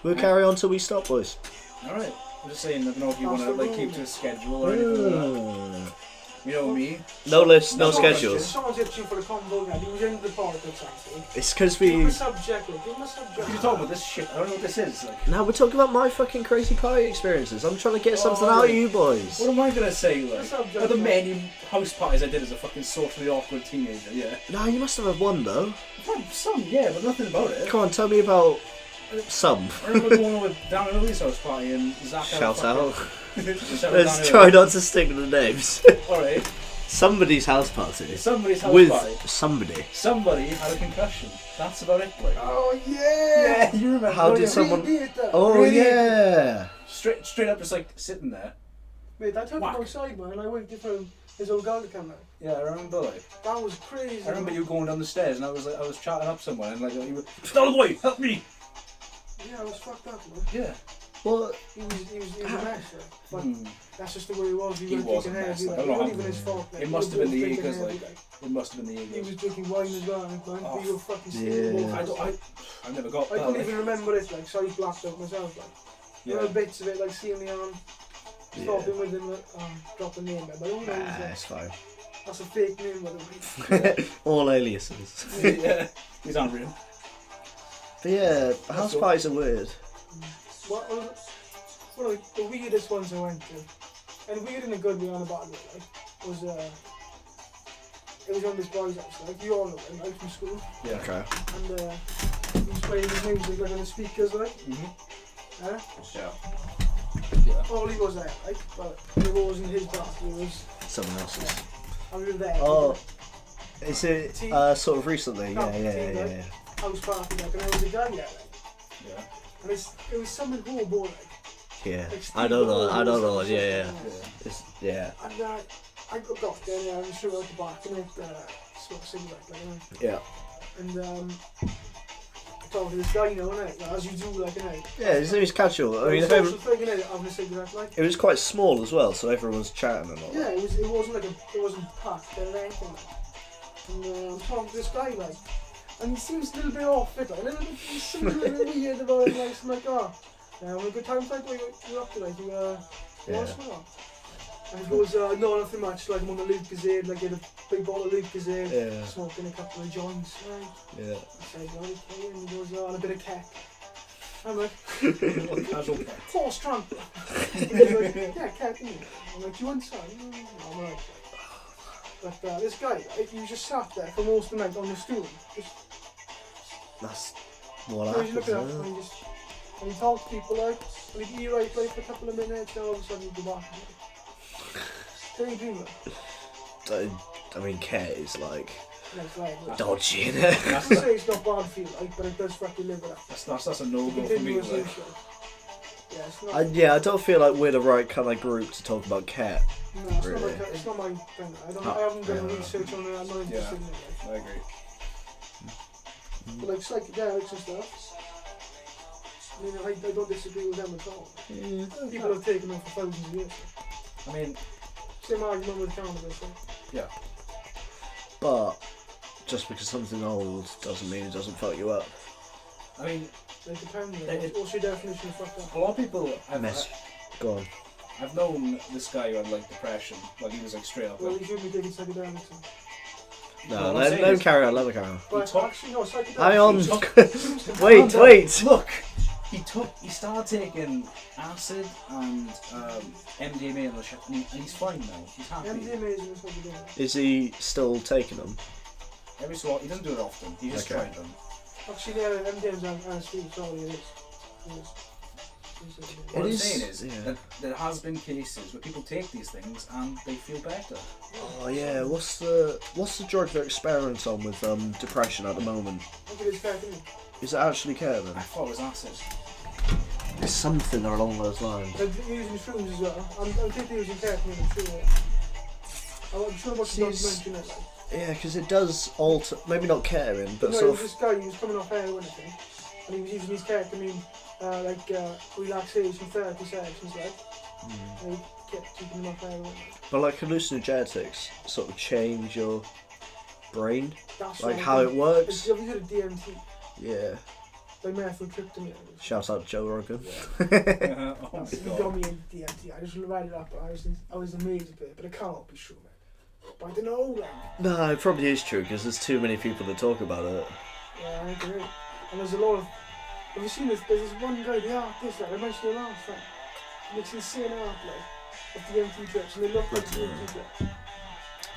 A: We'll carry on till we stop, boys.
C: Alright. I'm just saying, I don't know if you want to
B: That's the
C: like keep
B: rule.
C: to a schedule or anything like that. You know me.
A: No list, no
C: No
A: schedules.
B: Someone's itching for the convo now. He was into the politics, actually.
A: It's because
B: Give him
A: we.
B: a subject, look. Give him a subject.
C: You're talking about this shit. I don't know what this is. Like,
A: Now we're talking about my fucking crazy party experiences. I'm trying to get something out of you boys.
C: what am I gonna say? Like,
B: What's up,
C: are the
B: John?
C: many house parties I did as a fucking socially awkward teenager? Yeah.
A: No, you must have had one though.
C: Some, yeah, but nothing about it.
A: Come on, tell me about some.
C: I remember going over Dan and Louis' house party and Zach had
A: Shout out.
C: Shout
A: Let's
C: out
A: try not to stick with the names.
C: Alright,
A: Somebody's house party.
C: somebody's house
A: With
C: party.
A: somebody.
C: Somebody had a concussion. That's about it. Like,
B: Oh, yeah!
C: you remember?
A: How did
C: yeah.
A: someone-
B: Really did that.
A: Oh
B: Really did.
A: yeah.
C: Straight up, just like sitting there.
B: Mate, I took him
C: Whack.
B: outside, man, and I waited for his old girl to come out.
C: Yeah, I remember. Like,
B: That was crazy.
C: I remember
B: man.
C: you going down the stairs and I was chatting up someone and like you were, Dullboy, help me.
B: Yeah, I was fucked up, man.
C: Yeah.
A: Well,
B: He was a mess, like. But
C: Hmm.
B: that's just the way he was.
C: He
B: He
C: was
B: was
C: a
B: drinking
C: mess,
B: heavy,
C: like,
B: like.
C: I
B: It
C: don't
B: wasn't
C: know.
B: even his fault, like.
C: It
B: He
C: must
B: was
C: have been the
B: drinking
C: Eagles,
B: heavy,
C: like. It must have been the
B: He
C: Eagles.
B: was drinking wine as well, man.
C: Oh,
B: We were fucking
A: yeah.
B: sleeping.
C: I never got
B: I
C: that.
B: couldn't
C: Like,
B: even remember it, like, so I blacked out myself, like. You know,
C: yeah.
B: bits of it, like seeing the arm, stopping with him, like, drop the name there, but who knows,
A: nah,
B: like,
A: it's fine.
B: that's a fake name, by the way.
A: All aliases.
C: Yeah. He's unreal.
A: But yeah, house
C: all.
A: parties are weird.
B: What was it? One of the weirdest ones I went to, and weird in a good way, on a bad way, like, was, it was on this boy's house, like, you all know him, like, from school,
C: Yeah.
A: Okay.
B: and, he was playing his music, like, on the speakers, like,
C: Mhm.
B: eh?
C: Yeah. Yeah.
B: All he was there, like, but it wasn't his party, it was,
A: Someone else's.
B: I was there.
A: Oh, is it
B: Tea.
A: sort of recently?
B: No,
A: Yeah.
B: tea, like. House party, like, and there was a guy there, like,
C: Yeah.
B: and it was some hobo, like,
A: Yeah.
B: like
A: I don't know.
B: Steve
A: I don't know.
B: O's or
A: Yeah.
B: something,
A: It's, yeah.
B: And I got there, and I was threw out the back and it smoked cigarette, like, you know.
A: Yeah.
B: And talking to this guy, you know, innit? Like, as you do, like, innit?
A: Yeah, it's always casual. I mean, if
B: social thing, innit? Having a cigarette, like.
A: it was quite small as well, so everyone was chatting and all
B: Yeah,
A: that.
B: it wasn't packed or anything. And I'm talking to this guy, like, and he seems a little bit off it, like, a little bit, he seems a little bit weird about it, like, so I'm like, oh, having a good time, like, what you up to, like, you want to smoke? And he goes, no, nothing much, like, I'm on the Lucozade, like, get a big bottle of Lucozade,
A: Yeah.
B: smoking a couple of joints, right?
A: Yeah.
B: I said, okay, and he goes, and a bit of kek. I'm like,
C: Casual cat.
B: horse trump. He's like, yeah, kek, innit? I'm like, you want some? I'm like, but this guy, he just sat there for most of the night on the stool. Just,
A: That's what
B: he's looking up
A: happens.
B: and he talks to people like, and he'd be right like for a couple of minutes, and all of a sudden he'd go back. Daydreamer.
A: I mean, Ket is like
B: That's like,
A: dodgy, innit?
B: I can say it's not bad for you, like, but it does fucking live with that.
C: That's a no-go for me. Like.
B: Yeah, it's not.
A: Yeah, I don't feel like we're the right kind of group to talk about Ket.
B: No, it's,
A: Really?
B: it's not my thing. I haven't done research on it. I'm not interested in it.
C: I agree.
B: But like psychedelics and stuff. I mean, I don't disagree with them at all.
A: Yeah.
B: People have taken them for thousands of years.
C: I mean,
B: Same argument with cannabis.
C: yeah.
A: But just because something old doesn't mean it doesn't fuck you up.
C: I mean,
B: It depends. What's your definition of fucked up?
C: a lot of people.
A: Go on.
C: I've known this guy who had like depression. Like he was like straight up.
B: Well,
C: Like,
B: you shouldn't be taking psychedelics.
A: No,
C: what I'm
A: let
C: saying
A: him
C: is-
A: carry on, let him carry on.
B: But
C: talk-
B: actually, no, psychedelics.
A: Hang on.
C: He
A: Wait.
C: Look, he started taking acid and MDMA and the shit, and he's fine now. He's happy.
B: MDMA isn't psychedelic.
A: Is he still taking them?
C: Every so often, he doesn't do it often. He just
A: Okay.
C: tried them.
B: Actually, yeah, MDMA's anesthesia. Sorry, it is.
C: What I'm
A: is,
C: saying is
A: yeah.
C: that there has been cases where people take these things and they feel better.
A: Oh yeah, what's the drug they're experimenting on with depression at the moment?
B: Look at his ketamine.
A: Is it actually Ket
C: I
A: then?
C: thought it was acid.
A: It's something along those lines.
B: They're using shrooms as well. I'm thinking using ketamine, I'm sure. I'm sure about the documentary, like.
A: Yeah, because it does alter, maybe not ketamine, but
B: No,
A: sort
B: it was
A: of.
B: this guy who was coming off heroin, I think, and he was using his ketamine, relaxation therapy sessions, like, and he kept keeping him off heroin.
A: But like hallucinogenics sort of change your brain,
B: That's
A: like
B: what
A: how
B: I
A: it
B: think.
A: works.
B: Have you heard of DMT?
A: Yeah.
B: Like methyltryptamine.
A: Shout out to Joe Rogan.
C: Oh my
B: He
C: god.
B: got me in DMT. I just read it up, and I was amazed at it, but it can't be true, man. But I don't know, like.
A: No, it probably is true because there's too many people that talk about it.
B: Yeah, I agree. And there's a lot of. Have you seen this? There's this one guy, the artist, like, I mentioned it last time. He makes insane art, like, of DMT trips, and they look like DMT trips.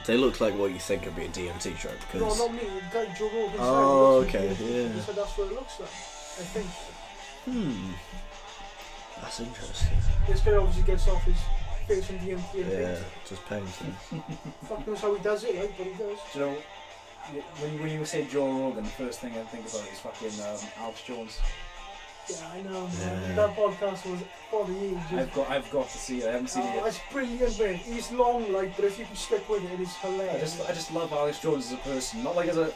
A: They look like what you think would be a DMT trip.
B: No,
A: Cause...
B: not me, the guy Joe Rogan said.
A: Oh,
B: it looks like
A: okay,
B: DMT.
A: yeah.
B: He said that's what it looks like, I think.
A: That's interesting.
B: This guy obviously gets off his face from DMT and
A: Yeah,
B: things.
A: just painting.
B: Fuck knows how he does it, like, but he does.
C: Do you know, when you say Joe Rogan, the first thing I think about is fucking Alex Jones.
B: Yeah, I know, man.
A: Yeah.
B: That podcast was for the ages.
C: I've got to see it. I haven't seen it
B: Oh,
C: yet.
B: it's brilliant, man. He's long, like, but if you can stick with it, it is hilarious.
C: I just love Alex Jones as a person. Not like as a.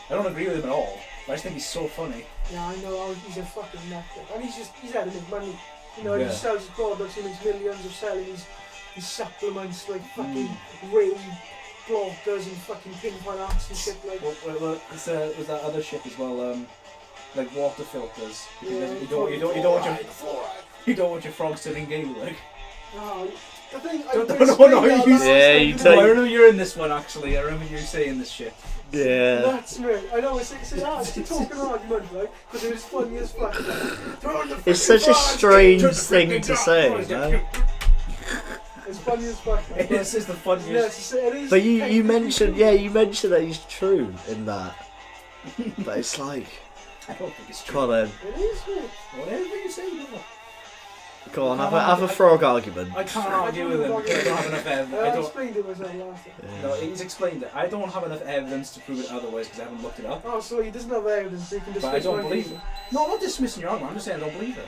C: I don't agree with him at all. But I just think he's so funny.
B: Yeah, I know. He's a fucking nutcase, and he's had to make money. You know,
C: Yeah.
B: he sells his products. He makes millions of selling his supplements, like fucking Ray blockers and fucking pinpoint apps and shit like.
C: Well, with that other shit as well. Like water filters. Because
B: Yeah,
C: you don't want your frogs turning gay. Like.
B: No, the thing.
C: Don't
B: I
C: know
B: explained
C: how
B: that
C: you
B: last
A: say-
B: time,
A: you
B: didn't
A: tell-
C: No,
B: I?
C: I remember you're in this one actually. I remember you saying this shit.
A: Yeah.
B: That's me. I know. It's a talking argument, right? Because it was funny as fuck. Turn the
A: It's such a
B: freaking
A: strange
B: frogs,
A: thing
B: turn the
A: to
B: freaking
A: say,
B: frogs.
A: man.
B: It's funny as fuck.
C: It is the funniest.
B: Yes, it is.
A: But you
B: technically
A: mentioned,
B: true.
A: yeah, you mentioned that he's true in that. But it's like,
C: I don't think it's true.
A: come on then,
B: It is, mate.
C: Whatever you say, no.
A: go on, have a frog argument.
C: I can't argue with him because I don't have enough evidence. I
B: I
C: don't.
B: explained it myself last time.
C: No, he's explained it. I don't have enough evidence to prove it otherwise because I haven't looked it up.
B: Oh, so he doesn't have evidence, so you can
C: But
B: dismiss
C: I don't
B: my
C: believe
B: view.
C: it. No, I'm not dismissing your argument. I'm just saying I don't believe it.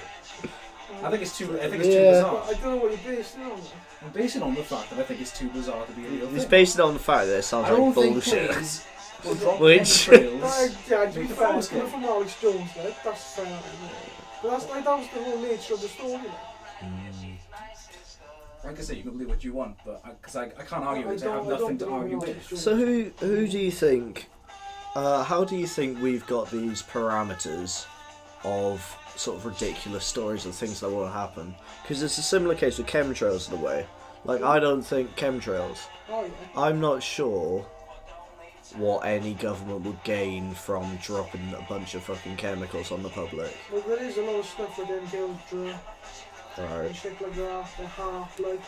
C: I think it's too. I think it's
A: Yeah.
C: too bizarre.
B: I don't know what you're based it on.
C: I'm basing it on the fact that I think it's too bizarre to be a real
A: He's
C: thing.
A: based it on the fact that it sounds
C: I don't
A: like
C: think
A: bullshit.
C: please We'll drop
A: Which-
C: chemtrails.
B: Yeah, to be
C: Make the
B: fair,
C: force
B: coming
C: go.
B: from Alex Jones, like, that's fair enough. But that's like, that was the whole nature of the story. Like.
C: Like I say, you can believe what you want, but because I can't argue with it, I have
B: I don't
C: nothing to
B: believe in
C: argue
B: Alex
C: with.
B: Jones.
A: So who do you think? How do you think we've got these parameters of sort of ridiculous stories and things that won't happen? Because it's a similar case with chemtrails in a way. Like, I don't think chemtrails.
B: Oh, yeah.
A: I'm not sure what any government would gain from dropping a bunch of fucking chemicals on the public.
B: Well, there is a lot of stuff with them Gildra and
A: Alright,
B: shit like that, the heart, like,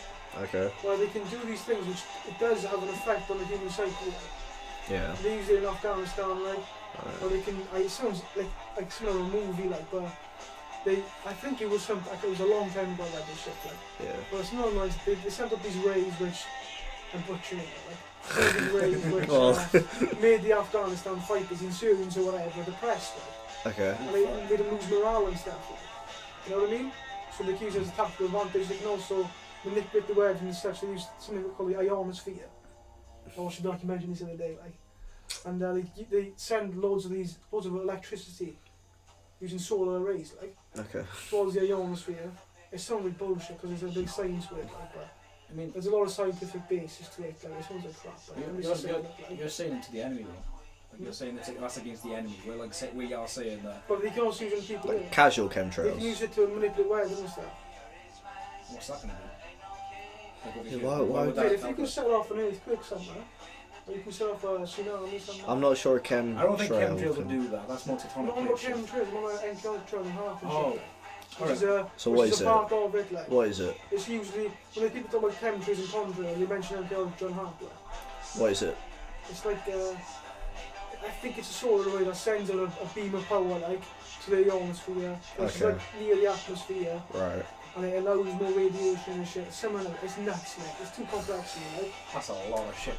A: okay,
B: where they can do these things which it does have an effect on the human psyche. Like.
A: yeah.
B: They use it in Afghanistan, like,
A: Alright.
B: or they can, it sounds like some other movie, like, but I think it was like, it was a long time ago that this shit, like,
A: Yeah.
B: but it's not nice, they sent up these rays which, I'm butchering it, like, these rays which
A: Well.
B: made the Afghanistan fighters, insurgents or whatever, depressed, like,
A: Okay.
B: and they made them lose morale and stuff, like, you know what I mean? So they can use it as a tactical advantage, they can also manipulate the weather and such, they use something called the ionosphere. I watched a documentary this the other day, like, and they send loads of electricity using solar arrays, like,
A: Okay.
B: towards the ionosphere. It sounds like bullshit because there's a big science with it, like, but
C: I mean,
B: there's a lot of scientific basis to it, like, it sounds like crap, like, I'm just saying it, like,
C: you're saying it to the enemy though. Like you're saying that's against the enemy. We're like we are saying that.
B: but they can also use it on people,
A: Like
B: like,
A: casual
B: they can
A: chemtrails.
B: use it to manipulate weather and stuff.
C: What's that going to do? Like,
A: Yeah,
C: obviously,
A: why
C: would
B: But
C: that
B: if you
C: help
B: can
C: us?
B: set off an earthquake somewhere, or you can set off a tsunami somewhere.
A: I'm not sure
C: I don't think chemtrails would
A: can.
C: do that. That's more
B: I'm
C: tectonic
B: not
C: plate
B: about
C: shit.
B: chemtrails, I'm about encounter and half and
C: Oh,
B: shit.
C: alright.
B: Which is
A: So
B: which
A: what
B: is
A: is
B: a
A: it?
B: part of it, like.
A: What is it?
B: It's usually, when people talk about chemtrails and contrails, they mention encounter and half, like.
A: What is it?
B: It's like, I think it's a solar array that sends out a beam of power, like, to the ionosphere, which is
A: Okay.
B: like near the atmosphere,
A: Right.
B: and it allows more radiation and shit. Similar, it's nuts, like, it's too complex for me, like.
C: That's a lot of shit.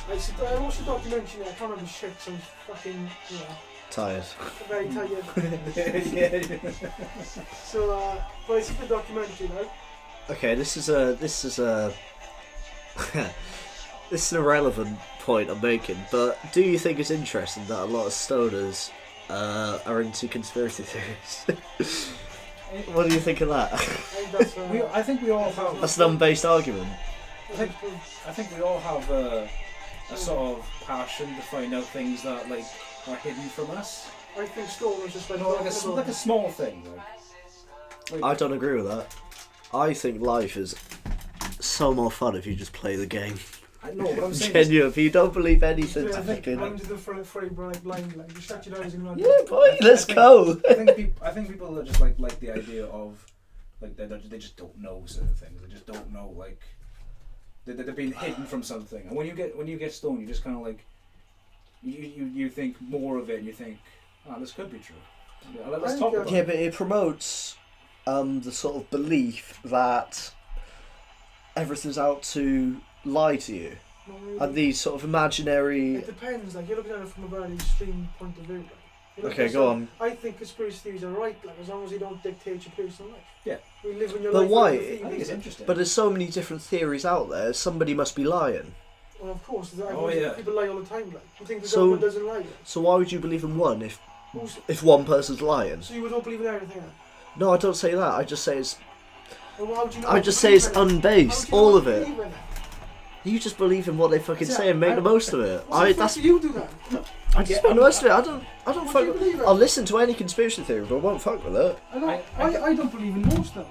B: I watched the documentary, I can't remember shit, so I'm fucking, you know,
A: Tired.
B: very tired.
C: Yeah.
B: So, but it's a good documentary, like.
A: Okay, this is a this is an irrelevant point I'm making, but do you think it's interesting that a lot of stoners are into conspiracy theories? What do you think of that?
B: I think that's,
C: I think we all have.
A: That's an unbased argument.
C: I think we all have a sort of passion to find out things that like are hidden from us.
B: I think stoners just like,
C: You know, like a small thing. Like
A: I don't agree with that. I think life is so more fun if you just play the game.
C: I know what I'm saying. Is,
A: Genuine, if you don't believe anything,
B: I
A: to
B: think
A: fucking...
B: I'm to the free blind, like, you shut your eyes and run.
A: Yeah, boy, let's go.
C: I think people are just like the idea of like they just don't know certain things. They just don't know like they're being hidden from something. And when you get stoned, you just kind of like you think more of it, and you think, oh, this could be true. Yeah, let's talk about
A: Yeah,
C: it.
A: but it promotes the sort of belief that everything's out to lie to you.
B: Not really.
A: And these sort of imaginary...
B: It depends, like, you're looking at it from a very extreme point of view. Like. You know,
A: Okay,
B: because,
A: go on.
B: I think conspiracy theories are right, like, as long as you don't dictate your personal life.
C: Yeah.
B: We live in your
A: But
B: life.
A: why?
B: with your
C: I think it's
B: theories.
C: interesting.
A: But there's so many different theories out there, somebody must be lying.
B: Well, of course,
C: yeah.
B: people lie all the time, like. You think the
A: So-
B: government doesn't lie? Like.
A: So why would you believe in one
B: Who's-
A: if one person's lying?
B: So you don't believe in everything, then?
A: No, I don't say that. I just say it's...
B: Well, how would you know
A: I
B: what
A: just
B: to
A: say it's
B: believe in?
A: unbased,
B: How would you know
A: all
B: what
A: of
B: to
A: it.
B: believe in?
A: You just believe in what they fucking
B: Yeah,
A: say and make the most of it.
B: What the fuck do you do then?
A: I just make the most of it. I don't
B: What
A: fuck
B: do you
A: with...
B: believe in?
A: I'll listen to any conspiracy theory, but I won't fuck with it.
B: I don't believe in most of them.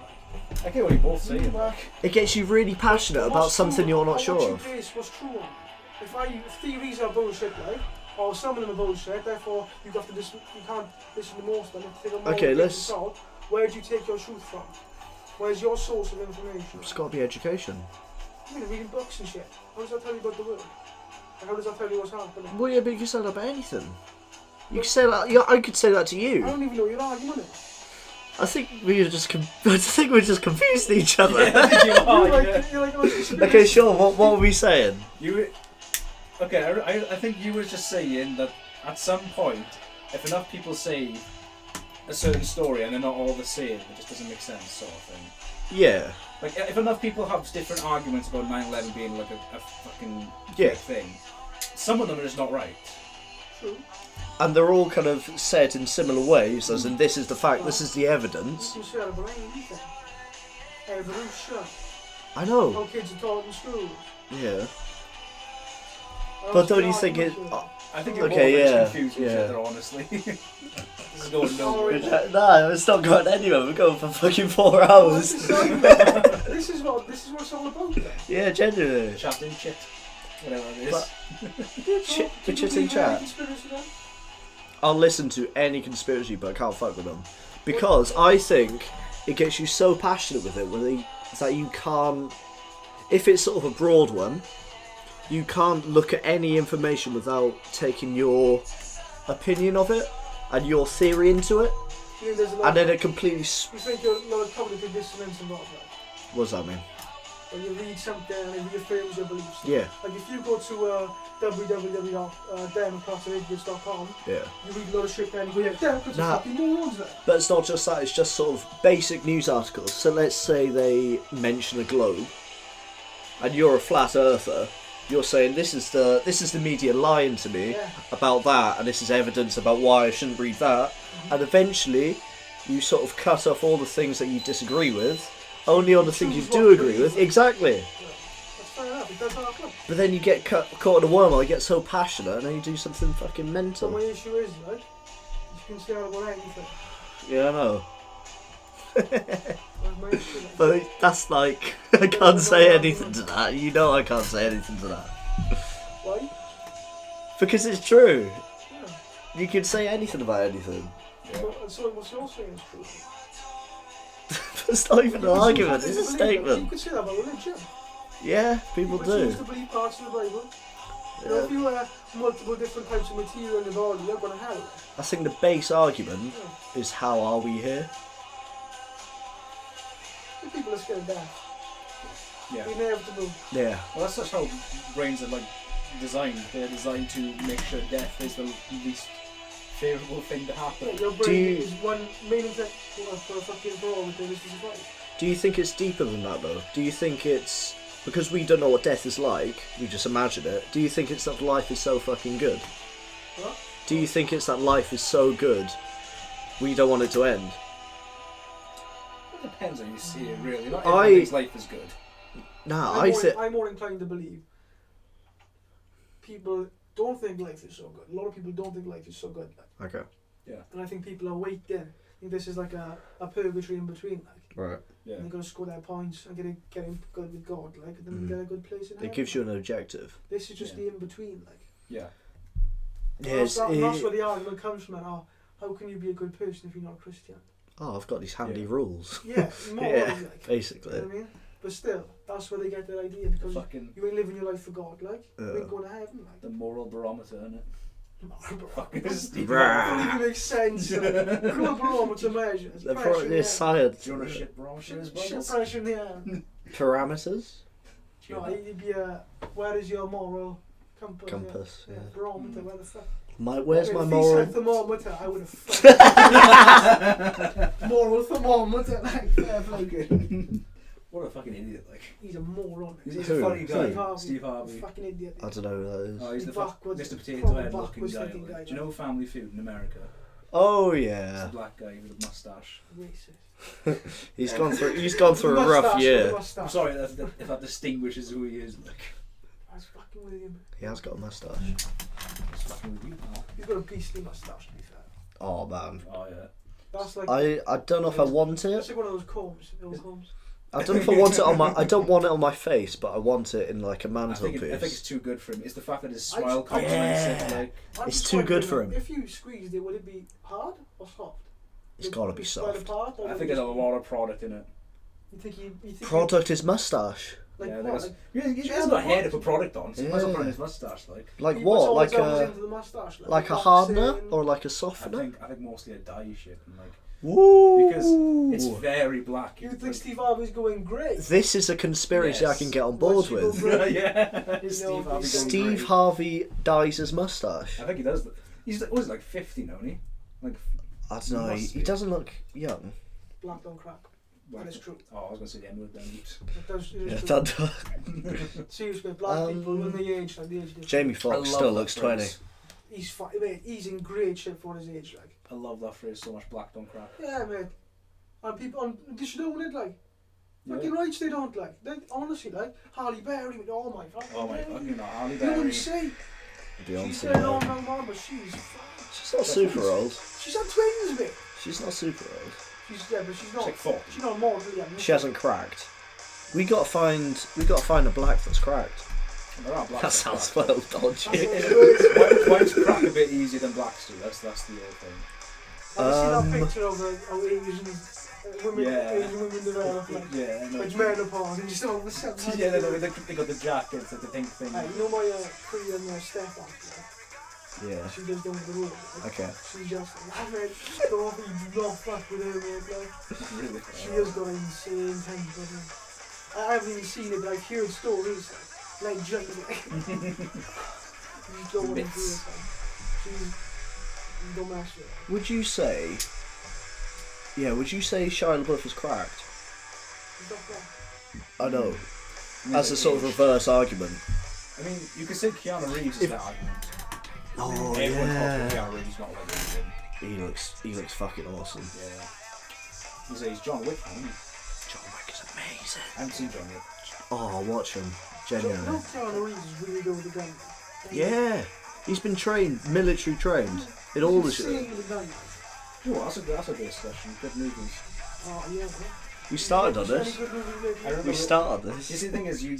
C: I get what you're both saying.
B: Like,
A: It gets you really passionate about
B: what's
A: something
B: true-
A: you're not
B: what
A: sure
B: you
A: of.
B: base what's true on. If theories are bullshit, like, or some of them are bullshit, therefore you have to you can't listen to most of them. You have to take a more
A: Okay,
B: objective
A: let's-
B: thought. Where do you take your truth from? Where's your source of information?
A: It's got to be education.
B: I mean, reading books and shit. How does that tell you about the world? And how does that tell you what's happening?
A: Well, yeah, but you can say that about anything. You can say that. Yeah, I could say that to
B: I
A: you.
B: don't even know what your argument is.
A: I think we're just. I think we're just confused each other.
C: I think you are.
B: You're
C: Yeah.
B: you're like, oh, it's conspiracy.
A: Okay, sure. What were we saying?
C: I think you were just saying that at some point, if enough people say a certain story and they're not all the same, it just doesn't make sense, sort of thing.
A: Yeah.
C: Like, if enough people have different arguments about 9/11 being like a fucking
A: Yeah.
C: fake thing, some of them are just not right.
B: True.
A: And they're all kind of said in similar ways, as in this is the fact, this is the evidence.
B: You can share about anything. Evidence, sure.
A: I know.
B: How kids are taught in schools.
A: Yeah. But don't you think it...
C: I think you're
A: Okay,
C: more
A: yeah,
C: confused with each other, honestly. This is going nowhere.
A: No, it's not going anywhere. We're going for fucking 4 hours.
B: This is what it's all about then.
A: Yeah, genuinely.
C: Chat in Chit. Whatever it is.
A: Chit
B: Do you
A: in
B: believe in
A: chat.
B: any conspiracy then?
A: I'll listen to any conspiracy, but I can't fuck with them. Because I think it gets you so passionate with it that you can't... If it's sort of a broad one, you can't look at any information without taking your opinion of it and your theory into it.
B: You think there's a lot
A: And then it completely...
B: you think there's a lot of cognitive dissonance involved, like?
A: What does that mean?
B: When you read something and it reaffirms your beliefs.
A: Yeah.
B: Like if you go to www.democratsidiots.com,
A: Yeah.
B: you read a lot of shit there and you go, yeah, Democrats
A: Nah.
B: are fucking morons there.
A: But it's not just that, it's just sort of basic news articles. So let's say they mention a globe, and you're a flat earther, you're saying this is the media lying to me
B: Yeah.
A: about that, and this is evidence about why I shouldn't read that. And eventually, you sort of cut off all the things that you disagree with, only on the things you do agree with. Exactly.
B: Yeah. That's fair enough, it does happen.
A: But then you get caught in a wormhole, you get so passionate, and then you do something fucking
B: So
A: mental.
B: my issue is, right, you can say about anything.
A: Yeah, I know.
B: That's my issue.
A: But that's like, I can't say anything to that. You know I can't say anything to that.
B: Why?
A: Because it's true.
B: Yeah.
A: You can say anything about anything.
B: So what's your saying is true?
A: It's not even an argument, it's a
B: You
A: statement.
B: could say that about religion.
A: Yeah, people
B: People choose
A: do.
B: to believe parts of the Bible. You know, if you wear multiple different types of material in the body, you're going to hell.
A: I think the base argument
B: Yeah.
A: is how are we here?
B: The people are scared of death.
C: Yeah.
B: Inevitable.
A: Yeah.
C: Well, that's just how brains are like designed. They're designed to make sure death is the least favourable thing to happen.
B: Yeah, your
A: Do
B: brain
A: you-
B: is one main thing for a fucking brawl with this survive.
A: Do you think it's deeper than that though? Do you think it's... Because we don't know what death is like, we just imagine it. Do you think it's that life is so fucking good?
B: What?
A: Do you think it's that life is so good, we don't want it to end?
C: It depends how you see it, really. Not
A: I-
C: everybody's life is good.
A: Nah,
B: I'm more inclined to believe people don't think life is so good. A lot of people don't think life is so good. Like.
A: Okay.
B: And I think people are waiting. I think this is like a purgatory in between. Like.
A: Right.
C: Yeah.
B: And they're going to score their points and getting good with God. Like, and then get a good place in heaven.
A: It gives you an objective.
B: This is just the in-between. Like.
C: Yeah.
A: Yes.
B: That's where the argument comes from. How can you be a good person if you're not a Christian?
A: Oh, I've got these handy
C: Yeah.
A: rules.
B: Yeah, more
A: Yeah,
B: like. You
A: basically.
B: know what I mean? But still, that's where they get their idea because
C: Fucking
B: you ain't living your life for God, like you ain't going to heaven, like.
C: the moral barometer, innit? Fucking
B: It
C: Steve
A: Rah.
B: doesn't even make sense. Cool barometer measures.
A: The
B: Pressure in the air.
A: science.
C: Do you want a shit barometer as well?
B: Shit pressure in the air.
A: Parameters?
B: No, you'd be where is your moral compass?
A: Compass, yeah.
B: Barometer, where the fuck?
A: Where's my
B: If
A: moral...
B: he said thermometer, I would have fucked. Moral thermometer, like, fair play.
C: What a fucking idiot, like.
B: He's a moron.
C: He's
A: Who?
C: a funny guy.
B: Steve Harvey.
C: Steve Harvey.
B: Fucking idiot.
A: I don't know who that is.
C: Oh, he's the
B: Backwards-
C: Mr. Potato
B: proper
C: Head looking
B: backwards
C: guy.
B: thinking
C: Like.
B: guy,
C: Do you know Family Feud in America?
A: Oh
C: It's
A: yeah.
C: a black guy with a mustache.
B: Racist.
A: He's gone through a rough year.
C: I'm sorry if that distinguishes who he is. Like,
B: I was fucking with him.
A: He has got a moustache.
C: it's fucking with you, pal.
B: He's got a beastly moustache, to be fair.
A: Oh man.
C: Oh yeah.
B: That's like
A: I don't know if I want
B: that's
A: it.
B: like one of those combs. Old combs.
A: I don't know if I want it on my... I don't want it on my face, but I want it in like a
C: I think it's
A: mantelpiece.
C: too good for him. It's the fact that his
B: I
C: smile
B: just-
C: compliments
A: Yeah.
C: it. Like,
B: I'm
A: It's
B: just
A: too good
B: wondering,
A: for him.
B: If you squeezed it, would it be hard or soft?
A: It's
B: Would
A: gotta
B: it
A: be
B: spread
A: soft.
B: apart, or
C: I
B: would
C: think
B: it
C: there's a
B: just-
C: lot of product in it.
B: You think he
A: Product is mustache.
B: like
C: yeah,
B: what?
C: there's,
B: Like,
C: he hasn't got a hair to put product on, so he might as well
A: Yeah.
C: put on his mustache. Like,
A: Like
B: he
A: what?
B: puts all
A: Like
B: his elbows
A: a
B: into the moustache,
A: like a
B: boxing.
A: hardener or like a
C: I
A: softener?
C: think mostly a dye shit, and like
A: Woo!
C: because it's very black.
B: You think
C: Like-
B: Steve Harvey's going grey?
A: This is a conspiracy I
C: Yes.
A: can get on board
B: Once you go
A: with.
B: grey-
C: yeah,
B: You
C: Steve
B: know,
C: Harvey. going
A: Steve
C: grey.
A: Harvey dyes his mustache.
C: I think he does. He's what is it, like 50 now, isn't he? Like
A: I don't know.
C: Must
A: He
C: be.
A: doesn't look young.
B: Black don't crack. That is true.
C: Oh, I was gonna say the N word then.
B: That does, it
A: Yeah,
B: is true.
A: that,
B: Seriously, black people when they age, like the age difference.
A: Jamie
C: I
A: Foxx
C: love
A: still
C: that
A: looks
C: phrase.
A: 20.
B: he's fine, mate. He's in great shape for his age, like.
C: I love that phrase so much. Black don't crack.
B: Yeah, mate. And people, they should own it, like.
C: Yeah.
B: Fucking rights they don't, like. They, honestly, like, Halle Berry, oh my god.
C: Oh my fucking you know, Halle
B: You know what
C: Berry.
B: I'm saying? She's
A: Beyonce.
B: dead on man, but she's
A: She's not super old.
B: she's had twins, mate.
A: She's not super old.
B: She's dead, but she's
C: She's
B: not.
C: like 40.
B: She's not more than
A: She hasn't cracked. We gotta find a black that's cracked.
C: There are blacks
A: That sounds
C: crack.
A: well dodgy.
C: White's crack a bit easier than blacks do. That's the old thing.
B: Have you seen that picture of Asian women,
C: Yeah.
B: Asian women develop, like,
C: Yeah, no.
B: like menopause, and just all of a sudden.
C: Yeah, they got the jackets, like the pink thing.
B: You know my Korean step-aunt,
A: Yeah.
B: she lives down the road. Like,
A: Okay.
B: she's just like, man, go off, you do not fuck with her, mate. Like,
C: Really?
B: she has got an insane temper. Like, I haven't even seen it, but I've heard stories. Like jumping, like, she's going into it. She's don't mess with her.
A: Would you say Shia LaBeouf is cracked?
B: She's not bad.
A: I know. As a sort of reverse argument.
C: I mean, you could say Keanu Reeves is that argument.
A: Oh
C: Everyone
A: yeah.
C: talks Keanu Reeves not like anything.
A: He looks fucking awesome.
C: Yeah. He's John Wick, isn't he?
A: John Wick is amazing.
C: I haven't seen John Wick.
A: Oh, watch him.
B: No,
A: Genuinely.
B: Keanu Reeves is really good with the gun.
A: Yeah. He's been trained, military trained, in all the
B: He's
A: shit.
B: insane with the gun.
C: You know what, that's a good discussion. Good movies.
B: Oh yeah.
A: We started on this.
C: I remember
A: We started
C: You
A: this.
C: see, the thing is, you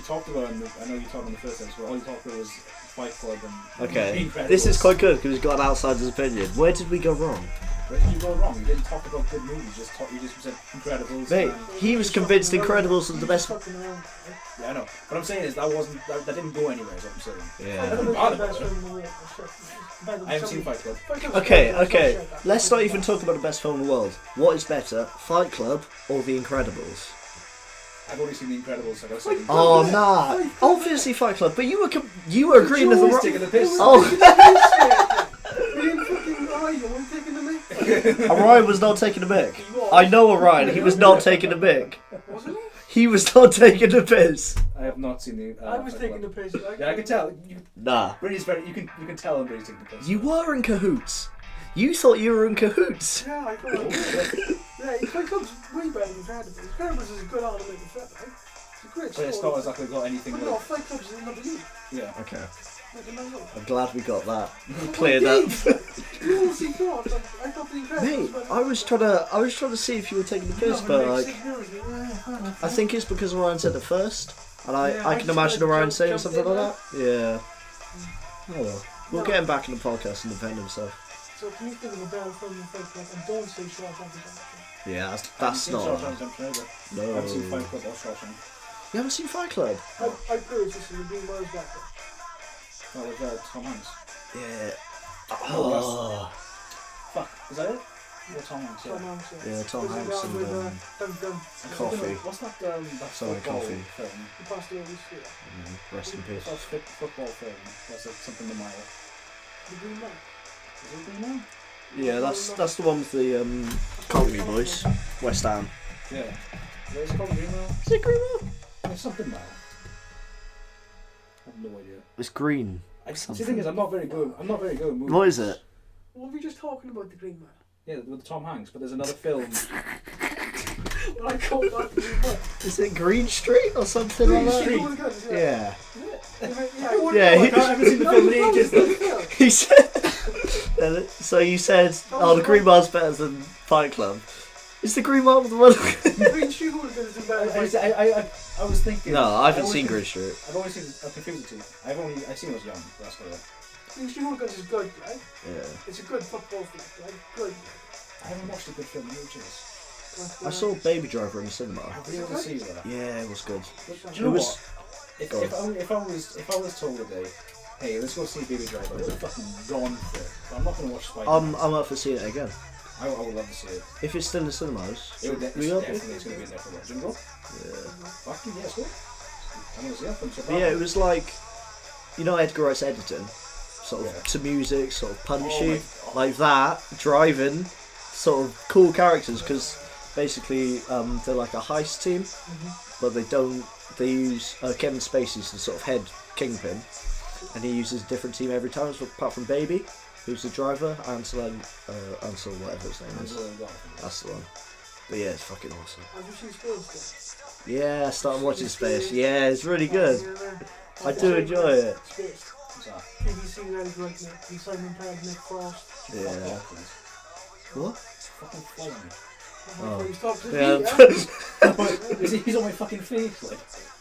C: talked about, I know you talked in the first episode, all you talked about was Fight Club and
A: Okay.
C: Incredibles.
A: This is quite good because we've got an outsider's opinion. Where did we go wrong?
C: Where did you go wrong? You didn't talk about good movies, you just said Incredibles.
A: Mate,
C: and-
A: he was convinced Incredibles was the best.
B: Fucking around.
C: Yeah, I know. What I'm saying is that didn't go anywhere, is what I'm saying.
A: Yeah.
C: bad about
B: Best
C: it.
B: film in the world.
C: I haven't seen Fight Club.
A: Okay. Let's not even talk about the best film in the world. What is better, Fight Club or The Incredibles?
C: I've only seen The Incredibles, so I gotta say.
A: Oh nah, obviously Fight Club. But you were agreeing with the
C: He's
A: wrong.
C: taking the piss.
A: Oh,
B: You didn't fucking lie, you weren't taking the mic.
A: Orion was not taking a mic. I know Orion. He was not taking a mic.
B: Wasn't he?
A: He was not taking a piss.
C: I have not seen the.
B: I was
C: Fight
B: taking the
C: Club.
B: piss. Like,
C: Yeah, I can tell.
A: Nah,
C: Brady's very. You can tell when Brady's taking the piss.
A: you were in cahoots. You thought you were in cahoots.
B: Yeah, I thought. Yeah, Fight Club's way better than Incredibles. Incredibles is a good animated film, right? It's a great
C: But
B: story.
C: it's not exactly got anything.
B: But no, Fight Club's another league.
C: Yeah.
A: Okay.
B: Like another league.
A: I'm glad we got that cleared up.
B: You all see thought. I thought the Incredibles.
A: Mate,
B: was
A: I was trying to see if you were taking the piss, but like, I think it's because Orion said it first, and I
B: Yeah,
A: I
B: I
A: can
B: just
A: imagine
B: kinda
A: Orion saying
B: jumped
A: something
B: in
A: like that. Yeah. Oh well. We'll
B: No.
A: get him back in the podcast and defend himself.
B: So can you think of a better film than Fight Club? And don't say Shawshank Redemption.
A: Yeah,
C: I haven't
A: that's
C: seen
A: not.
C: Shawshank Redemption either.
A: No.
C: I haven't seen Fight Club or Shawshank.
A: You haven't seen Fight Club?
B: I purchased the Green Miles back there.
C: Oh, with Tom Hanks.
A: Yeah.
C: Oh,
A: Oh.
C: Fuck, is that it? Yeah, Tom Hanks.
B: Tom
C: Yeah.
B: Hanks.
A: Yeah, Tom
B: Was it
A: Hanks
B: down
A: and
B: with,
A: Coffee.
C: What's that? That
A: Sorry,
C: football
A: Coffee.
C: film.
B: He passed away this year.
A: Rest in peace.
C: That's football film. That's something the mile.
B: The Green Mile.
C: Is it Green Mile?
A: Yeah, that's the one with the Cockney boys. West Ham.
C: Yeah. Is it called Green Mile?
A: Is it Green Mile?
C: It's something mile. I have no idea.
A: It's green.
C: See, the thing is, I'm not very good. I'm not very good at movies.
A: What is it?
B: Were we just talking about the Green Mile?
C: Yeah, with Tom Hanks, but there's another film.
B: Well, I called that the Green Mile.
A: Is it Green Street or something like that?
C: Street.
B: All the guns,
A: Yeah.
B: Yeah,
A: Yeah,
C: I haven't seen the film in ages.
A: He said. So you said, "Oh, the Green Mile's better than Fight Club." Is the Green Mile the one?
B: Green Street Hooligans is better than
C: I was thinking.
A: No, I haven't
C: always
A: seen
C: think-
A: Green Street.
C: I've only seen. I'm confused the two. I've seen it when I was young. But that's what it.
B: Green Street Hooligans is good, right?
A: Yeah.
B: It's a good football flick, right? Good.
C: I haven't watched a good film in ages.
B: But,
A: I saw Baby Driver in the cinema.
C: I really want to see that.
A: Yeah, it was good.
C: Do you know
A: It was-
C: what?
A: Go on.
C: If I was told today, hey, let's go see Baby Driver, I would have fucking gone for it. But I'm not going to watch Spider-Man.
A: I'm up for seeing it again.
C: I would love to see it.
A: If it's still in the cinemas.
C: It would
A: we up?
C: definitely it's going to be in there for watch. Jim, go?
A: Yeah.
C: Fucking yes, go. I want to see it. I'm so
A: But yeah, it was like, you know, Edgar Wright's editing, sort of
C: Yeah.
A: to music, sort of punchy,
C: Oh my God.
A: like that, driving, sort of cool characters because basically they're like a heist team, but they use Kevin Spacey's the sort of head kingpin, and he uses a different team every time, so apart from Baby, who's the driver, Ansel, whatever his name is. That's the one. But yeah, it's fucking awesome.
B: Have you seen Space?
A: Yeah, I started watching Space. Yeah, it's really good. I do enjoy it.
B: Space. BBC Ready for Nick, and Simon Pegg, Nick Frost.
A: Yeah. What?
C: Fucking follow me.
A: Oh.
B: He's talked to
A: Yeah.
B: me,
C: He's on my fucking face, like.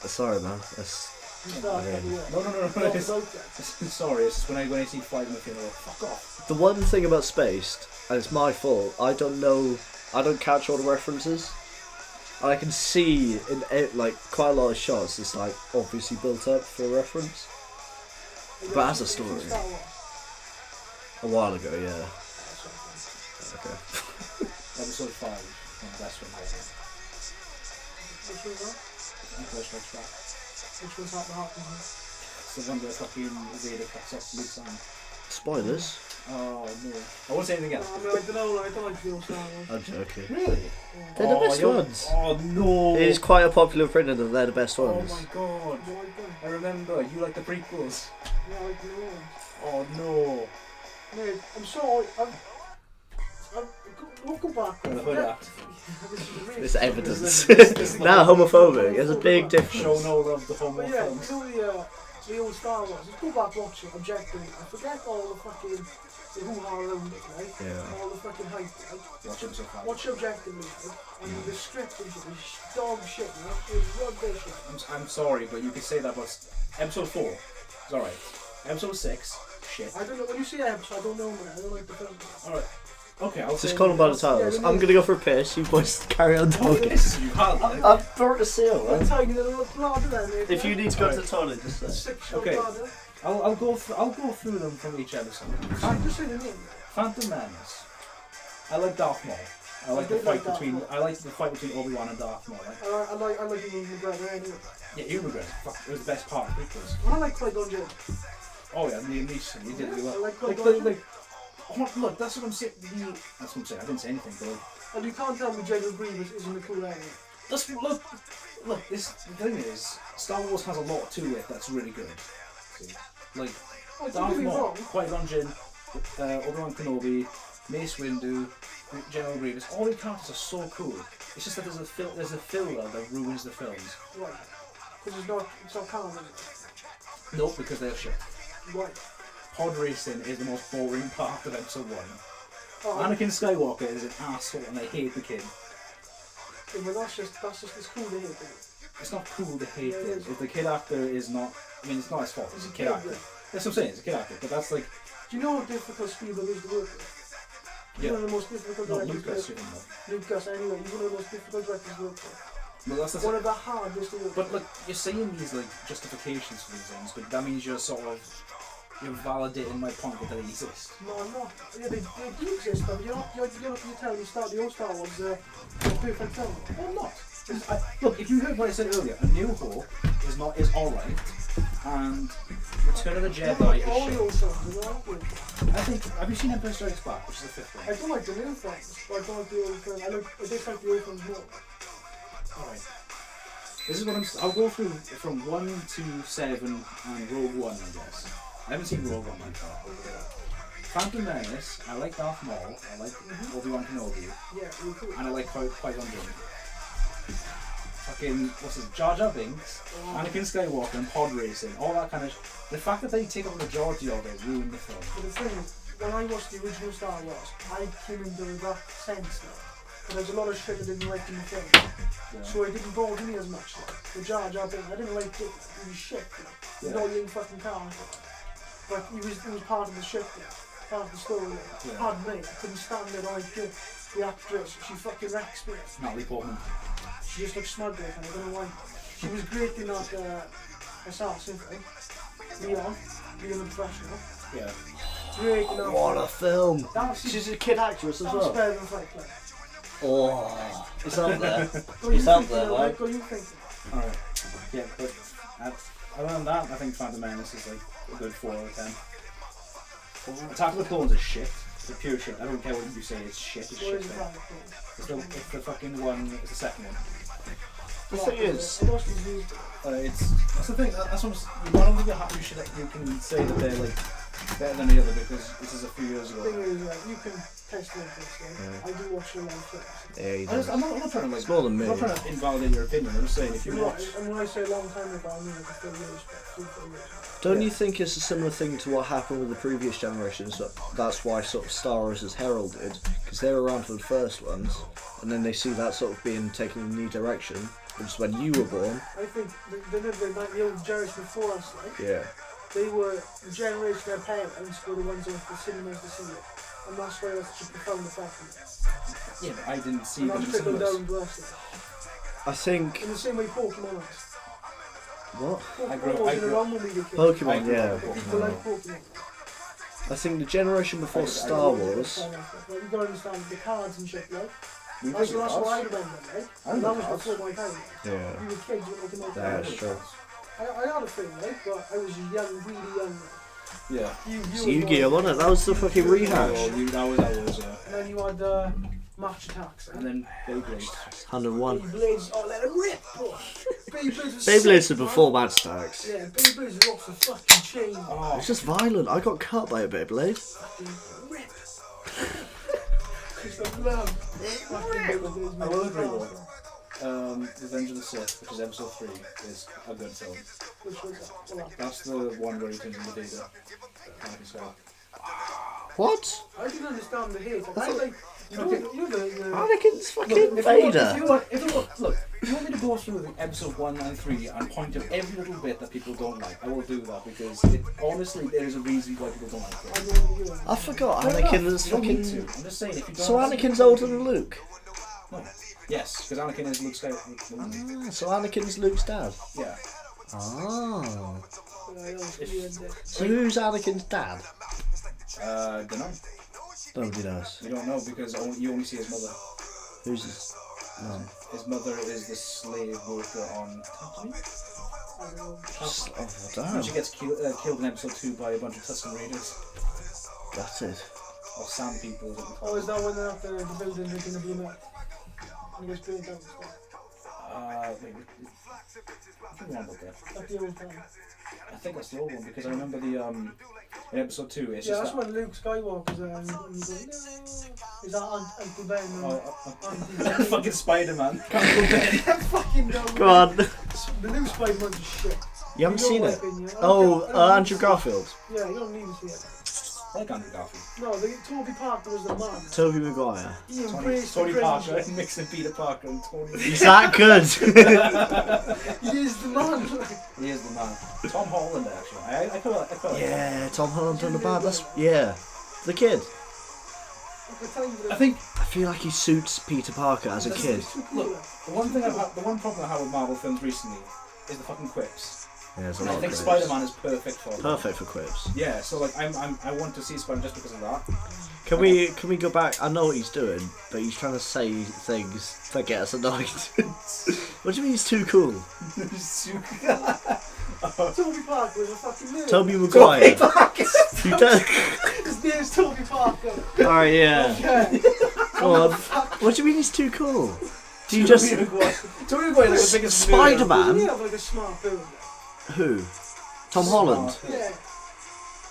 A: Sorry, man. That's...
C: No. Sorry, it's just when I see Flight and I feel like, fuck off.
A: The one thing about Spaced, and it's my fault, I don't catch all the references. And I can see in like quite a lot of shots, it's like obviously built up for a reference. But as a story, a while ago, yeah. Okay.
C: Episode 5, that's when
B: Which one's that?
C: Empire Strikes Back.
B: Which one's that the hot one?
C: It's the one where fucking Vader cuts off Luke's arm.
A: Spoilers?
C: Oh no. I won't say anything else.
B: I don't like the old Star Wars.
A: I'm joking.
C: Really?
B: Yeah.
A: They're the best ones.
C: Oh no.
A: It is quite a popular opinion that they're the best
C: Oh
A: ones.
C: my god.
B: You like them?
C: I remember, you like the prequels.
B: Yeah, I like the new ones.
C: Oh no.
B: Mate, I'm sorry. We'll go back.
C: Well, I've heard that.
A: There's evidence.
C: This
A: Nah, homophobic. There's a big
C: Show
A: difference.
C: no love to homo
B: But yeah,
C: films.
B: you know the old Star Wars. Just go back, watch it objectively. I forget all the fucking the hoo-ha around it, right?
A: Yeah.
B: All the fucking hype, right?
C: Watch him so far.
B: Watch it objectively, right? And the script and shit is dog shit, man. It's rubbish.
C: I'm sorry, but you could say that about episode 4. It's alright. Episode 6, shit.
B: I don't know. When you say episode, I don't know, man. I don't like the film.
C: Alright. Okay, I'll
A: Just call them by the titles.
B: Yeah,
A: I'm gonna go for a piss. You boys carry on talking.
C: Yes, you have.
A: I've brought the seal.
B: I'm
A: Right?
B: telling you, little bladder there, mate.
A: If you need to go to the toilet, just say.
B: Six
C: Okay.
B: bladder.
C: I'll go through them from each episode.
B: Just say the name.
C: Phantom Menace. I like Darth Maul. I like
B: I
C: the
B: did
C: fight
B: like Darth
C: between
B: Maul.
C: I like the fight between Obi-Wan and Darth Maul. Like.
B: I like Ewan McGregor anyway.
C: Yeah, you regret it. Fuck, it was the best part of the prequels.
B: I like Qui-Gon Jinn.
C: Oh yeah, Liam Neeson, you did really well.
B: I like Qui-Gon Jinn.
C: Look, that's what I'm saying. That's what I'm saying. I didn't say anything, but
B: And you can't tell me General Grievous isn't a cool area.
C: that's look. This the thing is, Star Wars has a lot to it that's really good. See? Like
B: Oh, don't
C: Darth
B: get me
C: Maul,
B: wrong.
C: Qui-Gon Jinn, Obi-Wan Kenobi, Mace Windu, General Grievous. All the characters are so cool. It's just that there's a filler that ruins the films.
B: Right. Because it's not canon.
C: Nope, because they're shit.
B: Right.
C: Pod racing is the most boring part of episode 1.
B: Oh,
C: Anakin Skywalker is an asshole and I hate the kid.
B: yeah, but that's just it's cool to hate it.
C: It's not cool to hate
B: Yeah, it
C: it.
B: is.
C: If the kid actor is not, I mean, it's not his fault. It's a kid actor. That's what I'm saying. It's a kid actor, but that's like
B: Do you know how difficult Spielberg is to work with? He's
C: Yeah.
B: one of the most difficult
C: not
B: directors
C: Lucas,
B: to
C: you
B: work
C: know.
B: with. Lucas, anyway, he's one of the most difficult directors to work with.
C: But that's the
B: One of the hardest to work
C: But
B: with.
C: look, you're saying these like justifications for these things, but that means you're validating my point that they exist.
B: No, I'm not. Yeah, they do exist, but you're telling me the old Star Wars a perfect film.
C: No, I'm not. Look, if you heard what I said earlier, A New Hope is alright, and Return of the Jedi
B: All
C: is
B: the
C: shit.
B: old films are not good.
C: I think. Have you seen Empire Strikes Back, which is the 5th
B: I
C: one?
B: don't like the new films, but I don't like the old films. I dislike the old films more.
C: Alright. This is what I'll go through from 1 to 7 and Rogue One, I guess. I haven't seen Rogue One myself. Phantom Menace, I like Darth Maul, I like Obi-Wan Kenobi,
B: Yeah, you're cool.
C: and I like Qui-Gon Jinn. Fucking, what's this, Jar Jar Binks, Anakin Skywalker and pod racing, all that kind of the fact that they take up the majority of it ruined the film.
B: But the thing is, when I watched the original Star Wars, I came into that sense now. But there's a lot of shit I didn't like in the film.
C: Yeah.
B: So it didn't bother me as much. Like, the Jar Jar Binks, I didn't like it. He was shit.
C: Yeah.
B: Annoying fucking character. But he was part of the shit. Part of the story.
C: Yeah.
B: Pardon me, I couldn't stand it. I like the actress. She fucking wrecks me.
C: Natalie Portman.
B: She just looks smug like, and I don't know why. She was great in that Assassin thing. Leon, being a professional.
C: Yeah.
B: Great in that.
A: What a film!
B: That's
A: She's a kid actress as
B: that's
A: well.
B: better than Fight Club.
A: Oh, it's up there.
B: What
A: It's
B: you
A: up
B: thinking,
A: there,
B: Mike?
A: right?
B: What are you thinking?
C: Alright. Yeah, but other than that, I think Phantom Menace is like a good 4 out of 10. Attack of the Clones is shit. It's pure shit. I don't care what you say, it's shit. It's
B: What
C: shit.
B: is
C: Thing.
B: that?
C: It's the fucking one, it's the second one.
A: The thing is,
B: I watched these views.
C: That's the thing. That's what I don't think you can say that they're like better than the other because this is a few years ago.
B: The thing is, you can test me this. I do watch a lot of films.
A: yeah,
C: I'm not trying to like.
A: it's more than me.
C: I'm not trying to invalidate your opinion. I'm just saying if you watch.
B: And when I say a long time ago, I mean like a few years back.
A: Don't you think it's a similar thing to what happened with the previous generations? That's why sort of Star Wars is heralded, because they were around for the first ones, and then they see that sort of being taken in a new direction, which is when you were born.
B: I think the old generation before us, like,
A: Yeah.
B: they were the generation of parents were the ones who went to the cinemas to see it. And that's why that's such a profound effect on it.
C: Yeah, but I didn't see
B: And
C: them
B: that's
C: in
B: trickled
C: cinemas.
B: down to us.
A: I think.
B: In the same way Pokemon is.
A: What?
B: Pokemon wasn't around when we were kids.
A: Pokemon, yeah.
B: But people like Pokemon.
A: I think the generation before Star Wars.
B: Like, you gotta understand the cards and shit, like.
C: We
B: That's
C: played
B: what
C: cards.
B: I remember, right?
C: I
B: And that
C: remember
B: was before my time.
A: Yeah.
B: We were kids when we came out.
A: Yeah, that's true.
B: I had a thing, right? But I was young, really young.
C: Yeah.
A: It's Yu-Gi-Oh, wasn't it? That was the fucking rehash.
C: That was
B: And then you had match attacks.
C: And then Beyblade.
A: 101.
B: Beyblades, oh, let them rip, bro. Beyblades were
A: Beyblades
B: sick,
A: are before
B: man.
A: match stacks.
B: Yeah, Beyblades are off the fucking chain.
C: Oh,
A: It's just violent. I got cut by a Beyblade.
B: Fucking rip. It's a love. Fucking Beyblades,
C: I will
B: man.
C: agree with Revenge of the Sith, which is episode 3, is a good film.
B: Which was that? Well,
C: That's the one where he turns into Vader.
A: What?
B: I didn't understand the hate. I feel like, you know the
A: Anakin's fucking
C: Look, if
A: Vader.
C: you want me to go through the episode 1 and 3 and point out every little bit that people don't like, I will do that because honestly there is a reason why people don't like
B: I
C: it.
B: know you.
A: I forgot
C: Fair
A: Anakin
C: enough,
A: is
C: you don't need
A: fucking.
C: to. I'm just saying if you don't.
A: So Anakin's older than Luke.
C: No. Yes, because Anakin is Luke Skywalker.
A: Ah, so Anakin's Luke's dad.
C: Yeah.
A: Ah.
B: I know, weird.
A: So who's Anakin's dad?
C: Don't know.
A: Nobody knows.
C: You don't know because you only see his mother.
A: Who's his? No.
C: His mother is the slave worker on Tatooine.
B: I don't know.
A: Oh,
C: And
A: damn.
C: she gets killed in episode 2 by a bunch of Tusken Raiders.
A: That's it.
C: Or Sand People, as it
B: Oh, is that when they're at the building they're going to be in that? And he gets burnt out and stuff.
C: Wait, I think one about that.
B: At the old time.
C: I think that's the old one because I remember the in episode 2 it's
B: Yeah,
C: just
B: that's when Luke Skywalker's and you go, no. Is that Uncle Ben?
C: that fucking Spider-Man. Uncle Ben.
B: Fucking no.
A: Go on.
B: The new Spider-Man's is shit.
A: You haven't seen it?
B: Opinion.
A: Oh,
B: I don't
A: Andrew
B: need to see it.
A: Garfield.
B: Yeah, you don't need to see it.
C: I like Andrew Garfield.
B: No, Toby Parker was the man.
A: Tobey Maguire.
B: He embraced the
C: Tony
B: cringe.
C: Parker mixing Peter Parker and Tony.
A: He's that good.
B: He is the man.
C: He is the man. Tom Holland actually. I feel like
A: Yeah, Tom Holland on the bad. That's yeah. The kid.
C: I think
A: I feel like he suits Peter Parker as a kid.
C: look, the one problem I have with Marvel films recently is the fucking quips.
A: Yeah, there's a
C: And
A: lot
C: I
A: of
C: think
A: quips.
C: Spider-Man is perfect for them.
A: Perfect for quips.
C: Yeah, so like I want to see Spider-Man just because of that.
A: Can we go back? I know what he's doing, but he's trying to say things that get us annoyed. What do you mean he's too cool?
B: Toby Parker was a fucking nerd.
A: Tobey Maguire.
C: Parker.
A: You don't.
B: His name's Toby Parker.
A: Alright, yeah.
B: Okay.
A: Go on. What do you mean he's too cool? Do you just
C: Tobey Maguire like the biggest
A: Spider-Man?
B: He have like a smart build.
A: who? Tom Holland.
B: Yeah.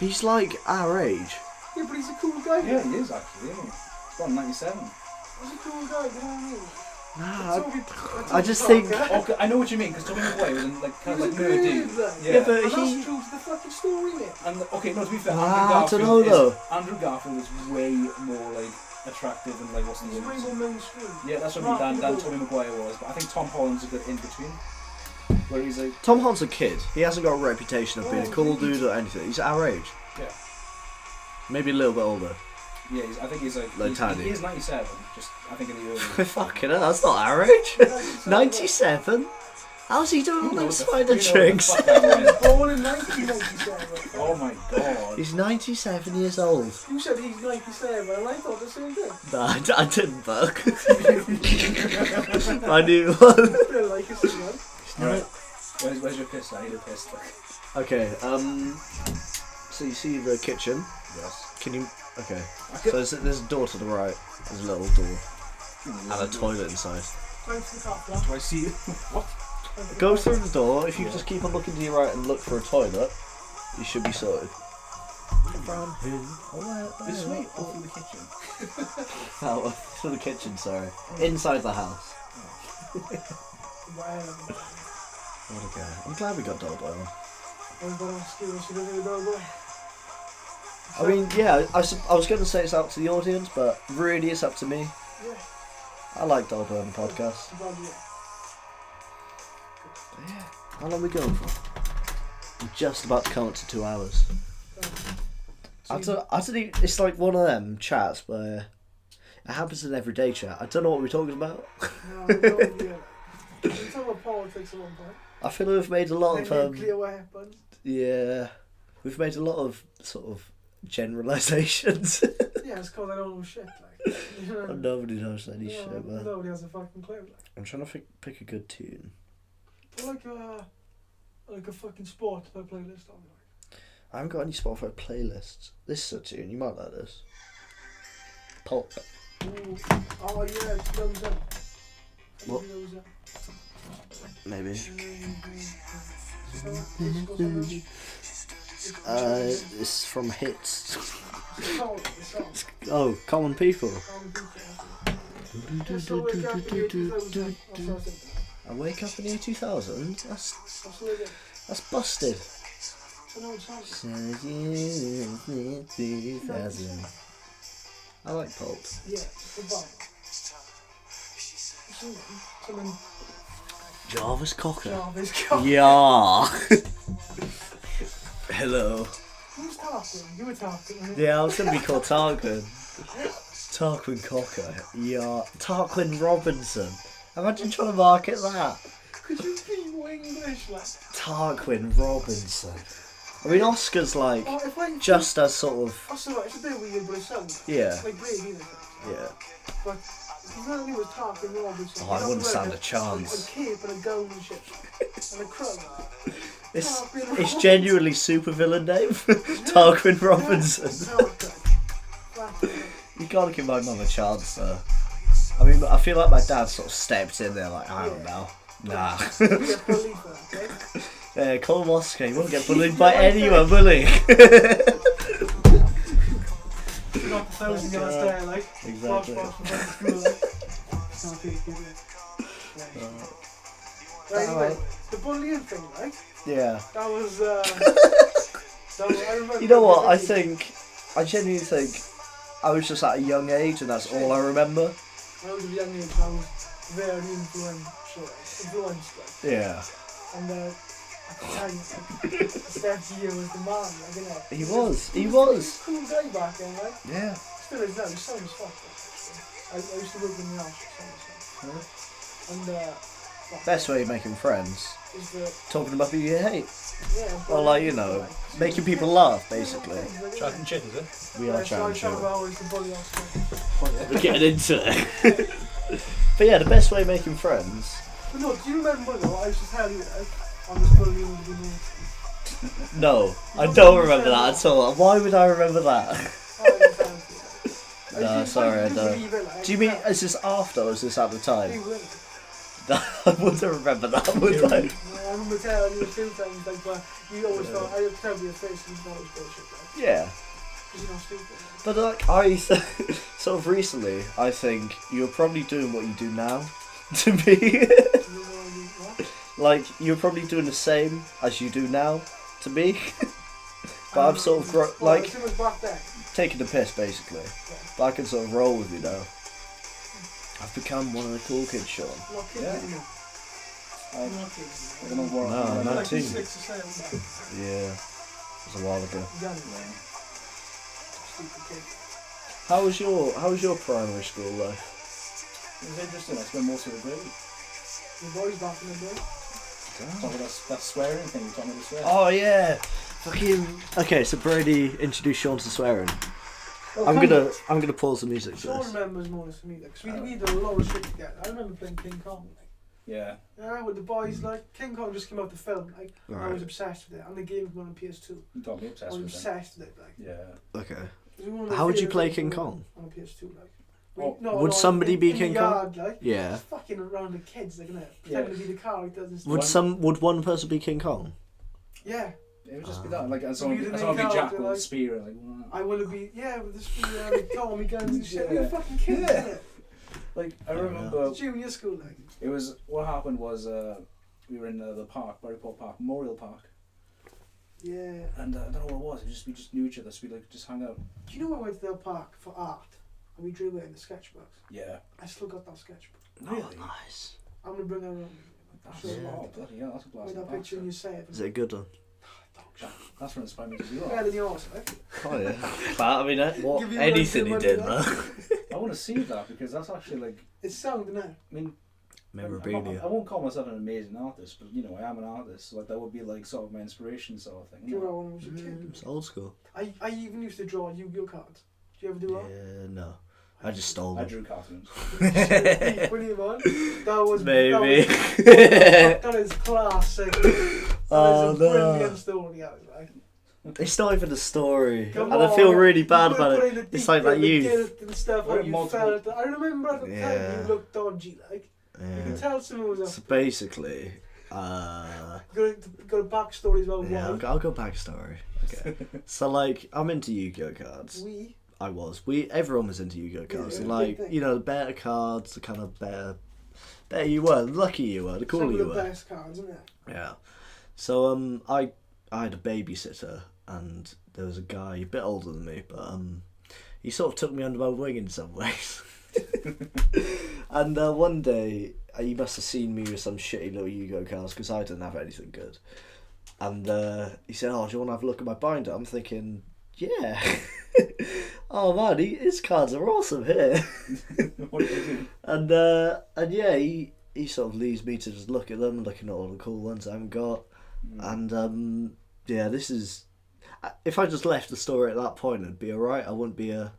A: He's like our age.
B: Yeah, but he's a cool guy.
C: Yeah, he is actually, isn't he? He's born in 97.
B: He's a cool guy, you know what I mean?
A: Nah,
B: Toby
A: I just think-
B: Parker.
C: Okay, I know what you mean, because Tobey Maguire was in, like, kind
B: He
C: of
B: was
C: like nerdy.
B: weird, like.
A: yeah, but
B: And
A: he.
B: that's true to the fucking story, mate.
C: And okay, no, to be fair,
A: Ah, I don't know, though.
C: Andrew Garfield is way more like attractive and like what's the
B: He's way
C: name?
B: more mainstream.
C: Yeah, that's what I mean. Dan Tobey Maguire was, but I think Tom Holland's a good in between, where he's like,
A: Tom Holland's a kid. He hasn't got a reputation of being a cool dude or anything. He's our age.
C: yeah,
A: Maybe a little bit older.
C: yeah, I think he's like
A: tiny.
C: he is 97, just I think in the early.
A: Fucking hell, that's not our age. 97? How's he doing all them spider tricks?
B: Born in 1997.
C: Oh my god.
A: He's 97 years old.
B: You said he's 97, and I thought the same thing.
A: No, I didn't, Buck. I knew one.
B: I feel like it's one.
C: Alright, where's your piss? I need a piss.
A: Okay, so you see the kitchen?
C: Yes.
A: Can you... Okay. So there's a door to the right. There's a little door. And a toilet inside.
B: Climb to the top floor.
C: Do I see you? What?
A: Go through the door. If you just keep on looking to your right and look for a toilet, you should be sorted.
C: This way or through the kitchen?
A: Oh, through the kitchen, sorry. Inside the house. What a guy. I'm glad we got Dullboy on. I mean, yeah, I was going to say it's out to the audience, but really it's up to me.
B: Yeah.
A: I like Dullboy on the podcast. But yeah, how long are we going for? We're just about to come up to 2 hours. I don't think it's like one of them chats where it happens in everyday chat. I don't know what we're talking about.
B: No, we don't, yeah. We talk about politics at one point.
A: I feel we've made a lot of
B: nuclear weapons.
A: yeah, we've made a lot of sort of generalisations.
B: Yeah, it's because I don't know shit. Like, you know?
A: Nobody knows any shit, man.
B: Nobody has a fucking clue. Like.
A: I'm trying to pick a good tune.
B: Put like a fucking sport playlist on. Like.
A: I haven't got any Spotify playlists. This is a tune, you might like this. Pulp.
B: Ooh. Oh yeah, it's those up.
A: What? Maybe. It's from Hits. Oh, Common People. I wake up in the year 2000. That's busted. I like Pulp.
B: Yeah, the bomb.
A: Jarvis Cocker.
B: Jarvis Cocker.
A: Yeah. Hello.
B: Who's talking? You were talking.
A: Yeah, I was going to be called Tarquin. Tarquin Cocker. Yeah. Tarquin Robinson. Imagine trying to market that.
B: Could you be more English, like?
A: Tarquin Robinson. I mean, Oscar's like just as sort of.
B: That's alright. It's a bit weird, but it sounds.
A: Yeah.
B: Like Brady.
A: Yeah.
B: But his name was Tarquin Robinson.
A: Oh, I wouldn't stand a chance.
B: A cape and a gown and shit. And a crown.
A: It's genuinely super villain name. Tarquin Robinson. You gotta give my mum a chance though. I mean, I feel like my dad sort of stepped in there like, I don't know. Nah. Yeah, call him Oscar. He won't get bullied by anyone, will he?
B: Not the thousand yards there, like.
A: Exactly.
B: Anyway, the bullying thing, right?
A: Yeah.
B: That was, I remember.
A: You know what? I genuinely think I was just at a young age and that's all I remember.
B: When I was at a young age, I was very influenced. Like.
A: Yeah.
B: And at the time, Steph Geo was the man, like, you know.
A: He was.
B: He was a cool guy back then, right?
A: Yeah.
B: Still is now, he's so as fuck. I used to work in the office, and
A: Best way of making friends.
B: is the,
A: Talking about who you hate.
B: yeah.
A: Or like, you know, making people laugh, basically.
C: Chat and Chit, is it?
A: We are chatting
B: shit.
A: shit.
C: We're
A: We're getting into it. But yeah, the best way of making friends.
B: But no, do you remember though, I used to tell you that on this bullying with me?
A: No, I don't remember that at all. Why would I remember that? No, sorry, I don't. Do you mean, is this after or is this at the time? I wouldn't remember that, would I?
B: I remember telling you a few times, like, but you always thought, I would tell you your face and you thought it was bullshit, like.
A: Yeah.
B: Because you're not stupid.
A: But like, sort of recently, I think you're probably doing what you do now, to me. Like, you're probably doing the same as you do now, to me. But I'm sort of, like, taking the piss, basically.
B: Yeah.
A: But I can sort of roll with you now. I've become one of the cool kids, Sean.
B: Not kids
C: Yeah.
B: anymore.
A: No, I'm
B: Like
A: 19.
B: 6 or 7.
A: Yeah. It was a while ago.
B: Young, man. Stupid kid.
A: How was your primary school life?
C: It was interesting. I spent most of the day.
B: Your boys back in the day.
C: Talking about that swearing thing. You told me to swear.
A: Oh yeah. Fucking. Okay, so Brady introduced Sean to swearing.
B: Well,
A: I'm gonna pause the music for
B: Sean
A: this.
B: remembers more than me, like, because we did a lot of shit together. I remember playing King Kong, like.
C: Yeah.
B: Yeah, with the boys, like, King Kong just came out the film, like, I
A: Right.
B: was obsessed with it, and the game was on PS2.
C: You got me
B: I
C: obsessed
B: was
C: with it.
B: obsessed with it, like.
C: Yeah.
A: Okay.
B: It was one of the
A: How would you
B: favourite
A: play
B: games
A: King
B: on-
A: Kong?
B: On a PS2, like.
A: Would somebody be King
B: in the
A: Kong?
B: yard, like,
A: Yeah.
B: just fucking around the kids, like, innit? Pretending to be the characters and
A: Would
B: stuff.
A: would one person be King Kong?
B: Yeah.
C: It would just be that, like, and
B: You'd be the
C: someone be
B: main
C: Jack
B: character,
C: with a
B: like,
C: spear, and like.
B: I want to be, with the spear and Tommy guns and shit.
C: Yeah.
B: We're fucking kids,
C: Yeah.
B: innit?
C: Like I remember,
B: Junior school, like.
C: it was what happened was we were in the park, Buryport Park, Memorial Park,
B: Yeah.
C: and I don't know what it was. We just knew each other, so we like just hung out.
B: Do you know I went to that park for art and we drew it in the sketchbooks?
C: Yeah.
B: I still got that sketchbook.
C: Really?
A: Oh, nice.
B: I'm gonna bring it around.
C: That's,
B: Sure,
A: yeah.
C: oh, bloody hell, that's a blast.
B: With
C: of
B: that
C: the
B: picture
C: past,
B: you say it.
A: Is it a good one?
C: That's what inspired me to do
B: Better
C: that.
B: than yours, right?
A: Oh yeah. But I mean, what
B: Give you
A: anything he
B: one
A: did,
B: money,
A: man.
C: I want to see that because that's actually like,
B: It's sound, isn't it?
C: I mean, I
A: Memorabilia.
C: won't call myself an amazing artist, but you know, I am an artist. So like that would be like sort of my inspiration sort of thing. You
B: Drew
C: know?
B: out when I was a kid.
A: It's old school.
B: I even used to draw Yu-Gi-Oh cards. Do you ever do that?
A: Yeah, no. I just stole
C: I
A: them.
C: drew cartoons.
B: Brilliant, man. That was
A: Maybe.
B: That is classic. That
A: Oh,
B: is a
A: no.
B: brilliant story. That was like.
A: It's not even a story.
B: Come
A: And I feel
B: on,
A: really
B: you
A: bad
B: put
A: about
B: in the
A: it. It's
B: deep
A: like that
B: bit, the
A: youth.
B: guilt and stuff, how
C: We're
B: you
C: multiple-
B: felt. I remember at the time
A: Yeah.
B: you looked dodgy, like. You
A: Yeah.
B: could tell someone was
A: So
B: up.
A: basically,
B: Got a backstory about
A: yeah,
B: why.
A: I'll go backstory. Okay. So like, I'm into Yu-Gi-Oh cards. I was. Everyone was into Yu-Gi-Oh cards.
B: Yeah,
A: And
B: yeah,
A: like,
B: big thing.
A: you know, the better cards, the kind of better you were, the luckier you were, the cooler
B: Some
A: you
B: of the
A: were.
B: best cards, isn't it?
A: Yeah. So I had a babysitter, and there was a guy a bit older than me, but he sort of took me under my wing in some ways. And one day he must have seen me with some shitty little Yu-Gi-Oh cards because I didn't have anything good. And he said, "Oh, do you want to have a look at my binder?" I'm thinking, yeah. Oh man, his cards are awesome here.
C: What did you do?
A: And yeah, he sort of leaves me to just look at them, looking at all the cool ones I haven't got. And yeah, this is. If I just left the story at that point, it'd be alright. I wouldn't be a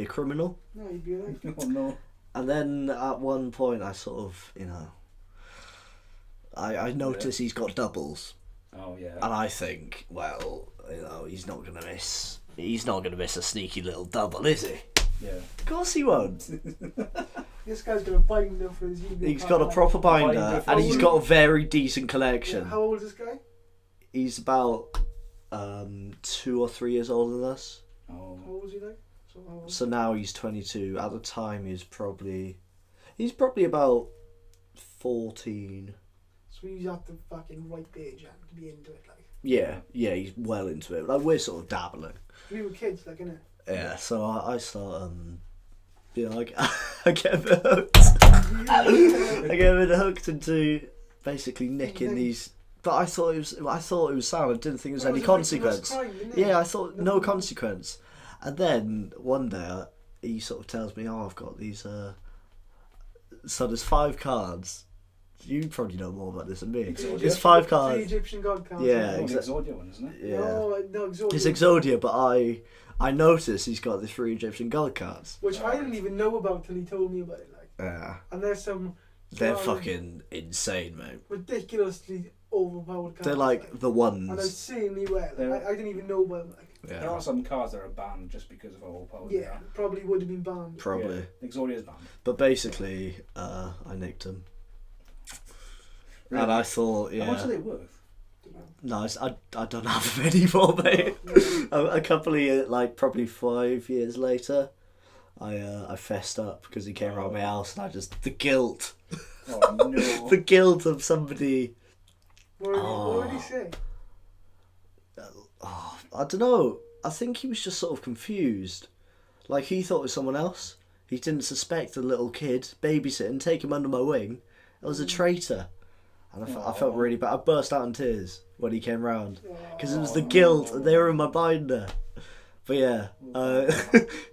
A: criminal.
B: No, you'd be alright.
C: Oh no.
A: And then at one point, I sort of, you know, I notice he's got doubles,
C: Oh yeah.
A: and I think, well, you know, he's not gonna miss a sneaky little double, is he?
C: Yeah.
A: Of course he won't.
B: This guy's got a binder for his Yu-Gi-Oh
A: He's got a proper binder, and he's got a very decent collection.
B: How old is this guy?
A: He's about 2 or 3 years older than us.
C: Oh.
B: How old is he like?
A: So now he's 22. At the time, he's probably about 14.
B: So he's at the fucking right age to be into it, like.
A: Yeah, he's well into it. Like, we're sort of dabbling.
B: We were kids, like, innit?
A: Yeah, so I start, you know, I get a bit hooked. I get a bit hooked into basically nicking these. But I thought it was sound. I didn't think there was any consequence. Yeah, I thought no consequence. And then one day he sort of tells me, "Oh, I've got these. So there's 5 cards. You probably know more about this than me.
C: Exodia?
A: It's 5
B: The
A: cards.
B: Egyptian god cards.
A: Yeah,
C: Oh,
A: exactly.
C: the Exodia one, isn't it?
A: Yeah,
B: No, Exodia.
A: it's Exodia, but I noticed he's got the 3 Egyptian god cards.
B: Which I didn't even know about till he told me about it, like.
A: Yeah,
B: And there's some
A: they're
B: Well,
A: fucking insane, mate.
B: ridiculously overpowered cards.
A: They're like the
B: And
A: ones.
B: insanely well.
C: They're-
B: I didn't even know about them, like.
C: There
A: Yeah,
C: are some cards that are banned just because of how overpowered they
B: Yeah,
C: are.
B: probably would have been banned.
A: probably.
C: Yeah. Exodia is banned.
A: But basically, I nicked them,
C: Really?
A: and I thought,
C: How much are
A: yeah,
C: they worth?
A: no, I don't have them anymore, mate. A couple of years, like probably 5 years later, I fessed up because he came around my house, and I just the guilt,
C: Oh no.
A: the guilt of somebody.
B: What did he say?
A: Oh, I don't know. I think he was just sort of confused. Like, he thought it was someone else. He didn't suspect the little kid babysitting, take him under my wing. It was a traitor. And I felt really bad. I burst out in tears when he came round. Because it was the guilt, and they were in my binder. But yeah,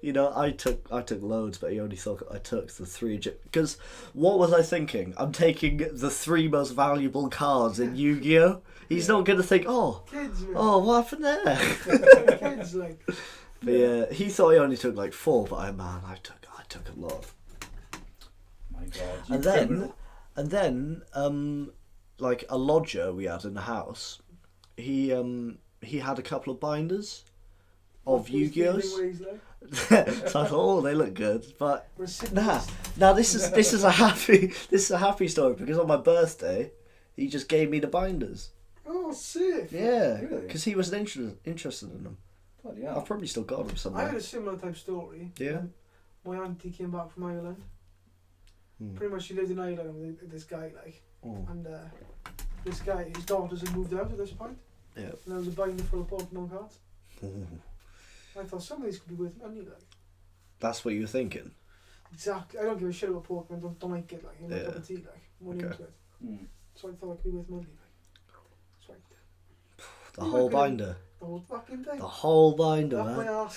A: you know, I took loads, but he only thought I took the 3 because what was I thinking? I'm taking the 3 most valuable cards in Yu-Gi-Oh. He's not gonna think, oh,
B: Kids, man.
A: what happened there?
B: Kids, like.
A: But yeah, he thought he only took like 4, but I took a lot.
C: My God. You
A: And then like a lodger we had in the house, he had a couple of binders of
B: He's
A: Yu-Gi-Ohs.
B: feeling what he's like.
A: So I thought, oh, they look good, but
B: We're sitting
A: nah. This is a happy story because on my birthday, he just gave me the binders.
B: Oh, sick.
A: Yeah,
C: Really?
A: because he was interested in them.
C: Bloody hell.
A: I've probably still got them
B: I
A: somewhere.
B: had a similar type story.
A: Yeah.
B: My auntie came back from Ireland.
A: Hmm.
B: Pretty much she lived in Ireland with this guy, like.
A: Oh.
B: And this guy, his daughters had moved out at this point.
A: Yeah.
B: And there was a binder full of Pokemon cards.
A: Ooh.
B: I thought some of these could be worth money, like.
A: That's what you were thinking.
B: Exactly. I don't give a shit about Pokemon. Don't like it, like. You know,
A: Yeah.
B: cup of tea, like. Money
A: Okay.
B: into it.
C: Mm.
B: So I thought it could be worth money, like. So I,
A: The whole binder.
B: the whole fucking thing.
A: The whole binder,
B: Up my
A: man.
B: arse.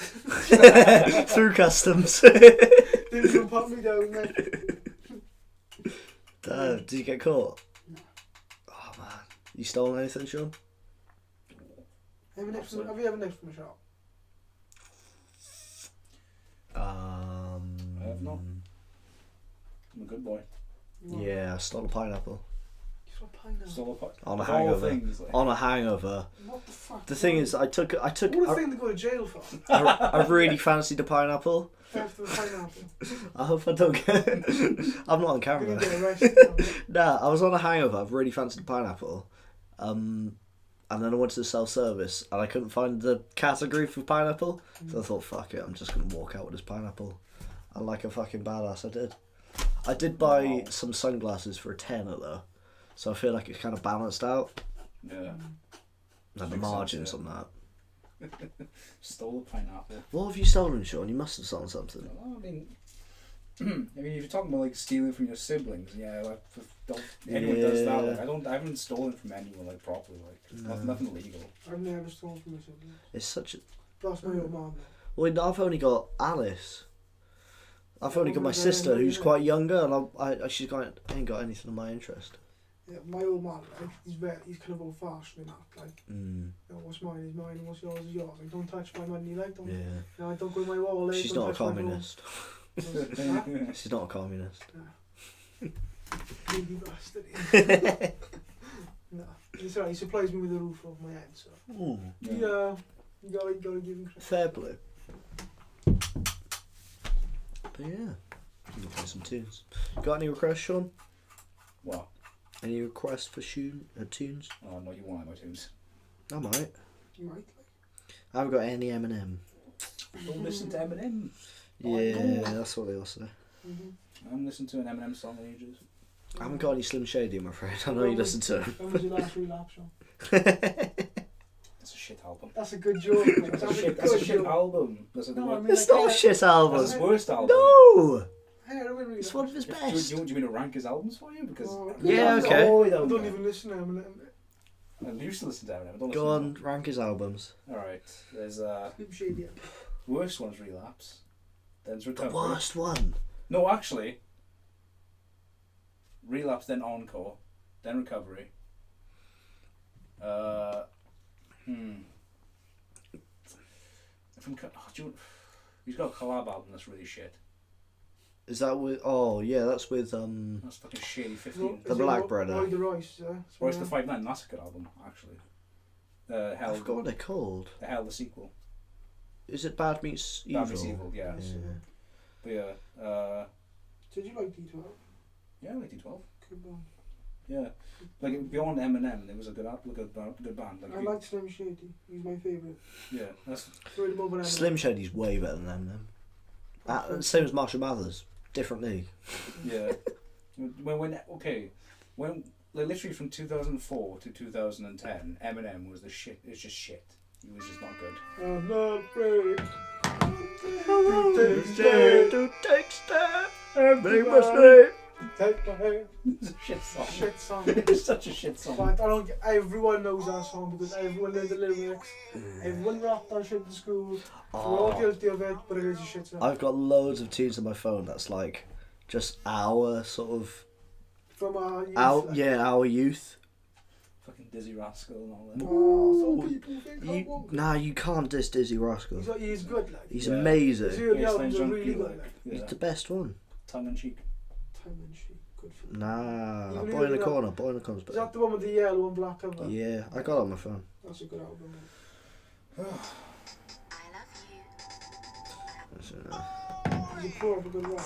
A: Through customs.
B: Didn't even put me down, mate.
A: Damn, did you get caught?
B: No.
A: Oh man, you stolen anything, Sean?
B: Have you ever nicked from a shop?
C: I have not. I'm a good boy.
A: Yeah, I stole a pineapple
B: You saw a pineapple.
C: Stole a pot.
A: on a
C: Of all
A: hangover.
C: things, like.
A: On a hangover.
B: What the fuck?
A: The thing is, I took.
B: What a
A: I,
B: thing to go to jail for.
A: I really fancied a pineapple.
B: Theft of a pineapple.
A: I hope I don't get. I'm not on
B: You're gonna
A: camera.
B: get arrested.
A: Nah, I was on a hangover. I've really fancied a pineapple. And then I went to the self-service and I couldn't find the category for pineapple. So I thought, fuck it, I'm just going to walk out with this pineapple. And like a fucking badass, I did. I did buy some sunglasses for a tenner though. So I feel like it's kind of balanced out.
C: Yeah.
A: And the
C: Makes
A: margins
C: sense,
A: on that.
C: Stole a pineapple.
A: What have you stolen, Sean? You must have stolen something.
C: Well, I mean, if you're talking about like stealing from your siblings, yeah, like anyone does that. Like, I haven't stolen from anyone like properly, like nothing illegal.
B: I've never stolen from my siblings.
A: It's such a...
B: That's my old mum.
A: Well, I've only got Alice. I've only got my sister who's quite younger and ain't got anything of my interest.
B: Yeah, my old man, like, he's kind of old fashioned in that, like,
A: Mm,
B: you know, what's mine is mine and what's yours is yours. Like, don't touch my money, like, don't,
A: yeah.
B: you know, don't go in my wallet.
A: She's
B: don't
A: not a
B: touch my phone.
A: communist.
B: Huh?
A: She's not a communist.
B: Greedy bastard. No, it's alright. He supplies me with a roof over my head, so
A: Ooh,
B: yeah, you gotta give him credit.
A: fair play. But yeah, you can play some tunes. Got any requests, Sean?
C: What?
A: Any requests for tunes?
C: Oh no, you want my tunes.
A: I might.
B: You right?
A: I haven't got any Eminem.
C: Don't listen to Eminem.
A: Yeah, that's what they all say.
B: Mm-hmm.
C: I haven't listened to an Eminem song in ages.
A: I haven't got any Slim Shady, I'm afraid. I know you listen to them.
B: When was your last relapse song?
C: It's a shit album.
B: That's a good joke, mate.
C: That's
B: That's
C: a
B: good
C: shit
B: joke.
C: album. That's
B: No, I mean,
A: It's
B: like,
A: not a shit album.
C: That's his worst album.
A: No!
B: Heroin relapse.
A: It's one of his
C: Do
A: best.
C: you want me to rank his albums for you? Because
B: Oh,
A: Yeah,
C: that's
A: okay.
C: all I
B: I
C: don't
B: don't
C: know.
B: even listen to him.
C: I used to listen to Eminem. I don't
A: Go
C: listen
A: on, rank his albums.
C: to them. Alright. There's
B: Slim Shady.
C: worst one's Relapse. Then's
A: The
C: Recovery.
A: worst one.
C: No, actually. Relapse, then Encore, then Recovery. He's got a collab album that's really shit.
A: Is that with... Oh, yeah, that's with...
C: That's fucking shitty 15.
A: The Black Brother.
B: Roy the Royce,
C: Royce the 5'9", that's a good album, actually.
A: I forgot what they're called.
C: The Hell, the sequel.
A: Is it Bad Meets Evil?
C: Bad Meets Evil, yeah. But yeah,
B: Did you like D12?
C: yeah, I like D12.
B: Good band.
C: Yeah, like beyond Eminem, it was a good band. Like,
B: I like Slim Shady. He's my favourite.
C: yeah, that's
B: Right above Eminem.
A: Slim Shady's way better than them. Same as Marshall Mathers. Different league.
C: yeah. when like literally from 2004 to 2010, Eminem was the shit. It's just shit. He was just not good.
B: I'm not afraid.
A: To take step and make mistake.
B: Take my hand.
C: It's a shit song.
B: Shit song.
C: It's such a shit song.
B: But I don't get, everyone knows that song because everyone knows the lyrics. Everyone rapped that shit in school. We're all guilty of it, but it is a shit song.
A: I've got loads of tunes on my phone that's like just our sort of
B: From our youth.
A: our youth.
C: Fucking Dizzy Rascal and all that.
B: Oh, some people think I'm wrong.
A: Nah, you can't diss Dizzy Rascal.
B: He's good, like.
A: He's
C: Yeah.
B: His
A: amazing.
B: early
C: Yeah,
B: albums are
C: Slim
B: really
C: Junkie,
B: good,
C: like,
B: like.
A: He's
C: yeah.
A: the best one.
C: Tongue in cheek.
B: Time and shit. Good for him.
A: Nah,
B: Even
A: Boy in the
B: though-
A: Corner. Boy in the Corner's
B: Is
A: better.
B: that the one with the yellow and black cover?
A: Yeah, I got it on my phone.
B: That's a good album.
D: I love you.
B: He's a proper good rapper.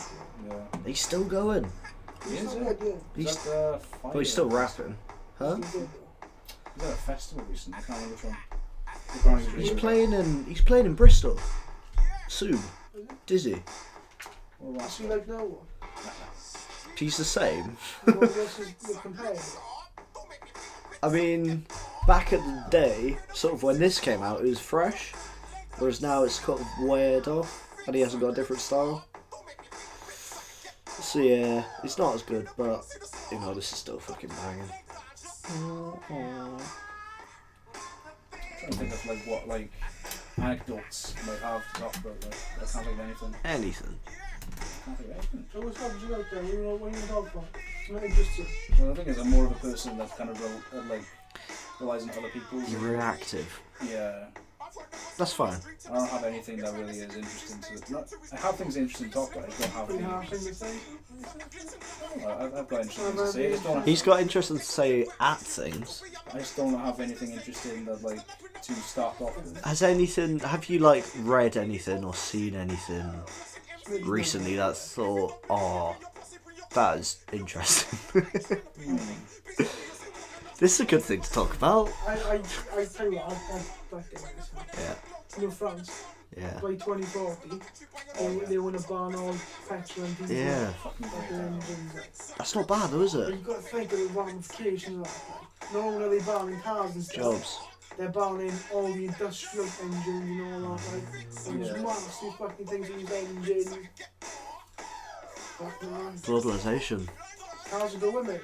C: Yeah.
A: He's still going.
C: He is,
B: He's
C: yeah.
B: good, yeah.
A: He's,
C: Fire?
A: but he's still rapping. Huh?
B: He's good,
C: He's at a festival recently. I can't remember which one. I can't remember
A: He's
C: which
A: playing in Bristol. Soon. Dizzy.
C: one.
B: though. Is he like no one?
A: He's the same.
B: What else is the comparison?
A: I mean, back in the day, sort of when this came out, it was fresh. Whereas now it's kind of weird off. And he hasn't got a different style. So yeah, it's not as good, but you know, this is still fucking banging.
C: I'm trying to think of like what like anecdotes I might have to talk about. Like, I can't think of anything.
A: Anything.
C: Can't think of anything.
B: So what's happened to you out there? What are you talking about? I'm not interested.
C: Well, the thing is, I'm more of a person that kind of like relies on other people's.
A: You're reactive.
C: Yeah.
A: That's fine.
C: I don't have anything that really is interesting to. I have things interesting to talk about. I just don't have
B: Pretty
C: anything.
B: harsh thing to say.
C: I've got interesting things to say. I just don't.
A: He's got interesting to say at things.
C: I just don't have anything interesting that like to start off with.
A: Have you like read anything or seen anything recently that thought, oh, that is interesting? This is a good thing to talk about.
B: I tell you what, I like this.
A: Yeah.
B: You know France,
A: Yeah.
B: by 2040, they want to ban all petrol and diesel.
A: Yeah.
C: Fucking
B: Like,
C: great.
B: engines.
A: That's not bad though, is
B: But
A: it?
B: you've got to think of the ramifications of that. Not only are they banning cars and stuff,
A: Jobs.
B: they're banning all the industrial engines and all that. Like, there's
C: Yeah.
B: massive fucking things in these engines. Fuck man.
A: Globalization.
B: Cars will go in it.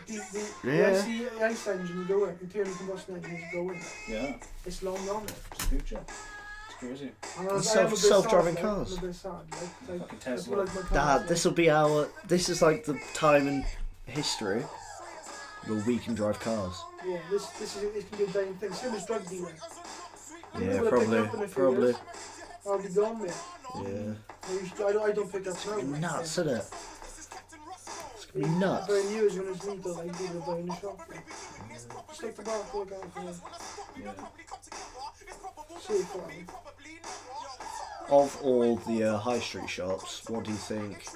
A: Yeah.
B: The ICE engine will go in. Internal combustion engines will go in.
C: Yeah.
B: It's long gone.
C: It's the future. It's crazy.
B: And
A: And
B: I am a bit
A: self-driving
B: sad,
A: cars.
B: I'm a bit sad, like,
C: Fucking
B: I
C: Tesla.
B: feel like my car's
A: Dad, this will be our. This is like the time in history where we can drive cars.
B: Yeah, this is it can be a dying thing. Same as drug dealing.
A: Yeah,
B: People that pick up in
A: probably.
B: a few
A: Probably.
B: years, I'll be gone, mate.
A: Yeah.
B: I don't pick up now.
A: Nuts, isn't it? It's gonna be nuts.
B: Buying years when it's legal, like people buying the shop. Like. Just take the barcode out for
C: Yeah.
B: safe for me.
A: Of all the high street shops, what do you think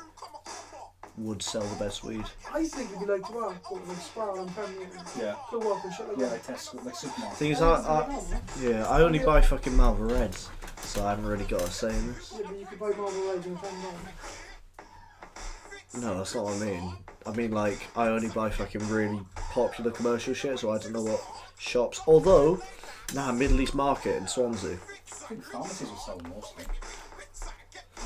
A: would sell the best weed?
B: I think it'd be like to work, but like Spar and Premier and
C: Yeah.
B: Co-op and shit like
C: Yeah,
B: that.
C: like Tesco, like supermarket.
A: Thing is, I only buy fucking Marlboro Reds, so I haven't really got a say in this.
B: Yeah, but you could buy Marlboro Reds and £10.
A: No, that's not what I mean. I mean, like, I only buy fucking really popular commercial shit, so I don't know what shops. Although, Middle East Market in Swansea.
C: I think pharmacies will sell mostly.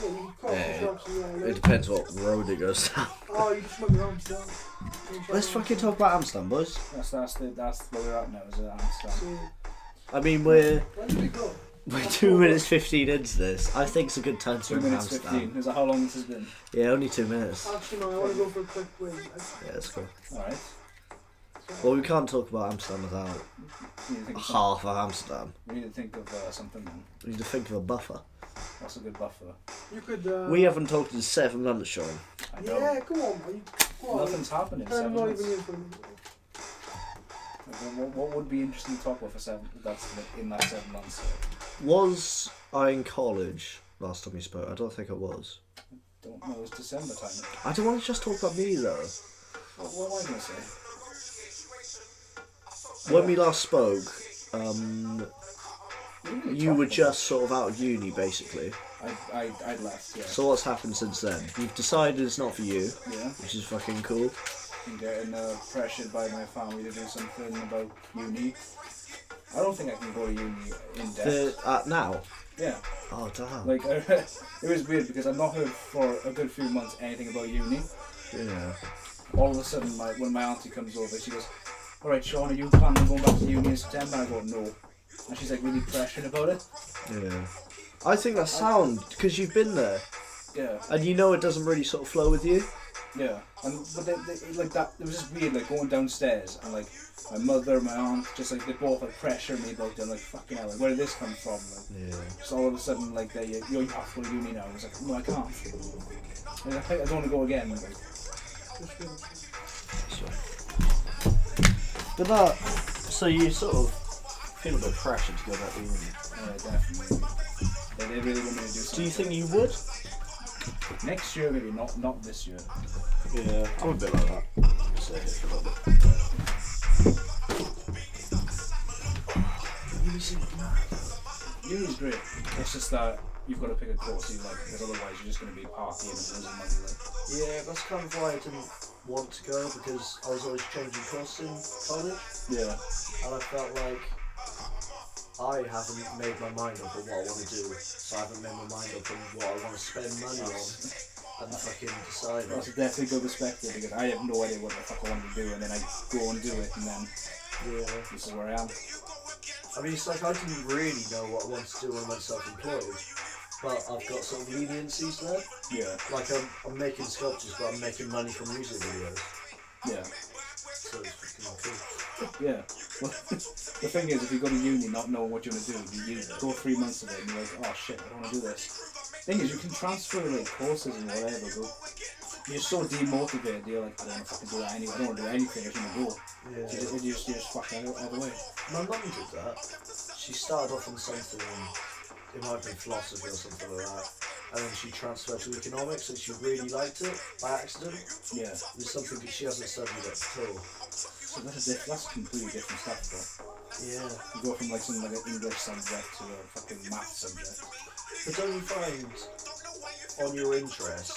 B: Yeah, you could coffee
A: Yeah.
B: shops as well.
A: It
B: Like,
A: depends what road it goes down.
B: oh, you can smoke your own stuff.
A: Let's fucking talk about Amsterdam, boys.
C: That's where we're at now. Is it Amsterdam?
B: So,
A: I mean, we're
B: when did we go?
A: 2 minutes 15 into this. I think it's a good time to
C: 2
A: go to
C: minutes
A: Amsterdam.
C: 15. Is that how long this has been?
A: Yeah, only 2 minutes.
B: Actually, no, I want to go for a quick win. Like,
A: Yeah, let's go.
C: Alright.
A: Well, we can't talk about Amsterdam without
C: We need to think of
A: half of Amsterdam.
C: we need to think of something then.
A: We need to think of a buffer.
C: What's a good buffer?
B: you could.
A: We haven't talked in 7 months, Sean.
C: I know.
B: Yeah, come on, man. Come on.
C: Nothing's happened in
B: I'm
C: 7
B: not
C: months.
B: even in for them.
C: What would be interesting to talk about for 7? That's in that 7 months.
A: Was I in college last time we spoke? I don't think I was.
C: Don't know. It was December time.
A: I don't want to just talk about me, though.
C: What am I gonna say?
A: When we last spoke, you were just sort of out of uni, basically.
C: I left. Yeah.
A: So what's happened since then? You've decided it's not for you,
C: Yeah.
A: which is fucking cool.
C: I'm getting pressured by my family to do something about uni. I don't think I can go to uni in depth.
A: Now?
C: Yeah.
A: Oh, damn.
C: Like it was weird because I've not heard for a good few months anything about uni.
A: Yeah.
C: All of a sudden, when my auntie comes over, she goes, "All right, Sean, are you planning on going back to uni in September?" I go, "No," and she's like really pressured about it.
A: Yeah. I think that's sound, because you've been there.
C: Yeah.
A: And you know it doesn't really sort of flow with you.
C: Yeah, but they like that. It was just weird, like going downstairs and like my mother, my aunt, just like they both like pressure me about it. I'm like, fucking hell, like where did this come from? Like,
A: Yeah.
C: just all of a sudden, like you have to go to uni now. I was like, no, I can't. And I don't want to go again. Like,
A: But that, so you sort of feel a bit pressure to go back to uni.
C: yeah, definitely. They really want me to do something.
A: Do you think you would?
C: Next year, maybe not this year.
A: Yeah, I'm a bit like that.
C: Uni's great. It's just that you've got to pick a course you like, because otherwise you're just going to be partying and losing money. Like.
A: Yeah, that's kind of why I didn't want to go, because I was always changing courses in college.
C: Yeah.
A: And I felt like I haven't made my mind up on what I want to do, so I haven't made my mind up on what I want to spend money on and fucking decide on.
C: That's definitely good perspective, because I have no idea what the fuck I want to do, and then I go and do it, and then this is where I am.
A: I mean, it's like I didn't really know what I wanted to do when I went self-employed, but I've got some leniencies there.
C: Yeah.
A: Like I'm making sculptures, but I'm making money from music videos.
C: Yeah.
A: So it's fucking cool.
C: Yeah. Well, the thing is, if you go to uni not knowing what you want to do, you go 3 months of it and you're like, oh shit, I don't want to do this. Thing is, you can transfer like courses and whatever, but you're so demotivated, you're like, I don't want to fucking do that anyway, I don't want to do anything, I just want to go.
A: Yeah.
C: So you just fuck either way.
A: My mum did that. She started off on something, it might have been philosophy or something like that, and then she transferred to economics and she really liked it by accident.
C: Yeah.
A: It was something that she hasn't studied it at all.
C: So that's completely different stuff, though.
A: Yeah.
C: You go from like something like an English subject to a fucking math subject.
A: But don't you find on your interests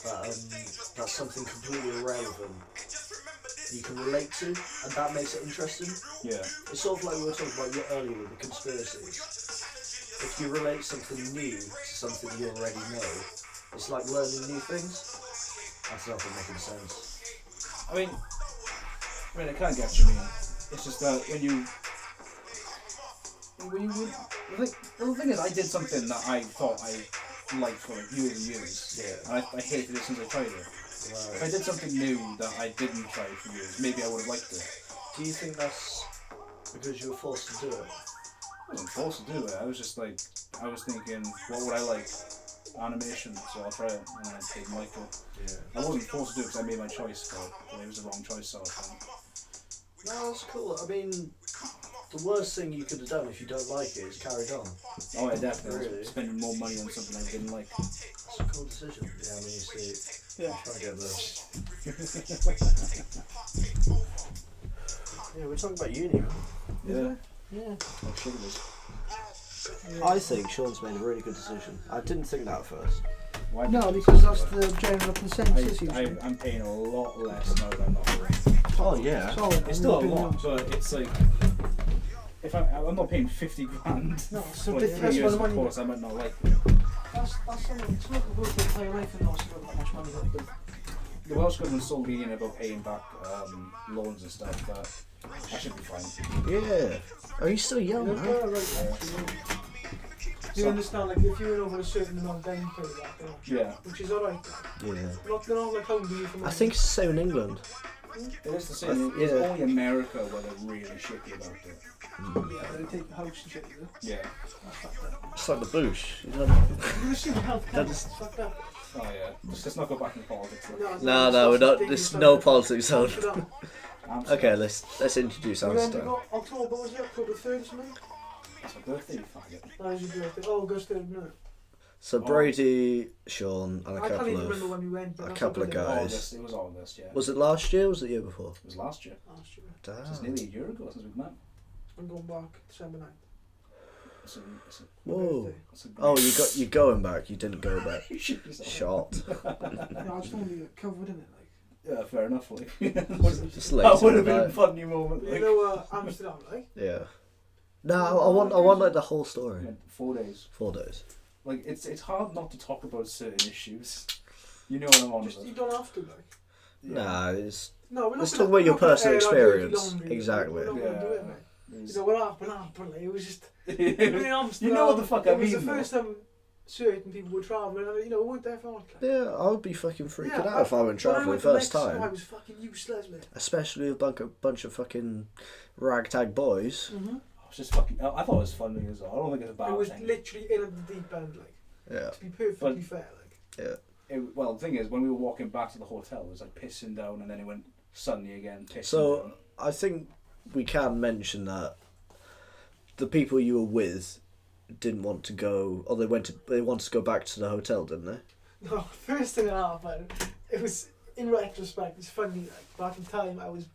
A: that that's something completely irrelevant you can relate to, and that makes it interesting?
C: Yeah.
A: It's sort of like we were talking about earlier with the conspiracies. If you relate something new to something you already know, it's like learning new things. That's not making sense.
C: I mean, I can't get what you mean. It's just that when you the thing is, I did something that I thought I liked for like years and years.
A: Yeah.
C: And I hated it since I tried it.
A: Right.
C: If I did something new that I didn't try for years, maybe I would have liked it.
A: Do you think that's because you were forced to do it?
C: I wasn't forced to do it. I was just like, I was thinking, what would I like? Animation, so I'll try it, and I didn't like it.
A: Yeah.
C: I wasn't forced to do it because I made my choice, but it was the wrong choice, sort of thing.
A: No, that's cool. I mean, the worst thing you could have done if you don't like it is carried on.
C: Oh, yeah, definitely.
A: Really?
C: Spending more money on something I didn't like.
A: That's a cool decision. Yeah, I mean, you see,
C: Yeah.
A: trying to get this. Yeah, we're talking about uni.
C: Yeah.
A: Yeah.
C: Oh, shit, it is.
A: I think Sean's made a really good decision. I didn't think that at first.
C: Why
B: No,
C: did you
B: because
C: do
B: that's
C: that?
B: the general consensus usually.
C: I'm paying a lot less now than I'm not paying.
A: Oh yeah.
B: So,
C: It's still a
B: in my
C: lot,
B: opinion,
C: but it's like, if I'm not paying 50 grand
B: No, so
C: for like 3
B: that's
C: years
B: what
C: of
B: the money.
C: course, I might not like.
B: That's something. It's not about the entire life and not that much money. Like,
C: The Welsh government's so lenient about paying back loans and stuff that I should be fine.
A: Yeah. Are you still young,
B: yeah,
A: man?
B: right. You understand, like, if you went over a certain amount, then you pay back, you know,
C: Yeah,
B: which is alright.
A: Yeah.
B: They're not like hounding you for money.
A: I think it's the same in England.
C: it is the same. It's
A: Yeah.
C: only America where they're really shitty about it.
B: Yeah, they take the house and shit, you know.
C: Yeah.
B: That's fucked up.
A: It's like the bush. You know?
B: You see the health
A: That
B: care,
A: is-
B: it's fucked up.
C: Oh yeah. Let's not go back into politics. Like.
A: No, we're not. There's no politics zone.
C: Amsterdam.
A: Okay, let's introduce
B: Remember,
A: Amsterdam.
B: got October, was it? October 3rd or something?
C: That's my birthday, you faggot.
B: That was your birthday. Oh, August 3rd, no.
A: So Brady, Sean, and
B: I can't even remember when we went. But
A: a
B: that's
A: couple
B: what
A: of
B: we did
A: guys.
C: August, it was August, yeah.
A: Was it last year or was it the year before?
C: It was last year.
B: last year.
C: So it's
A: Damn.
C: nearly a year ago since we've met.
B: I'm going back December 9th.
C: It's a
B: My
A: Whoa.
B: birthday.
C: It's a great-
A: Oh, you're going back. You didn't go back.
C: You shit yourself.
A: Shot.
B: Yeah, I just want to be covered in it. Like.
C: Yeah, fair enough. Like,
A: Just late.
C: that would have been a
A: tonight.
C: funny moment.
B: You
C: Like,
B: know Amsterdam, like?
A: Yeah. No, I want like the whole story.
C: 4 days.
A: 4 days.
C: Like it's hard not to talk about certain issues. You know what I'm on
B: Just, you
C: about.
B: don't have to, like.
A: Nah, it's
B: No, we're not
A: Let's
B: gonna-
A: talk about your
B: we're not gonna
A: personal
B: air our dirty
A: experience.
B: laundry.
A: Exactly.
B: We're not gonna do it, mate. You know what happened, like, it was just...
C: you
B: in Amsterdam,
C: know what the fuck I
B: it was
C: mean,
B: the first time certain people were travelling, and, you know, we weren't there for like.
A: yeah. I would be fucking freaking
B: Yeah,
A: out if I went
B: when
A: travelling
B: went to
A: first
B: Mexico, I
A: time,
B: was fucking useless, mate.
A: especially with a bunch of fucking ragtag boys.
B: Mm-hmm.
C: I was just fucking. I thought it was funny as well. I don't think it's a bad
B: It was
C: thing.
B: literally in at the deep end, like.
A: Yeah.
B: To be perfectly fair, like.
C: Well, the thing is, when we were walking back to the hotel, it was like pissing down, and then it went sunny again, pissing
A: So
C: down.
A: I think we can mention that the people you were with didn't want to go, or they wanted to go back to the hotel, didn't they?
B: No, first thing that happened, it was, in retrospect, it's funny, like, back in time, I was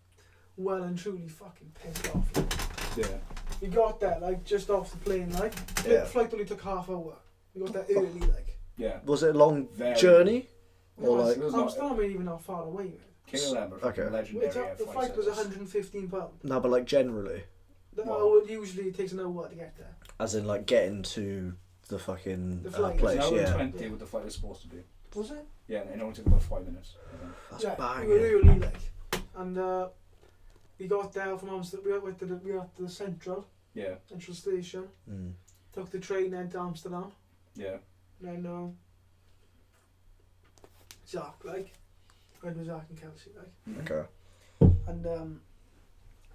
B: well and truly fucking pissed off. Like.
C: Yeah.
B: We got there, like, just off the plane, like.
A: Yeah.
B: The flight only took half hour. We got there early, like.
C: Yeah.
A: Was it a long
C: Very-
A: journey?
B: No,
A: Or like,
C: it was not-
B: Amsterdam ain't even that far away, man.
C: KLM are fucking
A: Okay.
C: legendary.
B: The flight was £115.
A: no, but like generally,
B: Oh, usually it takes an hour to get there.
A: as in like getting to the fucking
B: The flight.
A: place.
C: It's an hour
A: Yeah,
C: and 20 what the flight was supposed to be.
B: Was it?
C: Yeah, and it only took about 5 minutes.
A: that's
B: Yeah,
A: banging.
B: we were early, like. And we got there from Amsterdam, we went to the Central
C: Yeah.
B: Station,
A: Mm.
B: took the train into Amsterdam,
C: Yeah.
B: and then Zach, like. Went with Zach and Kelsey, like.
A: Okay.
B: And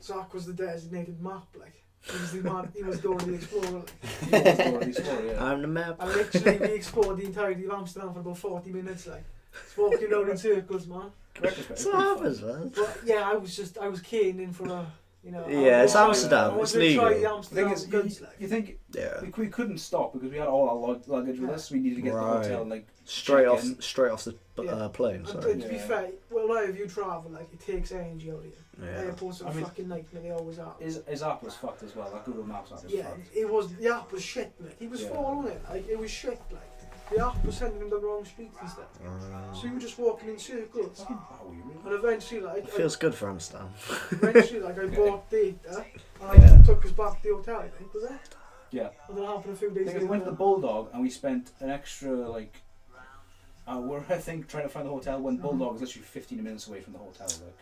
B: Zach was the designated map, like. He was the man, he was Dora the Explorer, like.
C: Yeah.
A: I'm the map.
B: And literally we explored the entirety of Amsterdam for about 40 minutes, like. Just walking around in circles, man.
A: That's what happens, man.
B: But yeah, I was keen in for a, you know.
A: Yeah, it's
B: I
A: Amsterdam,
B: wanted
A: it's
B: to try
A: legal.
B: the
C: The
B: Amsterdam
C: thing is,
B: goods, like.
C: you think
A: Yeah.
C: we couldn't stop because we had all our luggage with
B: Yeah.
C: us. We needed to get to the
A: Right.
C: hotel, like
A: Straight off,
C: check-in.
A: straight off the
B: Yeah.
A: plane.
B: And
A: Sorry.
B: to be
C: Yeah.
B: fair, well, whenever you travel, like, it takes energy out of you.
A: Yeah.
B: Airports are
C: I mean-
B: fucking nightmare, they always are.
C: His app was fucked as well. That Google Maps app was
B: Yeah,
C: fucked.
B: it was, the app was shit, mate. He was
C: Yeah.
B: following it, like, it was shit, like. The app was sending him down the wrong streets and stuff. So you were just walking in circles.
C: Fucking Bowie, really.
B: And eventually, like,
A: It feels good for Amsterdam.
B: I bought data, and I
A: Yeah.
B: took us back to the hotel, I think, was it?
C: Yeah.
B: And that happened a few days
C: I think we
B: later.
C: went to the Bulldog and we spent an extra like hour, I think, trying to find the hotel when Bulldog was literally 15 minutes away from the hotel. Like,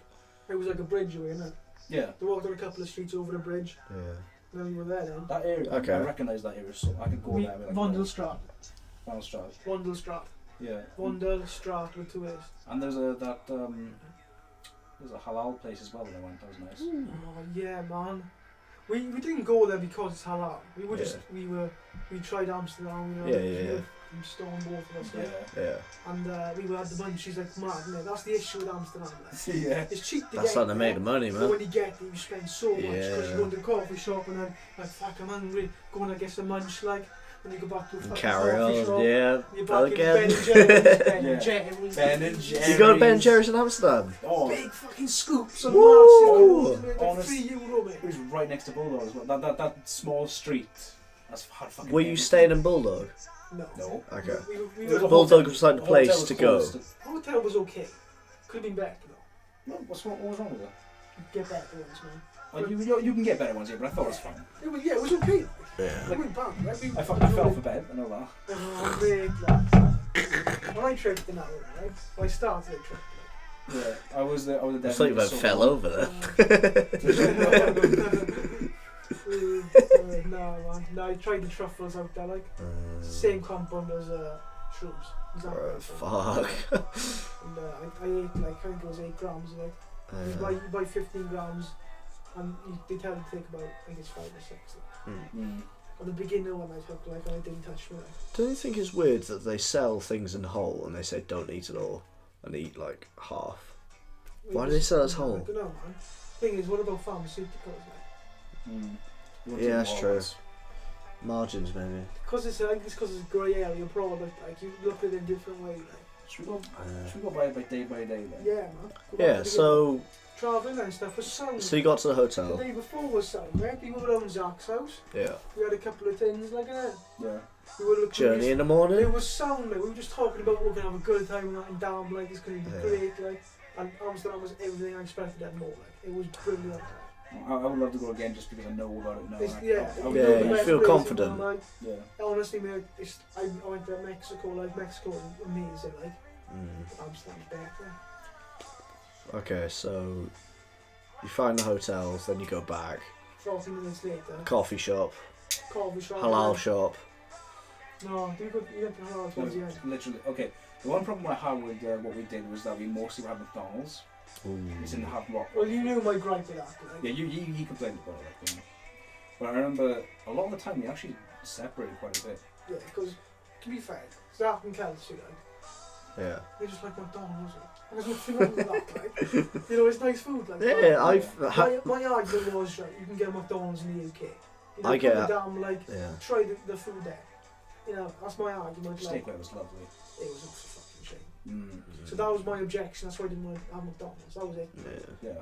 B: It was like a bridge away, innit?
C: yeah,
B: They walked on a couple of streets over the bridge,
A: Yeah.
B: and then we were there then.
C: that area.
A: Okay.
C: I recognise that area, so I could go there. With, like,
B: Vondelstraat.
C: Vondelstraat.
B: Vondelstraat.
C: Yeah.
B: Vondelstraat with 2 A's.
C: And there's there's a halal place as well that I went. That was nice.
B: Oh yeah, man. We didn't go there because it's halal. We were just we tried Amsterdam, you know.
A: Yeah, yeah, yeah.
B: From Stone both of us,
C: Yeah.
B: like.
A: Yeah.
B: And we had the munchies like mad, innit? That's the issue with Amsterdam, like.
C: Yeah.
B: It's cheap to
A: That's
B: get
A: how they
B: there,
A: made the money,
B: but
A: man.
B: when you get there, you spend so much because
A: Yeah.
B: you go into the coffee shop and then like fuck, I'm hungry, go and get some munch, like, and you go back to a
A: And
B: fucking
A: carry
B: coffee
A: on.
B: shop.
A: Yeah.
B: You're back in
A: Again.
B: Ben and Jerry's, Ben
C: Yeah.
B: and Jerry's.
C: Ben and Jerry's.
A: You got a Ben and Jerry's in Amsterdam.
C: Oh,
B: Big fucking scoops of
A: Woo!
B: massive, like
C: Honest-
B: €3, mate.
C: it was right next to Bulldog as well. That small street. That's hard fucking.
A: Were you staying in Bulldog?
B: No.
C: No.
A: Okay.
B: We
C: There was
B: were,
C: a
A: Bulldog was like the
C: hotel
A: place
C: was
A: to go.
C: closed.
B: hotel was okay. Could have been better though.
C: No, what was wrong with it?
B: Get better ones, man.
C: You can get better ones here, but I thought it was fine.
B: It was okay.
A: Yeah.
B: It went bad, right?
C: I fell for bed, I know that.
B: Oh, mate, like, when I tripped in that room, right? When I started a trip.
C: Yeah, I was the
A: I
C: devil.
A: thought you about fell over there.
B: No, man. No, I tried the truffles out there, like. Same compound as shrooms. Exactly.
A: Fuck.
B: And I ate like, I think it was 8 grams, like. You buy 15 grams, and they tell you to take about, I think it's 5 or 6. Like.
C: Mm.
B: At the beginning when I took, like, and I didn't touch me, like.
A: Don't you think it's weird that they sell things in whole and they say don't eat it all and eat like half? Why do they sell us whole?
B: I don't know, man. Thing is, what about pharmaceuticals, like?
C: Mm.
A: Yeah, that's true. Margins, maybe.
B: Because it's, I think it's because it's a grey area product, like, you look at it in a different way, like.
C: Should we go by day by day then?
B: Yeah, man. Go back
A: Yeah.
B: to the
A: So
B: travelling and stuff was sound.
A: you got to the
B: The
A: hotel.
B: day before was sound, right? We were around Zach's house.
A: Yeah.
B: We had a couple of tins, like that.
C: Yeah.
B: We were looking.
A: Journey in the
B: It
A: morning.
B: was sound, like, we were just talking about we're gonna have a good time and down, like, it's gonna be
A: Yeah.
B: great, like. And Amsterdam was everything I expected and more, like. It was brilliant. Like.
C: I would love to go again just because I know about it now.
B: It's,
C: I-
B: yeah,
C: I would
A: Yeah,
C: go
A: you
C: back.
B: best
A: feel
B: place in
A: confident.
B: my life.
C: Yeah.
B: Honestly, mate, I went to Mexico, like, Mexico was amazing, like.
A: Mm.
B: Amsterdam's better.
A: Okay, so you find the hotels, then you go back.
B: 40 minutes later,
A: Coffee shop,
B: coffee shop.
A: halal shop.
B: No, you went to halal towards the end.
C: Literally, okay. The one problem I had with what we did was that we mostly had McDonald's. We didn't have Rock.
B: Well, you knew my gripe with that, like.
C: Yeah, you complained about it, like, you know. But I remember a lot of the time we actually separated quite a bit.
B: Yeah, because, to be fair, Zach and Kelsey, like,
A: Yeah.
B: they just like McDonald's. There's nothing wrong with that, like. You know, it's nice food, like.
A: Yeah,
B: My argument was, right, you can get McDonald's in the UK. You know,
A: I get
B: put it
A: it.
B: down, like,
A: Yeah.
B: try the food there. You know, that's my argument, like.
C: Steakway was lovely.
B: It was also So that was my objection. That's why I didn't want to have McDonald's. That was it.
A: Yeah.
C: Yeah.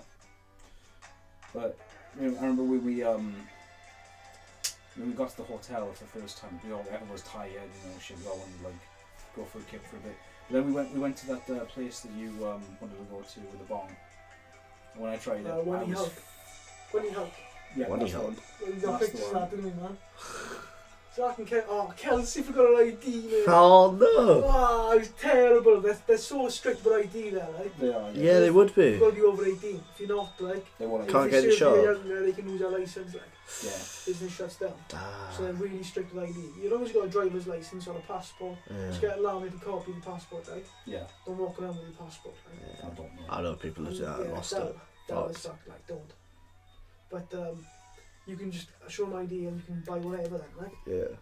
C: But I remember when we got to the hotel for the first time, everyone was tired, shit. We all wanted to like go for a kip for a bit. But then we went to that place that you wanted to go to with the bong. And when I tried it,
B: When he helped.
C: Yeah,
A: When
C: that's
A: he
C: the one.
B: We got
C: That's
B: pictures
C: the
B: of
C: one.
B: that, didn't we, man? So I can Kelsey forgot her ID, man.
A: Oh no!
B: Oh, it was terrible. They're so strict with ID there, like.
C: They are.
A: Yeah, they would
B: You've
A: be.
B: got to be over 18. If you're not, like,
C: They want
A: Can't
B: if
A: get in
B: you're
A: shop.
B: younger, they can lose their license, like.
C: Yeah.
B: Business shuts down. So they're
A: Damn.
B: really strict with ID. You've always got a driver's license or a passport. Just
A: Yeah.
B: get a laminated copy of the passport, right?
C: Yeah.
B: Don't walk around with your passport, right?
C: I don't know.
A: I know people who do that. I lost it.
B: That was sucked, like, don't. But you can just show them ID and you can buy whatever then, like.
A: Yeah.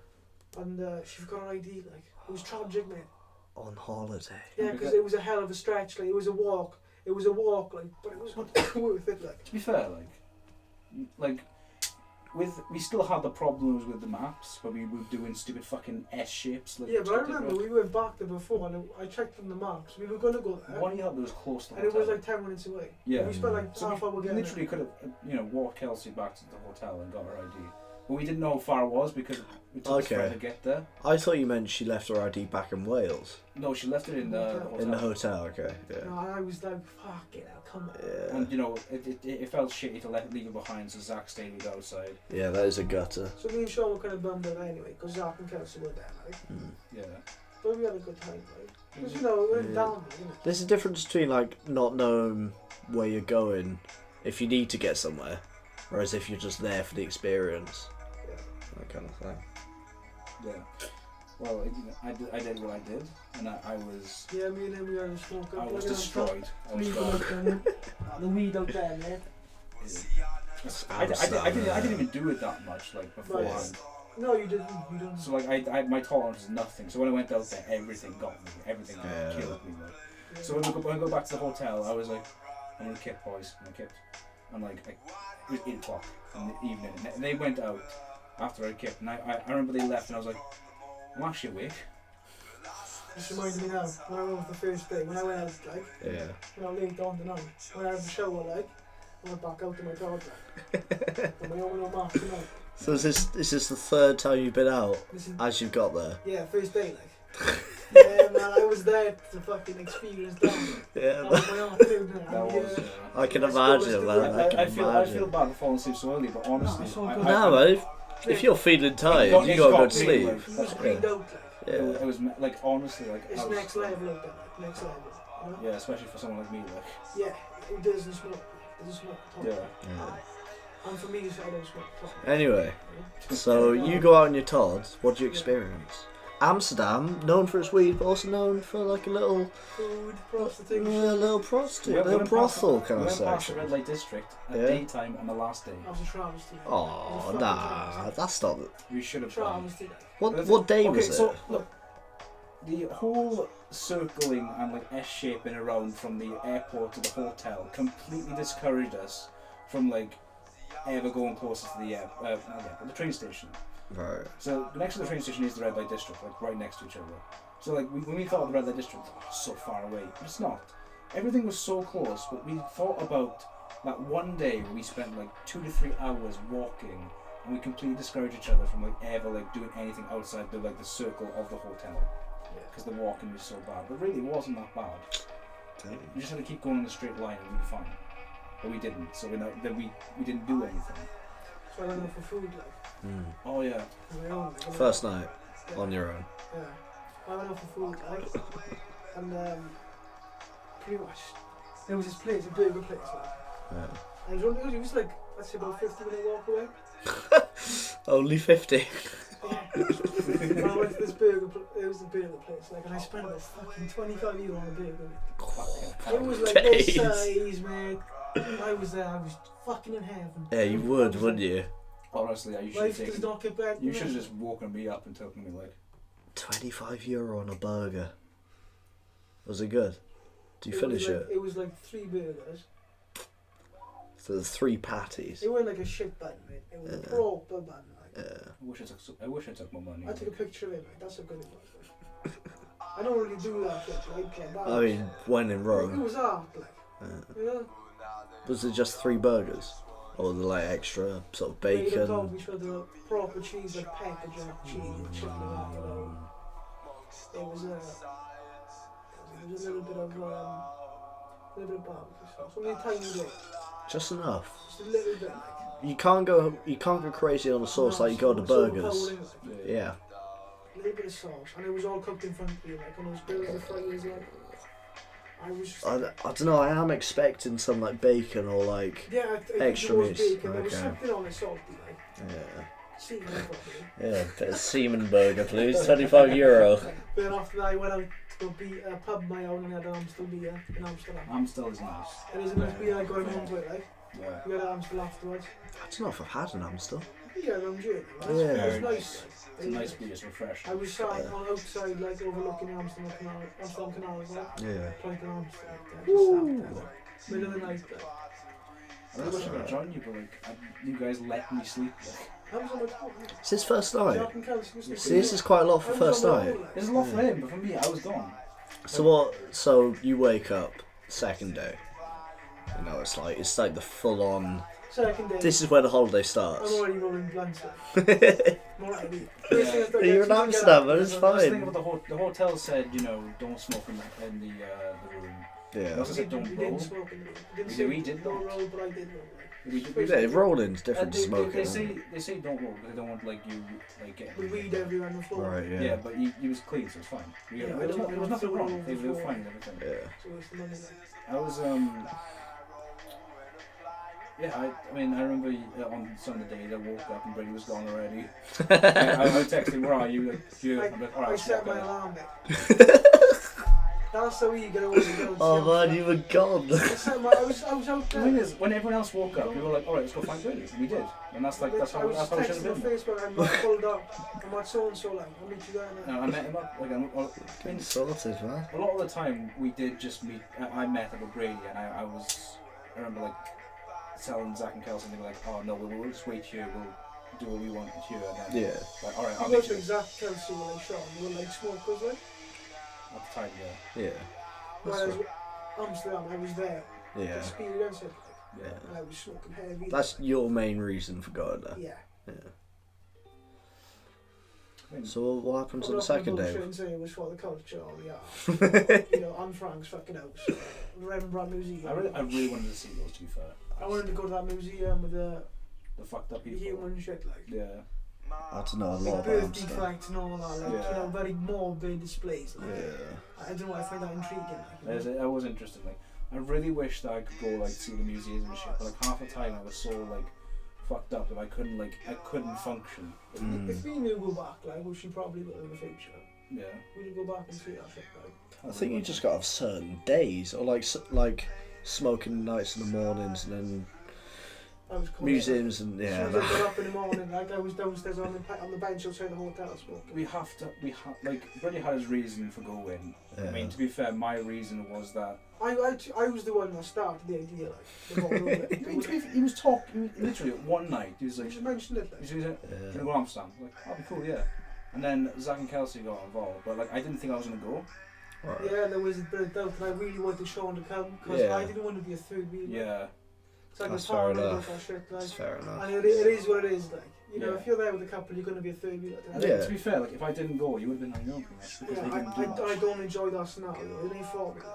B: And she forgot her ID, like. It was tragic, mate.
A: On holiday.
B: Yeah, because it was a hell of a stretch, like, it was a walk, like, but it was worth it, like.
C: To be fair, we still had the problems with the maps, but we were doing stupid fucking S shapes. Like,
B: Yeah, but I remember we went back there before and I checked on the maps, we were going to go there,
C: One yacht that was close to the
B: and it
C: hotel.
B: was like 10 minutes away.
C: Yeah.
B: We spent like
C: So
B: half hour
C: we
B: getting
C: literally could have, walked Kelsey back to the hotel and got her ID. But we didn't know how far it was because it took us forever to get there.
A: I thought you meant she left her ID back in Wales.
C: No, she left it in the hotel.
A: In the hotel, okay. Yeah.
B: No, I was like, fuck it, come on.
A: Yeah.
C: And it felt shitty to leave it behind, so Zach stayed with outside.
A: Yeah, that is a gutter.
B: So me and Sean were kind of bummed out anyway, because Zach and Kelsey were there, like.
C: Yeah.
B: But we had a good time, like. Because, it went down, isn't it?
A: There's a difference between like not knowing where you're going if you need to get somewhere, whereas if you're just there for the experience.
B: Yeah.
A: That kind of thing.
C: Yeah. Well, I did what I did, and I was
B: Yeah, me and him, we had a smoke up.
C: I was
B: like,
C: destroyed. I was
B: Me
C: gone.
B: the weed out there, mate.
C: I didn't even do it that much beforehand.
B: No, you didn't. You didn't.
C: So I my tolerance is nothing. So when I went out there, everything got me. Everything killed me.
B: Yeah.
C: So when I go back to the hotel, I was like, I'm gonna kip, boys. I'm gonna kip. And it was 8 o'clock in the evening. And they went out after I kipped, and I remember they left, and I was like, I'm actually awake.
B: This reminds me now, when I went the first day, when I went out, like,
A: Yeah.
B: when I laid down the night, when I had the shower, like, I went back out to my dog, like, and my own little marks,
A: So is this the third time you've been out
B: This is,
A: as you've got there?
B: yeah, first day, like. Yeah, man, I was there to fucking experience that.
A: Yeah.
B: That was my afternoon, man.
C: That was.
A: I can
B: Let's go, let's
A: imagine,
B: do
A: man.
B: it.
A: I can
C: I feel
A: imagine.
C: bad for falling asleep so early, but honestly,
B: it's all
C: I-
B: good.
C: I-
A: No, man. If you're feeling tired,
C: got-
A: you
C: it's
A: gotta go
C: got
A: to
C: me,
A: sleep.
C: like,
B: He was
C: Yeah.
B: cleaned out, like.
A: Yeah.
C: It was honestly
B: It's
C: I was-
B: next level out there, like, next level. You know?
C: Yeah, especially for someone like me,
B: Yeah, it doesn't smoke. It doesn't smoke at all.
C: Yeah.
A: Yeah.
B: And for me, I don't smoke at all.
A: Anyway,
B: Yeah.
A: so you go out on your Todd. What do you experience? Amsterdam, known for its weed, but also known for like a little,
B: Food, prostitution.
A: little prostitute,
C: We
A: little
C: went
A: brothel
C: past-
A: kind
C: we
A: of
C: went past the
A: section.
C: red light district at
A: Yeah.
C: daytime on the last day.
B: That was a travesty.
A: Oh,
B: It was a fucking
A: nah,
B: travesty.
A: that's not.
C: We should have gone.
B: Travesty. Like.
A: What day was it?
C: So look, the whole circling and S-shaping around from the airport to the hotel completely discouraged us from ever going closer to the train station.
A: Right.
C: So next to the train station is the red light district, right next to each other. So when we thought of the red light district, so far away, but it's not. Everything was so close, but we thought about that one day where we spent 2 to 3 hours walking, and we completely discouraged each other from ever doing anything outside the circle of the hotel, because the walking was so bad. But really, it wasn't that bad.
A: Damn.
C: We just had to keep going in a straight line and we'd be fine. But we didn't. So then we didn't do anything.
B: So I went out for food,
C: Oh yeah.
B: on my own. Like,
A: First night
B: yeah.
A: on your own.
B: Yeah. I went out for food, and pretty much there was this place, a burger place,
A: Yeah.
B: and it was let's say about 50-minute walk away.
A: Only 50.
B: Yeah. And I went to this burger, it was the burger place, and I spent about fucking €25 on a burger. It was this
A: Days.
B: size, mate. I was there, I was fucking in heaven.
A: Yeah, you would, wouldn't you?
C: Honestly, you should
B: Life
C: have
B: does
C: taken.
B: not get better.
C: You should have just woken me up and taken me
A: €25 on a burger. Was it good? Do you finish it?
B: It was 3 burgers.
A: So there's 3 patties.
B: It wasn't a shit bun, mate. It was a
A: Yeah.
B: proper bun.
A: Yeah.
C: I wish I took more money.
B: I took a picture of it, mate. That's how good it was. I don't really do that shit, like that.
A: I mean, when in
B: It
A: Rome,
B: was art, like. You know?
A: was it just 3 burgers? Or the like extra sort of
B: Made
A: bacon?
B: a dog with the proper cheese, like pepper jack cheese and shit like that, you know. It was a little bit of barbecue sauce. Only a tiny bit.
A: Just enough.
B: Just a little bit, like.
A: You can't go crazy on the sauce like you go to burgers. Yeah.
B: A little bit of sauce, and it was all cooked in front of you, like on those bills of fries, like. I was just,
A: I don't know, I am expecting some like bacon or like
B: yeah,
A: extra
B: there was
A: meat.
B: bacon, there was
A: Okay.
B: something on it salty, like.
A: Yeah.
B: See,
A: Yeah, bit of semen burger please, €25.
B: then after that I went out to go beat a pub of my own and had an Amstel beer in Amsterdam.
C: Amstel is nice.
B: And there's a nice beer like going home to it, like.
C: Yeah.
B: We had an Amstel afterwards.
A: I don't know if I've had an Amstel.
B: Yeah, I'm joking.
A: Yeah.
B: It was nice.
C: It's a nice beer, it's refreshing.
B: I was sat on outside, like overlooking the Amsterdam Canal, as well.
A: Yeah.
B: Playing an Amstel, like, just sat there. Middle of the night, like.
C: I really wish I could have joined you, but like, you guys let me sleep. Like.
B: I was on my top, like.
A: It's his first night.
B: Jack and Kelsey was
A: See, this is quite a lot for
B: I was
A: first
B: on my
A: night.
B: own, like.
C: There's a lot for him, but for me, I was gone.
A: So what? So you wake up second day. You know, it's like the full on.
B: Second day.
A: This is where the holiday starts.
B: I'm already rolling blunts, like.
A: You're
B: I'm already.
C: Yeah.
A: in Amsterdam, and it's
C: I was thinking
A: fine.
C: about the hotel said, you know, don't smoke in the room. They
A: Yeah.
C: also said don't
B: We
C: roll.
B: didn't smoke in the room.
C: We did
B: don't
C: not.
B: roll, but I did roll, like.
A: Yeah, rolling's different to
C: They
A: smoking.
C: say don't roll because they don't want like you like getting.
B: We weed everywhere on the floor.
A: Right,
C: Yeah,
A: yeah.
C: but he was clean, so it's fine.
B: Yeah,
C: There was
B: I
C: nothing
B: don't
C: wrong.
B: know
C: They were
B: before.
C: fine and everything.
A: Yeah.
B: So it's the money, like.
C: I was yeah, I mean, I remember on some of the days I woke up and Brady was gone already. I texted him, where are you? Like, here. I'm like, alright,
B: I set my alarm, like. That's how you get away with it.
A: Oh man, you were gone.
B: I set my, I was out
C: The thing
B: there.
C: is, when everyone else woke up, we were like, alright, let's go find Brady. And we did. And that's
B: I
C: how
B: was
C: it should have
B: texting on
C: been.
B: Facebook, I'm not pulled up. I'm at so and so, like, I'll meet you there now.
C: And I met him up. Like,
A: Getting sorted, man.
C: a lot of the time, we did just meet. I met up with Brady, and I remember like telling Zach and Kelsey, and they were like, oh no, we'll just wait here. We'll do what we want here, and then
A: Yeah.
C: like, alright,
B: I
C: I'll
B: got
C: meet you.
B: to exact Kelsey when I shot. They were like smokers, like.
C: At the time, yeah.
A: Yeah.
B: Whereas Amsterdam, I was there.
A: Yeah.
B: Experience it.
C: Yeah.
B: And I was smoking heavy.
A: That's your main reason for going there.
B: Yeah.
A: So what happens on the second day?
B: And say it was for the culture or the art. You know, on Frank's fucking house. Rembrandt Museum.
C: I really wanted to see those, to be fair.
B: I wanted to go to that museum with the
C: fucked up people.
B: human shit, like.
C: Yeah.
A: I don't know a lot
B: Like
A: about
B: birthday
A: Amsterdam.
B: facts and all that, like,
C: Yeah.
B: you know, very morbid displays. Like.
A: Yeah.
B: I don't know, I find that intriguing. Like,
C: I was interested. Like, I really wish that I could go like see the museums and shit, but like half the time I was so like fucked up that I couldn't function.
B: If we knew go back, like, we should probably will in the future.
C: Yeah.
B: We should go back and see that shit, like.
A: I think you just got to have certain days, or like smoking nights in the mornings, and then
B: I was cool.
A: museums and
B: As
A: yeah.
B: soon as I got up in the morning, like, I was downstairs on the bench outside the hotel smoking.
C: Like Brady had his reason for going.
A: Yeah.
C: I mean, to be fair, my reason was that
B: I was the one that started the idea, like, the ball rolling.
C: he was talking literally one night. He was
B: I
C: like,
B: just mentioned it,
C: he
B: like.
C: was like,
A: Yeah.
C: "Gonna go to Amsterdam." I was like, "That'd be cool, yeah." And then Zach and Kelsey got involved, but like I didn't think I was gonna go.
A: Right.
B: Yeah, there was a bit of doubt, and I really wanted Sean to come because
A: Yeah.
B: I didn't want to be a third wheel.
C: Yeah.
B: It's like
A: That's
B: a paranoid
A: fair
B: about
A: enough.
B: that shit, like.
A: That's fair enough.
B: And it is what it is, like. You know,
C: Yeah.
B: if you're there with a couple, you're going to be a third wheel.
C: And
A: Yeah.
C: then, to be fair, like if I didn't go, you would have been on your own pretty much because
B: Yeah,
C: they didn't do much.
B: I don't enjoy that scenario. It ain't for me. Like.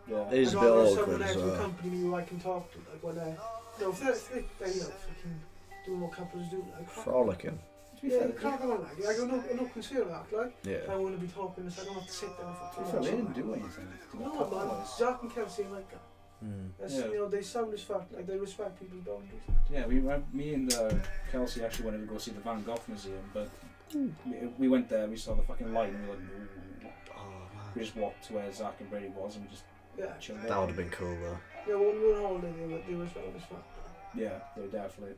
C: Yeah.
A: It is a
B: I'd
A: bit
B: rather have
A: awkward
B: someone
A: as
B: else who
A: well.
B: accompany me who I can talk to, like when you know, if they you know, fucking doing what couples do, like.
A: Frolicking.
C: To be
B: Yeah,
C: fair,
B: you can't go on, like. I go no concern that, like. If I
A: Yeah.
B: want to be talking, so I don't have to sit there for
C: to
B: too
C: be fair,
B: long.
C: they didn't do anything.
B: No, man. Jack and Kelsey ain't like that. That's,
C: Yeah.
B: You know, they sound as fuck, like they respect people's boundaries.
C: Yeah, me and Kelsey actually wanted to go see the Van Gogh Museum, but we went there, we saw the fucking light, and we were like, "Ooh."
A: Oh
C: We just walked to where Zach and Brady was and just
B: Yeah.
C: chilled
A: man,
C: there.
A: that would have been cool though.
B: Yeah, when we were on holiday, they were sound as fuck.
C: Yeah, they definitely.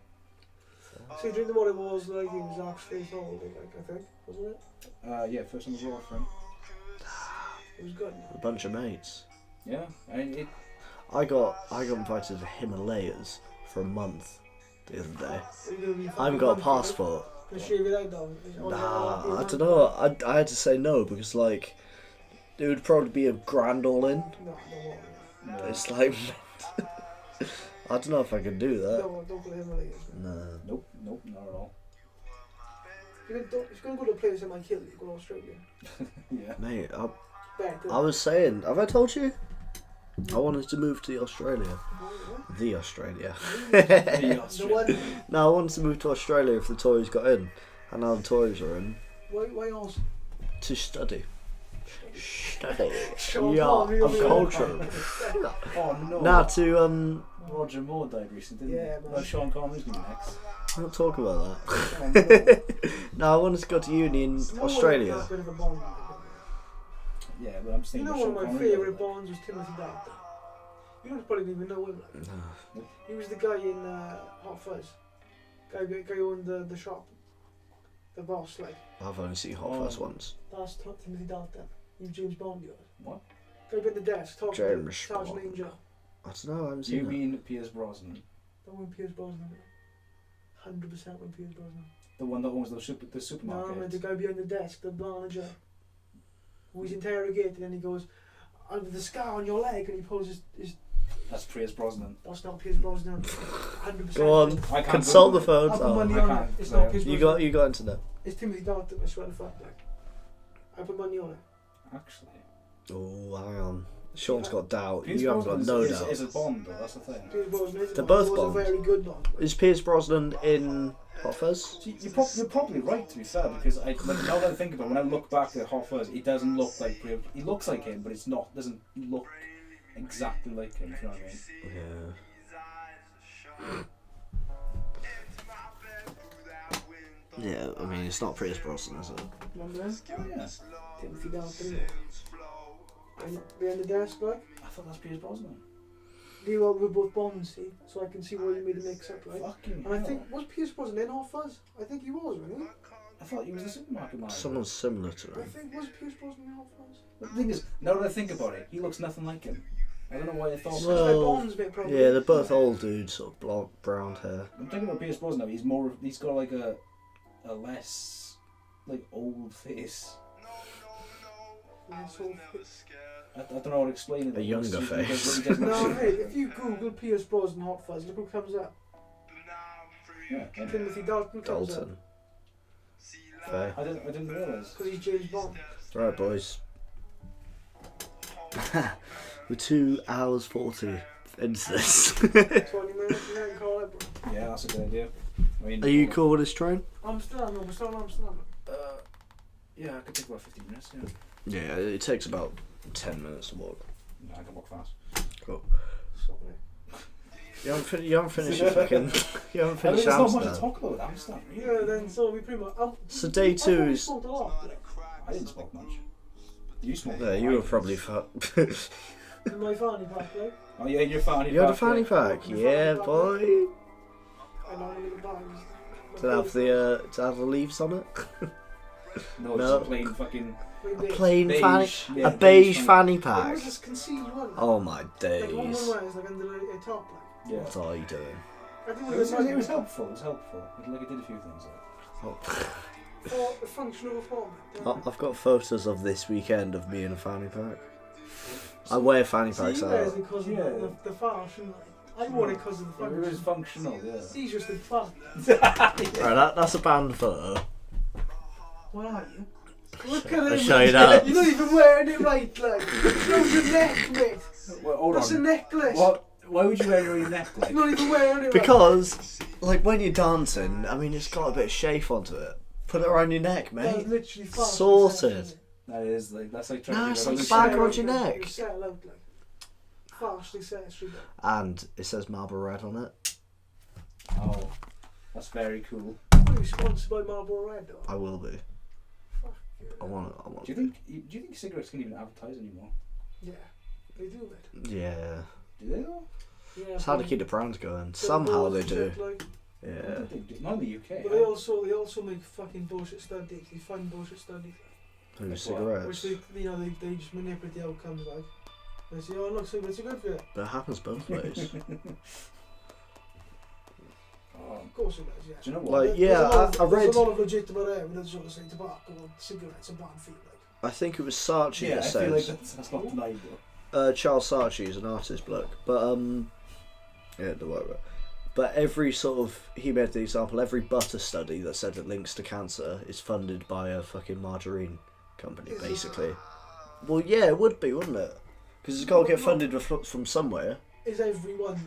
B: So you drink what it was like, it was actually holiday, like, I think, wasn't it?
C: Yeah, first time abroad for him.
B: It was good.
A: A bunch of mates.
C: Yeah, and
A: I got invited to the Himalayas for a month the other day. I haven't got a passport.
B: Can shave it out though?
A: Nah, I don't know. I had to say no because like It would probably be a grand all in.
B: No, I don't want it.
C: No.
A: It's like, I don't know if I could do that.
B: Don't go to Himalayas.
A: No.
C: Nope, not at all.
B: If you're going to go to a place that might kill you, go to Australia.
C: Yeah.
A: Mate,
B: Better.
A: I was saying, have I told you? I wanted to move to Australia.
B: What?
A: The Australia.
B: The one.
A: No, I wanted to move to Australia if the Tories got in. And now the Tories are in.
B: Why else?
A: To study. Study.
B: Sean
A: Yeah,
B: Connery
A: of
B: over there.
A: culture.
C: Oh no.
A: Nah, to,
C: Roger Moore died recently, didn't
B: Yeah,
C: he?
B: man.
C: Well, Sean Connery's been next.
A: don't talk about that.
C: Oh, no.
A: No, I wanted to go to uni in Australia.
B: A bit of a bond.
C: Yeah, but I'm just
B: You
C: thinking
B: know,
C: of
B: one
C: Sean
B: of my
C: Connery.
B: favourite bonds was Timothy Dalton. You don't probably even know him. Like. He was the guy in Hot Fuzz. Guy who owned the shop. The boss, like.
A: I've only seen Hot Fuzz once.
B: That's Timothy Dalton. He was James Bond, yours.
C: What?
B: Guy at the desk talking
A: James
B: to Sergeant
A: Bond.
B: Angel.
A: I don't know, I haven't
C: You
A: seen
C: mean Pierce Brosnan?
B: That one Pierce Brosnan. 100% one Pierce Brosnan.
C: The one that owns the
B: No,
C: supermarket?
B: man, the guy behind the desk, the manager. Who he's interrogated and he goes, under the scar on your leg, and he pulls his
C: That's Pierce Brosnan.
B: that's not Pierce Brosnan. 100%.
A: Go on,
C: I can't
A: consult the
C: Google
A: phones.
B: I'll put
A: Oh,
B: money
C: I
B: on it.
C: can't,
B: It's
C: no.
B: not Pierce Brosnan.
A: you got internet.
B: It's Timothy Dalton, I swear to fuck, like. I put money on it.
C: Actually.
A: Oh, hang on. Sean's got doubt.
C: Pierce
A: You haven't got
C: Brosnan
A: no
C: is,
A: doubt.
C: is a Bond, though, that's the thing.
B: Pierce Brosnan is
A: They're
B: Bond.
A: both
B: He was
A: Bond.
B: a very good Bond.
A: Is Pierce Brosnan in Hot Fuzz?
C: See, you're probably right, to be fair, because like, now that I think about it, when I look back at Hot Fuzz, he doesn't look like Pierce. He looks like him, but it's not. Doesn't look exactly like him, if you know what I mean.
A: Yeah. Yeah, I mean, it's not Pierce Brosnan, is it?
B: Remember that?
C: Oh, yeah.
B: Timothy Dalton. And behind the desk, like.
C: I thought that's Pierce Brosnan.
B: They were both Bonds, see? So I can see why you made a mix up, right?
C: Fucking
B: And I
C: hell.
B: think, was Pierce Brosnan in Hot Fuzz? I think he was, wasn't he?
C: I thought he was the supermarket manager.
A: Someone similar to
B: I
A: him.
B: think, was Pierce Brosnan in Hot Fuzz?
C: The thing is, now that I think about it, he looks nothing like him. I don't know why I thought so.
A: Well,
B: Their Bonds bit, probably.
A: Yeah, they're both old dudes, sort of blonde, brown hair.
C: I'm thinking about Pierce Brosnan. He's more. He's got like a less like old face.
B: Yeah, so-
C: I don't know how to explain it.
A: A younger face.
C: He doesn't
B: No,
C: look-
B: hey, if you Google Pierce Brosnan Hot Fuzz, look who comes up.
C: Yeah,
B: Timothy Dalton comes up.
A: Dalton. Fair.
C: I didn't realise.
B: Because he's James Bond.
A: Right, boys. We're 2 hours 40 into this.
B: 20 minutes, you know, call it. Bro.
C: Yeah, that's a good idea. I mean,
A: Are you cool with this train?
B: Amsterdam, no, we're still in Amsterdam.
C: Yeah, I could take about 15 minutes. Yeah.
A: Yeah, it takes about 10 minutes to walk.
C: No, I can walk fast.
A: Cool.
B: Stop it.
A: You haven't finished your fucking. You haven't
C: I mean,
A: finished
C: there's not much to
A: Amsterdam.
C: talk about with Amsterdam. Really.
B: Yeah, then so we pretty much.
A: So day
B: I
A: two
B: thought we
A: is.
B: smoked a lot. Like,
C: I didn't smoke much. You smoked.
A: Yeah, you were probably.
B: in my fanny pack, like.
C: Oh yeah, you're fanny.
A: You had a
C: pack,
A: fanny
C: yeah.
A: pack, yeah, boy.
B: I know little bags.
A: Did it have the leaves on it?
C: No,
A: No.
C: it's a plain fucking.
A: A plain
C: Beige,
A: fanny,
C: yeah,
A: a beige
C: fanny.
A: fanny
B: It
A: pack.
B: was this concealed one.
A: Oh my
B: Like one
A: days!
B: was like under the top, like.
C: Yeah.
A: What are you doing?
B: I think
C: It was helpful. It was helpful. Like it did a few things.
A: Oh.
B: For a functional format.
A: I've got photos of this weekend of me in a fanny pack. I wear fanny
B: See,
A: packs
B: you wears
A: out.
B: it because
C: Yeah.
B: of the fashion. Like. I wore it because of the
C: It was
B: function.
C: functional, yeah.
B: He's just a fuck.
A: Right, that's a band photo.
B: What are you? Look at
A: I'll
B: him.
A: show you that.
B: You're not even wearing it right, like. Show your neck, mate.
C: Well, hold
B: That's a
C: on.
B: necklace.
C: What? Why would you wear your necklace?
B: You're not even wearing it right.
A: Because, like, when you're dancing, I mean, it's got a bit of shape onto it. Put it around your neck,
B: That's
A: mate.
B: literally fast.
A: Sorted.
C: That is like that's like trying
A: No,
C: to
A: it's
C: do
A: like
C: a
A: bag
C: revolution.
A: around your neck.
B: You settle out, like. Fastly set straight up.
A: And it says Marlboro Red on it.
C: Oh, that's very cool.
B: Are you sponsored by Marlboro Red, though?
A: I will be.
B: Fuck yeah.
A: I want it.
C: Do you think cigarettes can even advertise anymore?
B: Yeah, they do it.
A: Yeah.
C: Do they though?
B: Yeah,
A: It's hard to
B: but
A: keep the brands going.
B: the
A: Somehow
B: laws
A: they
B: and
A: do.
B: shit, like,
C: I
A: Yeah.
C: don't think they do. Not in the UK.
B: but they also make fucking bullshit studies. They find bullshit studies,
A: Who
C: Like
A: cigarettes?
B: which they just manipulate the outcomes, like. They say, oh look, cigarettes are good for you.
A: But it happens both ways.
C: Oh,
B: Of course it does, yeah.
C: do you know what?
A: Like,
B: There's
A: yeah,
B: a lot of,
A: I read.
B: There's a lot of legitimate evidence sort of say tobacco and cigarettes are bad for you, like.
A: I think it was Saatchi
C: Yeah,
A: that
C: I
A: said.
C: feel like that's not deniable.
A: Charles Saatchi is an artist bloke, but yeah, the whatever. But every sort of he made the example. Every butter study that said it links to cancer is funded by a fucking margarine company, basically. Well, yeah, it would be, wouldn't it? Because it's got to get funded from somewhere.
B: Is everyone?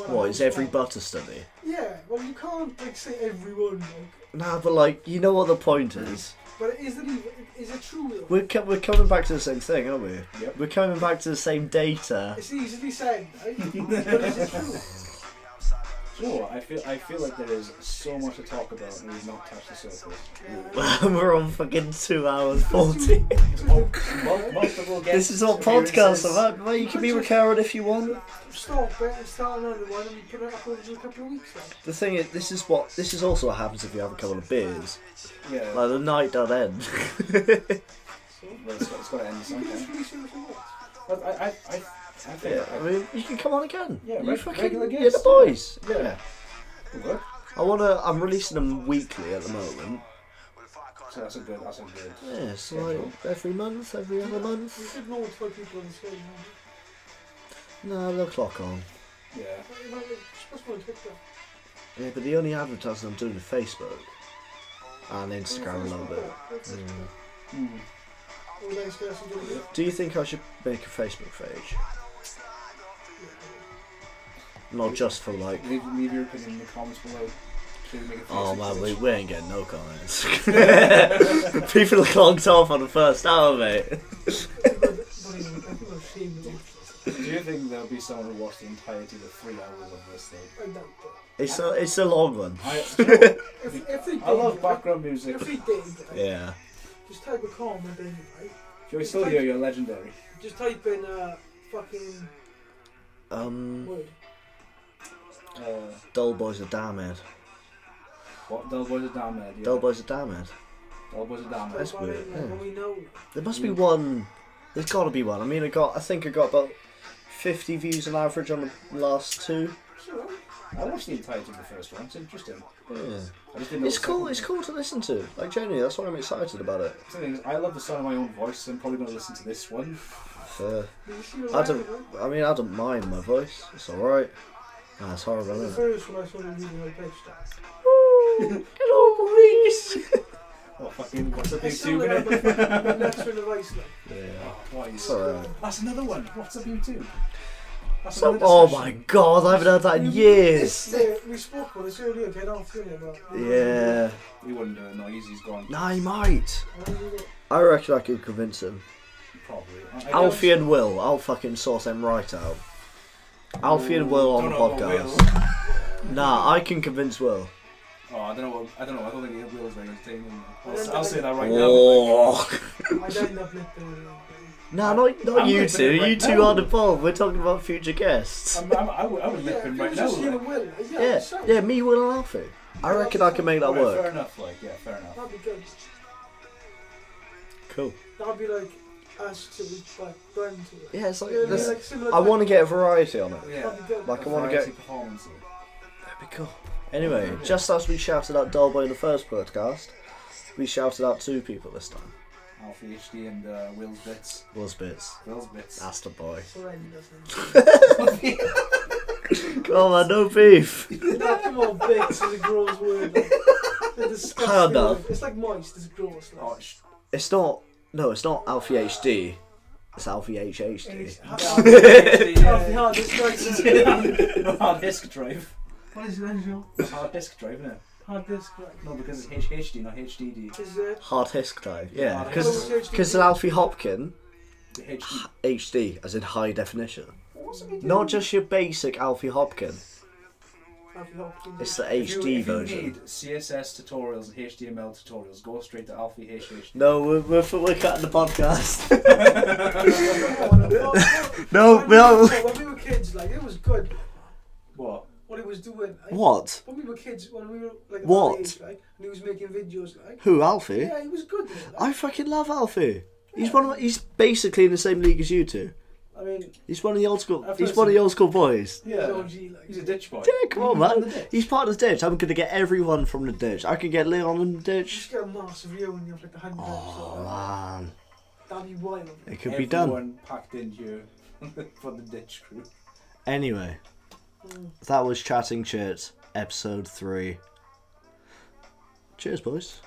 A: What is every butter study?
B: Yeah, well you can't like say everyone. Like,
A: Nah, but like you know what the point is.
B: but is it true though?
A: We're coming back to the same thing, aren't we?
C: Yep.
A: We're coming back to the same data.
B: It's easily said, right? But is it true?
C: Sure, I feel like there is so much to talk about and we've not touched the surface.
A: We're on fucking 2 hours 40.
C: Most of our guests
A: This is what podcasts are about. Well, you can be recurrent if you want.
B: Stop it and start another one and put it up over a couple of weeks then.
A: The thing is, this is also what happens if you have a couple of beers.
C: Yeah.
A: Like the night don't end.
C: Well, it's got to end
B: You can
C: sometime.
B: just release it if you want.
C: But I think
A: Yeah, I mean, you can come on again.
C: Yeah,
A: you
C: regular
A: you're
C: guests,
A: the boys.
C: yeah.
A: Yeah.
C: it'll work.
A: I'm releasing them weekly at the moment.
C: So that's a good.
A: Yeah, so like every month, every other
B: You
A: month.
B: should notify people on the screen.
A: No, they'll clock on.
C: Yeah.
B: You know, you're supposed to be on Twitter.
A: Yeah, but the only advertising I'm doing is Facebook and Instagram a little bit.
C: Hmm.
B: All nice guys and do it.
A: Do you think I should make a Facebook page? Not just for like.
C: Leave your opinion in the comments below. Should we make a
A: Oh
C: Facebook
A: man,
C: page?
A: we ain't getting no comments. People are clogged off on the first hour, mate.
C: Do you think there'll be someone who watched the entirety of the 3 hours of this thing?
A: It's a long one.
B: If they did,
C: I love background music.
B: If they did,
A: Yeah.
B: just type a comment in, right?
C: If you're still here, you're legendary.
B: Just type in fucking word.
A: Dullboy's a damn head.
C: What? Dullboy's a damn head. Yeah.
A: Dullboy's a damn head.
C: Dullboy's a damn head.
A: That's
B: Type that
A: weird,
B: in, like,
A: yeah.
B: when we know.
A: There must be one. There's got to be one. I mean, I think I got about 50 views on average on the last two.
B: Sure.
C: I watched the entirety of the first one. It's interesting.
A: Yeah.
C: I just didn't know
A: It's
C: the
A: cool.
C: second
A: It's
C: one.
A: cool to listen to. Like genuinely, that's why I'm excited about it.
C: The thing is, I love the sound of my own voice, so I'm probably going to listen to this one.
A: Uh,
B: Did you see what
A: I
B: happened,
A: don't.
B: right?
A: I mean, I don't mind my voice. It's all right. Nah, it's horrible.
B: The
A: Isn't it?
B: first one I saw them using my page stats.
A: Hello, boys.
C: Oh, fucking, what's up,
B: I still
C: YouTube?
B: remember my next one of ice, like.
A: Yeah.
C: Twice.
A: It's alright.
C: That's another one. What's up, YouTube? That's
A: So,
C: another
A: oh
C: discussion.
A: my god, I haven't heard that in years.
B: We spoke about this earlier, get off the about.
A: Yeah.
C: He wouldn't do it. No, he's gone.
A: Nah, he might.
B: And then we got-
A: I reckon I could convince him.
C: Probably.
A: Alfie and Will, I'll fucking sort them right out. Alfie and Will on the podcast. Nah, I can convince Will.
C: Oh, I don't know. I don't think Will's very entertaining.
B: don't
C: I'll say that right
A: Oh.
B: I don't have lipping.
A: Nah, not
C: I'm
A: you
C: lipping
A: two.
C: it right
A: You two
C: now.
A: aren't involved. We're talking about future guests.
C: I would lip him right now.
B: Just
C: Like.
B: Will.
A: Yeah,
B: so-
A: yeah, me, Will, and Alfie. I reckon I can make that
C: Alright, fair
A: work.
C: enough. Like, yeah, fair enough.
B: That'd be good.
A: Cool.
B: That'd be like us to like burn to it.
A: Yeah, it's like
B: It'd be
A: this.
B: like similar
A: I
B: to-
A: want to get a variety on it.
C: Yeah.
B: That'd be good.
A: Like, I want to
C: Variety
A: get.
C: performance.
A: That'd be cool. Anyway, just as we shouted out Dullboy in the first podcast, we shouted out two people this time.
C: Alfie HD and Will's bits.
A: Will's Bits.
C: Will's bits.
A: That's the boy.
B: Horrendous.
A: Come on, man, no beef.
B: That come on, bits is a gross word. Like. They're disgusting.
A: Hard enough.
B: Word. It's like moist. It's gross. Like.
C: Oh,
A: It's not. No, it's not Alfie HD. It's Alfie HHD.
B: Alfie hard disk drive.
C: No, hard disk drive.
B: What is it, Angel?
C: Hard disk drive, isn't it?
B: Hard disk drive.
C: No, because it's HD, not HDD.
B: Is it?
A: Hard disk drive. Yeah,
C: Hard
A: because
B: disk.
A: it's Alfie Hopkin
C: The HD.
A: HD, as in high definition.
C: What's it mean?
A: Not just your basic Alfie Hopkin.
B: Alfie Hopkins.
A: It's the
C: If you
A: HD version.
C: need CSS tutorials and HTML tutorials, go straight to Alfie HHD.
A: No, we're cutting the podcast.
B: No,
A: No, we are.
B: when we were kids, like it was good.
C: What?
B: What he was doing. Like,
A: What?
B: When we were kids, when we were like
A: What?
B: our age, like, and he was making videos, like.
A: Who, Alfie?
B: Yeah, he was good. Like,
A: I fucking love Alfie. He's one of my, he's basically in the same league as you two.
B: I mean,
A: He's one of the old school.
C: I've
A: He's
C: heard
A: one of
C: some-
A: the old school boys.
B: he's
C: Yeah.
B: OG, like.
C: He's a ditch boy.
A: Yeah, come on,
C: He's on the
A: man.
C: ditch.
A: He's part of the ditch. I'm gonna get everyone from the ditch. I can get Leon in the ditch.
B: Just get a massive reunion of like 100
A: Oh
B: episodes.
A: man,
B: That'd be wild.
A: it could be done.
C: Everyone packed in here for the ditch crew.
A: Anyway,
B: Mm.
A: that was Chatting Chit, episode 3. Cheers, boys.